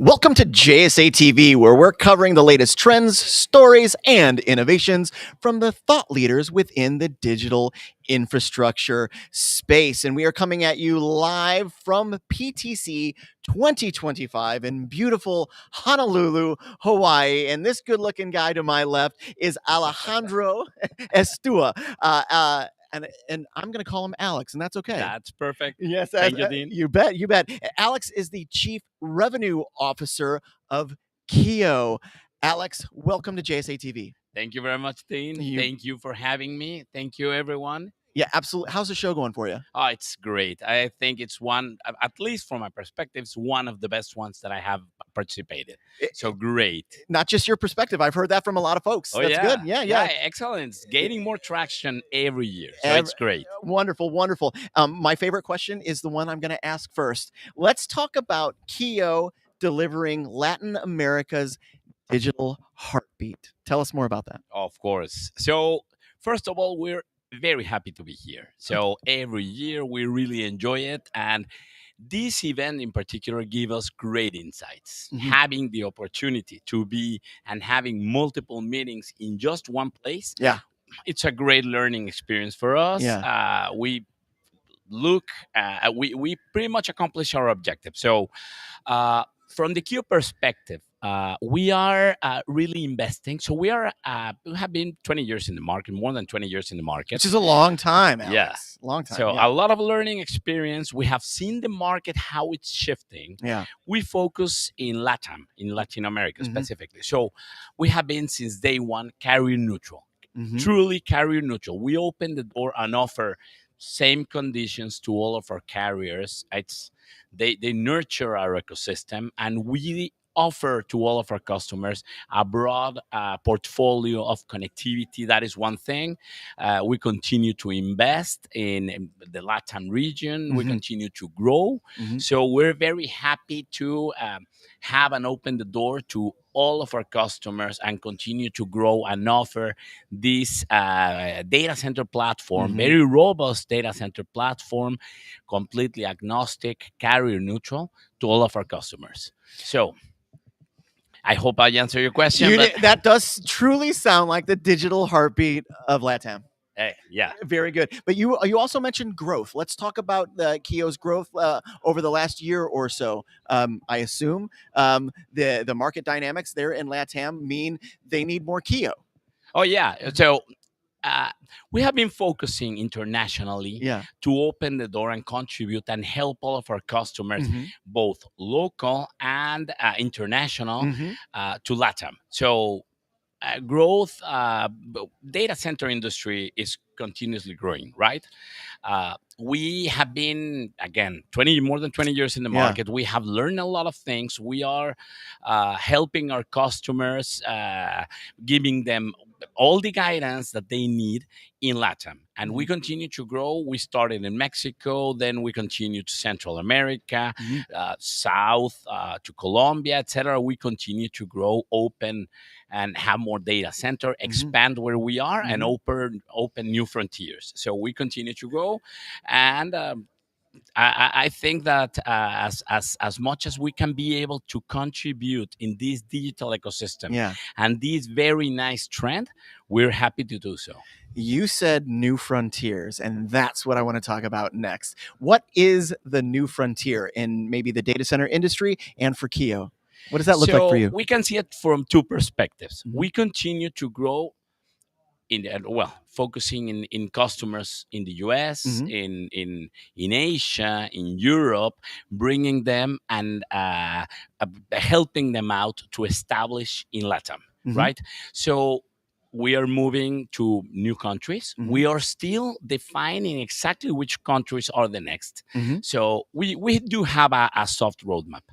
Welcome to JSA TV, where we're covering the latest trends, stories, and innovations from the thought leaders within the digital infrastructure space. And we are coming at you live from PTC 2025 in beautiful Honolulu, Hawaii. And this good looking guy to my left is Alejandro Estua. And I'm going to call him Alex, and that's okay. That's perfect. Yes, Thank you, Dean. You bet, you bet. Alex is the Chief Revenue Officer of Kio. Alex, welcome to JSA TV. Thank you very much, Dean. Thank you for having me. Thank you, everyone. Yeah, absolutely. How's the show going for you? Oh, it's great. I think it's one, at least from my perspective, it's one of the best ones that I have participated. So great. Not just your perspective. I've heard that from a lot of folks. Oh, That's yeah. good. Yeah. Excellent. It's gaining more traction every year. So it's great. Wonderful, wonderful. My favorite question is the one I'm going to ask first. Let's talk about Kio delivering Latin America's digital heartbeat. Tell us more about that. Of course. So first of all, we're very happy to be here. So every year we really enjoy it, and this event in particular gives us great insights. Having the opportunity to be and having multiple meetings in just one place, it's a great learning experience for us. We pretty much accomplish our objective. So from the Q perspective, we are really investing. So we have been 20 years in the market, more than 20 years in the market. Which is a long time, Alex. Yeah. Long time. So a lot of learning experience. We have seen the market, how it's shifting. Yeah. We focus in Latam, in Latin America specifically. So we have been since day one carrier neutral, truly carrier neutral. We open the door and offer same conditions to all of our carriers. They nurture our ecosystem, and we offer to all of our customers a broad portfolio of connectivity. That is one thing. We continue to invest in the Latin region. We continue to grow. So we're very happy to have and open the door to all of our customers and continue to grow and offer this data center platform, very robust data center platform, completely agnostic, carrier neutral to all of our customers. So I hope I answer your question. That does truly sound like the digital heartbeat of Latam. Hey, yeah. Very good. But you also mentioned growth. Let's talk about Kio's growth over the last year or so. I assume the market dynamics there in Latam mean they need more Kio. Oh, yeah. So we have been focusing internationally to open the door and contribute and help all of our customers, both local and international, to Latam. So growth, data center industry is continuously growing, right? We have been, again, more than 20 years in the market. We have learned a lot of things. We are helping our customers, giving them all the guidance that they need in Latam. And we continue to grow. We started in Mexico, then we continue to Central America, south to Colombia, etc. We continue to grow, open, and have more data center, expand where we are, and open new frontiers. So we continue to grow, and I think that as much as we can be able to contribute in this digital ecosystem and this very nice trend, we're happy to do so. You said new frontiers, and that's what I want to talk about next. What is the new frontier in maybe the data center industry and for Kio? What does that look like for you? We can see it from two perspectives. We continue to grow focusing in customers in the US, in Asia, in Europe, bringing them and helping them out to establish in Latam, right? So we are moving to new countries. We are still defining exactly which countries are the next. So we do have a soft roadmap,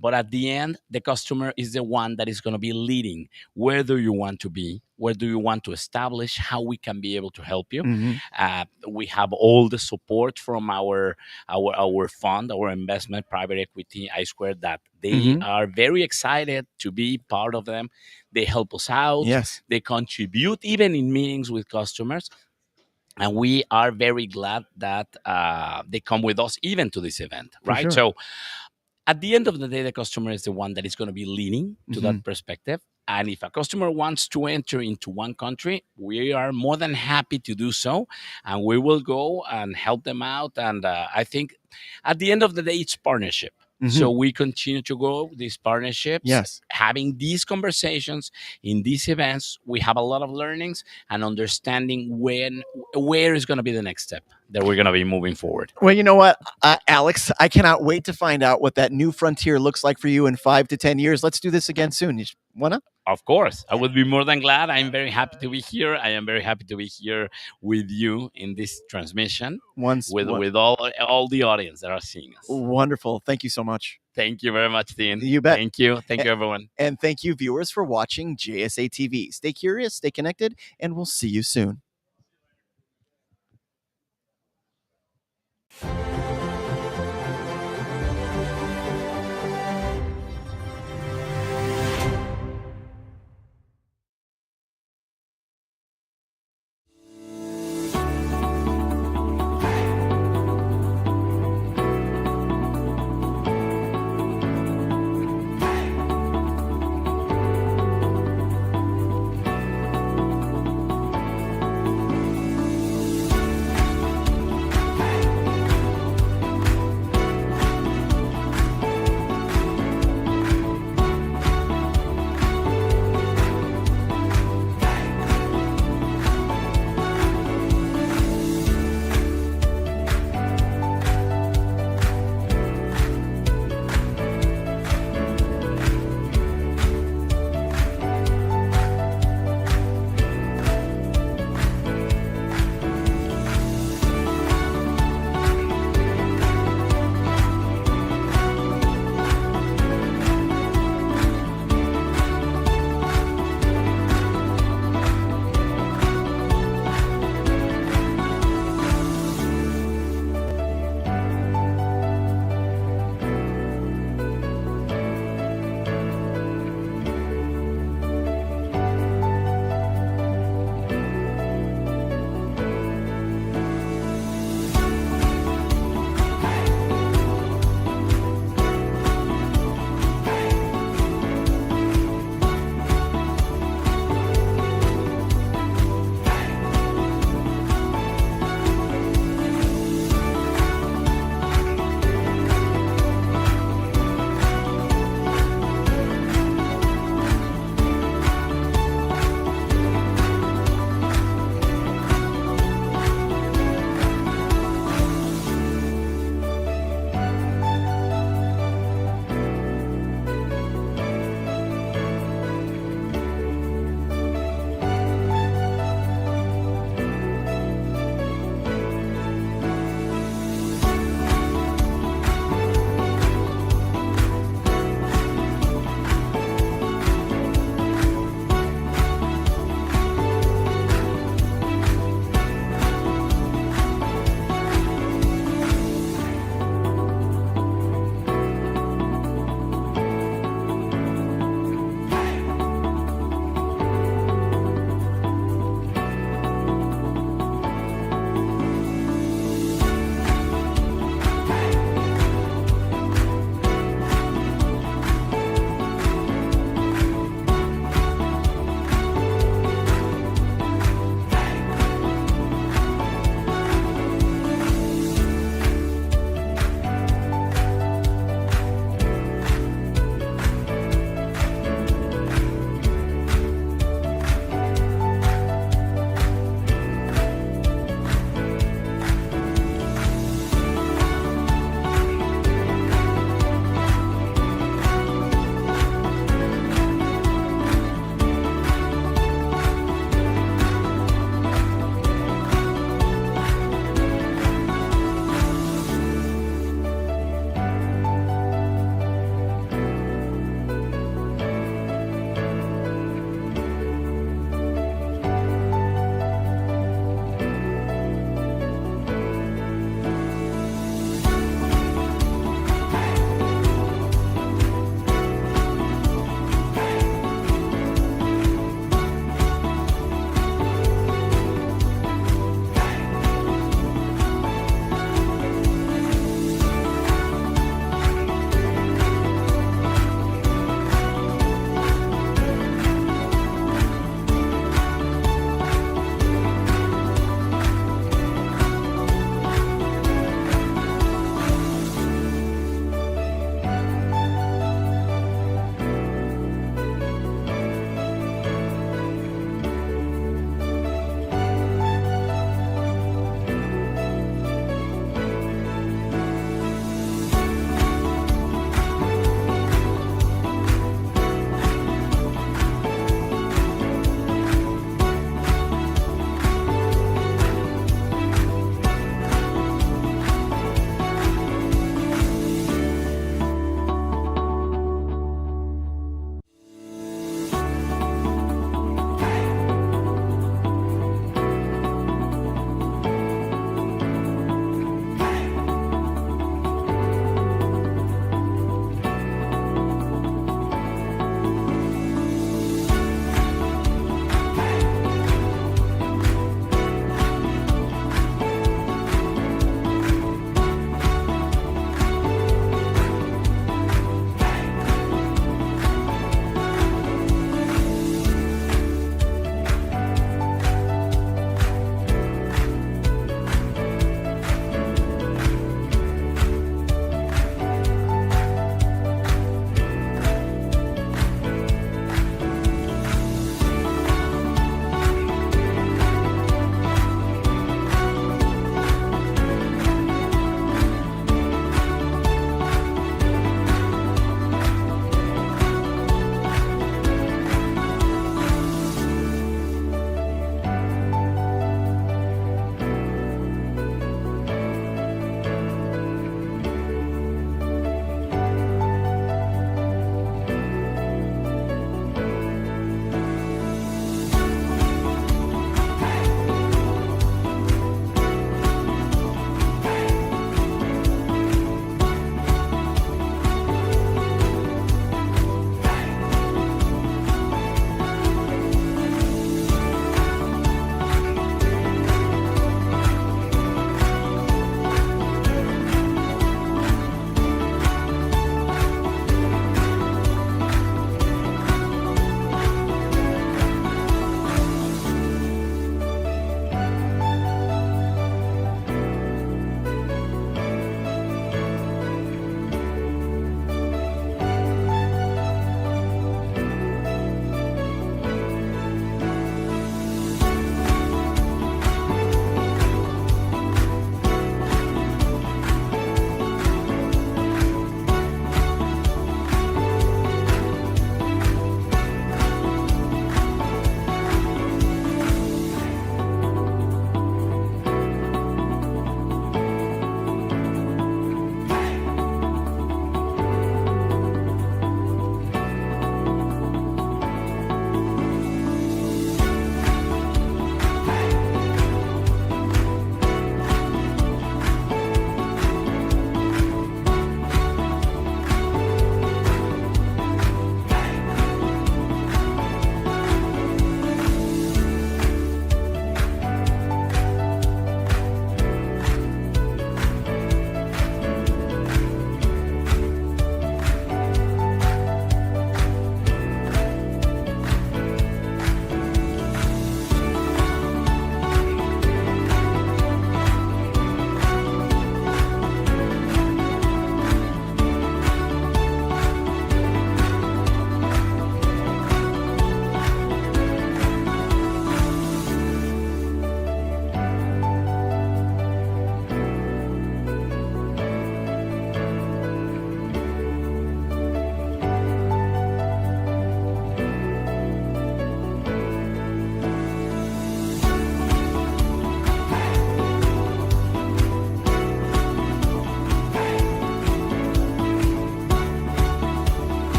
but at the end, the customer is the one that is going to be leading. Where do you want to be? Where do you want to establish? How we can be able to help you? We have all the support from our fund, our investment, private equity, I Squared, that they are very excited to be part of them. They help us out. Yes. They contribute even in meetings with customers. And we are very glad that they come with us even to this event, right? Sure. So at the end of the day, the customer is the one that is going to be leaning to that perspective. And if a customer wants to enter into one country, we are more than happy to do so. And we will go and help them out. And I think at the end of the day, it's partnership. So we continue to grow these partnerships, Yes. having these conversations in these events. We have a lot of learnings and understanding where is going to be the next step that we're going to be moving forward. Well, you know what, Alex, I cannot wait to find out what that new frontier looks like for you in 5 to 10 years. Let's do this again soon. You wanna? Of course, I would be more than glad. I'm very happy to be here. I am very happy to be here with you in this transmission with all the audience that are seeing us. Wonderful. Thank you so much. Thank you very much, Dean. You bet. Thank you. Thank you, everyone. And thank you, viewers, for watching JSA TV. Stay curious, stay connected, and we'll see you soon.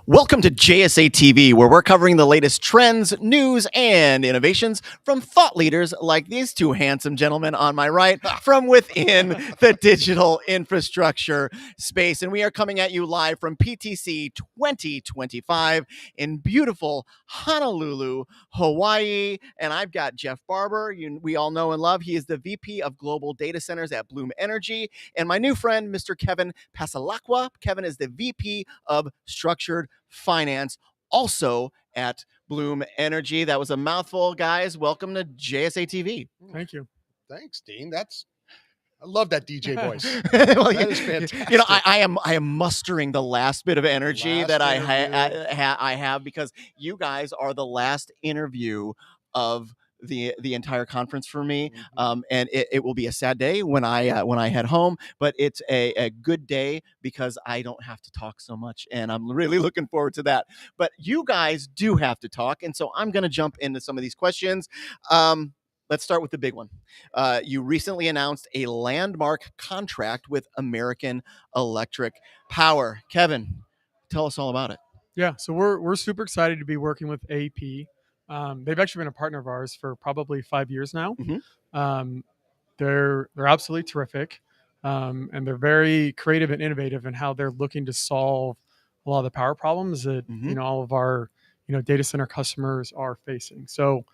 Welcome to JSA TV, where we're covering the latest trends, news, and innovations from thought leaders like these two handsome gentlemen on my right from within the digital infrastructure space. And we are coming at you live from PTC 2025 in beautiful Honolulu, Hawaii. And I've got Jeff Barber, we all know and love. He is the VP of Global Data Centers at Bloom Energy. And my new friend, Mr. Kevin Pasalakwa. Kevin is the VP of Structured Finance, also at Bloom Energy. That was a mouthful, guys. Welcome to JSA TV. Thank you. Thanks, Dean. I love that DJ voice. Well, that is fantastic. You know, I am mustering the last bit of energy that I have, because you guys are the last interview of the entire conference for me, and it will be a sad day when I head home, but it's a good day because I don't have to talk so much, and I'm really looking forward to that. But you guys do have to talk, and so I'm going to jump into some of these questions. Let's start with the big one. You recently announced a landmark contract with American Electric Power. Kevin, tell us all about it. Yeah, so we're super excited to be working with AP. They've actually been a partner of ours for probably 5 years now. They're absolutely terrific, and they're very creative and innovative in how they're looking to solve a lot of the power problems that all of our data center customers are facing. So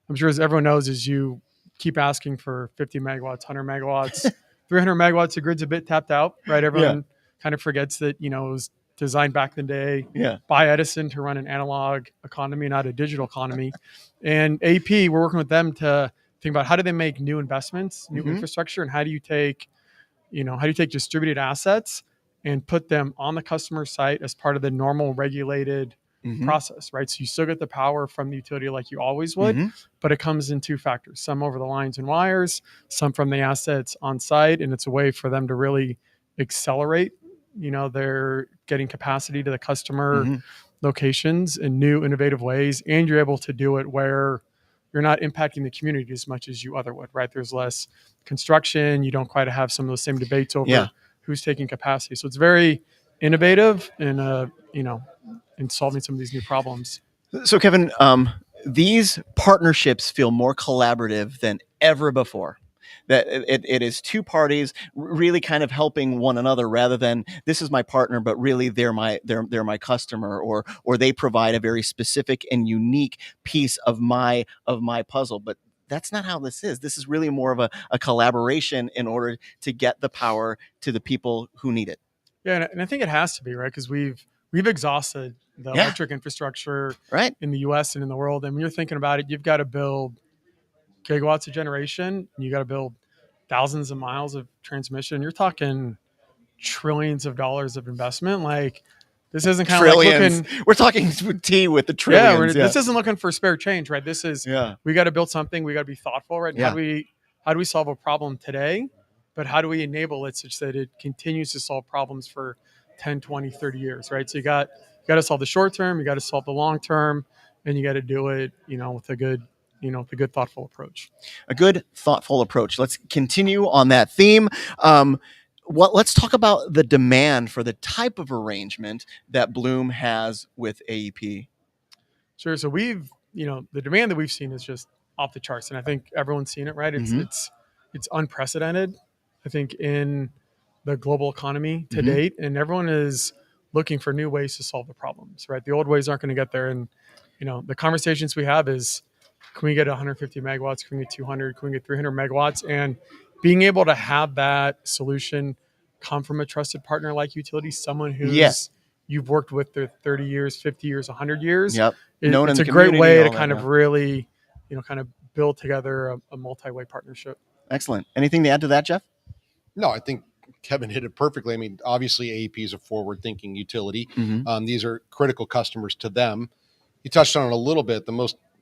I'm sure, as everyone knows, as you keep asking for 50 megawatts, 100 megawatts, 300 megawatts, the grid's a bit tapped out, right? Everyone kind of forgets that it was designed back in the day by Edison to run an analog economy, not a digital economy. And AP, we're working with them to think about how do they make new investments, new infrastructure, and how do you take distributed assets and put them on the customer site as part of the normal regulated process, right? So you still get the power from the utility like you always would, but it comes in two factors: some over the lines and wires, some from the assets on site, and it's a way for them to really accelerate they're getting capacity to the customer locations in new innovative ways, and you're able to do it where you're not impacting the community as much as you other would, right? There's less construction. You don't quite have some of those same debates over who's taking capacity. So it's very innovative and in solving some of these new problems. So Kevin, these partnerships feel more collaborative than ever before. That it is two parties really kind of helping one another, rather than this is my partner, but really they're my customer, or they provide a very specific and unique piece of my puzzle. But that's not how this is. This is really more of a collaboration in order to get the power to the people who need it. Yeah, and I think it has to be, right? Because we've exhausted the electric infrastructure in the U.S. and in the world. And when you're thinking about it, you've got to build gigawatts of generation, and you got to build thousands of miles of transmission. You're talking trillions of dollars of investment. Like, this isn't kind of like looking. We're talking T with the trillions. This isn't looking for spare change, right? This is we got to build something. We got to be thoughtful, right? And how do we solve a problem today, but how do we enable it such that it continues to solve problems for 10, 20, 30 years, right? So you got to solve the short term, you got to solve the long term, and you got to do it, with a good thoughtful approach. A good thoughtful approach. Let's continue on that theme. Let's talk about the demand for the type of arrangement that Bloom has with AEP. Sure. So we've, the demand that we've seen is just off the charts, and I think everyone's seen it, right? It's unprecedented, I think, in the global economy to date, and everyone is looking for new ways to solve the problems, right? The old ways aren't going to get there, and the conversations we have is, can we get 150 megawatts? Can we get 200? Can we get 300 megawatts? And being able to have that solution come from a trusted partner like utility, someone who's you've worked with for 30 years, 50 years, 100 years. It's a great way to kind of really, kind of build together a multi-way partnership. Excellent. Anything to add to that, Jeff? No, I think Kevin hit it perfectly. I mean, obviously AEP is a forward-thinking utility. These are critical customers to them. You touched on it a little bit.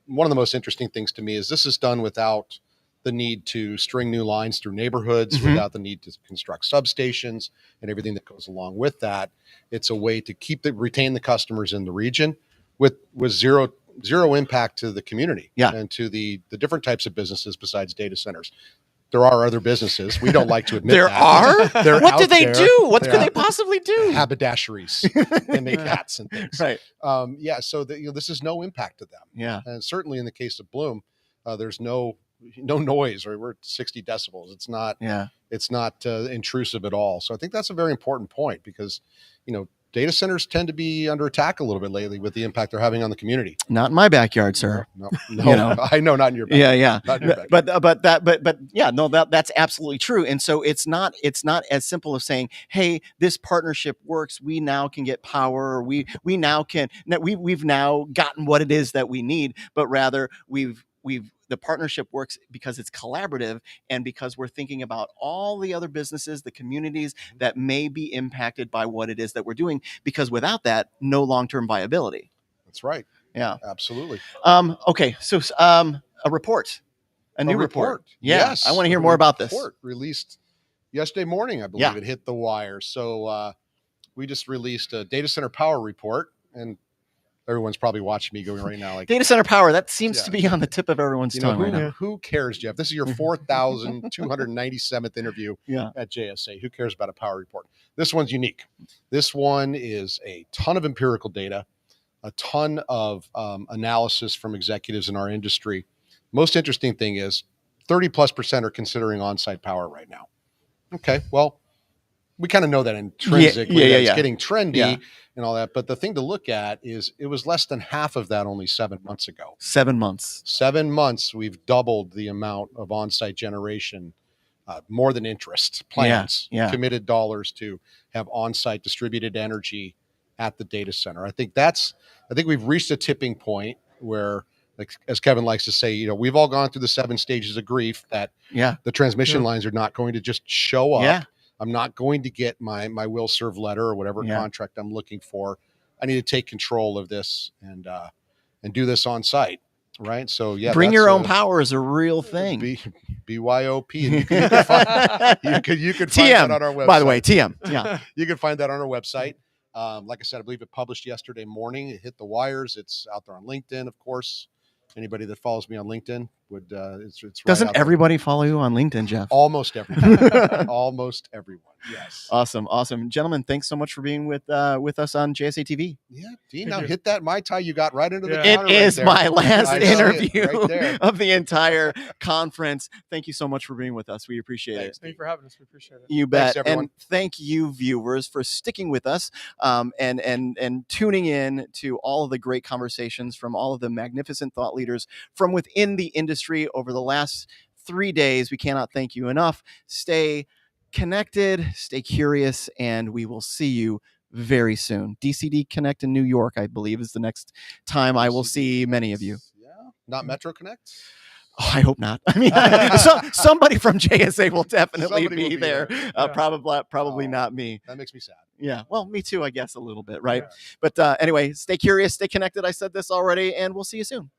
One of the most interesting things to me is this is done without the need to string new lines through neighborhoods, without the need to construct substations and everything that goes along with that. It's a way to retain the customers in the region with zero zero impact to the community and to the different types of businesses besides data centers. There are other businesses. We don't like to admit there that. are? They're What do out they there. do? What could they possibly do? Haberdasheries. They make hats and things. Right. Yeah. So this is no impact to them. Yeah. And certainly in the case of Bloom, there's no noise, right? We're at 60 decibels. It's not. Yeah. It's not intrusive at all. So I think that's a very important point because, data centers tend to be under attack a little bit lately with the impact they're having on the community. Not in my backyard, sir. No. I know, not in your backyard. Yeah. Not in your backyard. But yeah, no, that's absolutely true. And so it's not as simple as saying, hey, this partnership works. We now can get power. Or we've now gotten what it is that we need, but rather the partnership works because it's collaborative and because we're thinking about all the other businesses, the communities that may be impacted by what it is that we're doing, because without that, no long-term viability. That's right. Yeah, absolutely. Okay. So, a report, a new report. Yeah. Yes. I want to hear more about this. Report released yesterday morning, I believe. It hit the wire. So, we just released a data center power report, and everyone's probably watching me going right now. Like data center power, that seems to be on the tip of everyone's tongue right now. Who cares, Jeff? This is your 4,297th interview at JSA. Who cares about a power report? This one's unique. This one is a ton of empirical data, a ton of analysis from executives in our industry. Most interesting thing is 30+% are considering on-site power right now. Okay, well, we kind of know that intrinsically it's getting trendy and all that. But the thing to look at is it was less than half of that only 7 months ago. 7 months. 7 months, we've doubled the amount of on-site generation, more than interest plans, committed dollars to have on-site distributed energy at the data center. I think we've reached a tipping point where, like, as Kevin likes to say, we've all gone through the 7 stages of grief that the transmission lines are not going to just show up. Yeah. I'm not going to get my will serve letter or whatever contract I'm looking for. I need to take control of this and do this on site, right? So bring your own power is a real thing. BYOP, and you can find that on our website. By the way, TM, yeah, you can find that on our website. Like I said, I believe it published yesterday morning. It hit the wires. It's out there on LinkedIn, of course. Anybody that follows me on LinkedIn would it's right. Doesn't everybody follow you on LinkedIn, Jeff? Almost everyone. Almost everyone. Yes. Awesome, gentlemen. Thanks so much for being with us on JSA TV. Yeah, Dean. Now hit that Mai Tai. You got right into the. It is my last interview of the entire conference. Thank you so much for being with us. We appreciate it. Thank you for having us. We appreciate it. You bet. Thanks, and thank you, viewers, for sticking with us and tuning in to all of the great conversations from all of the magnificent thought leaders from within the industry over the last 3 days. We cannot thank you enough. Stay connected, stay curious, and we will see you very soon. DCD Connect in New York, I believe, is the next time I will see many of you. Yeah, not Metro Connect. Oh, I hope not. I mean, somebody from JSA will definitely be there. Probably not me. That makes me sad. Yeah, well, me too, I guess, a little bit, right? Yeah. But anyway, stay curious, stay connected. I said this already, and we'll see you soon.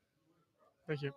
Thank you.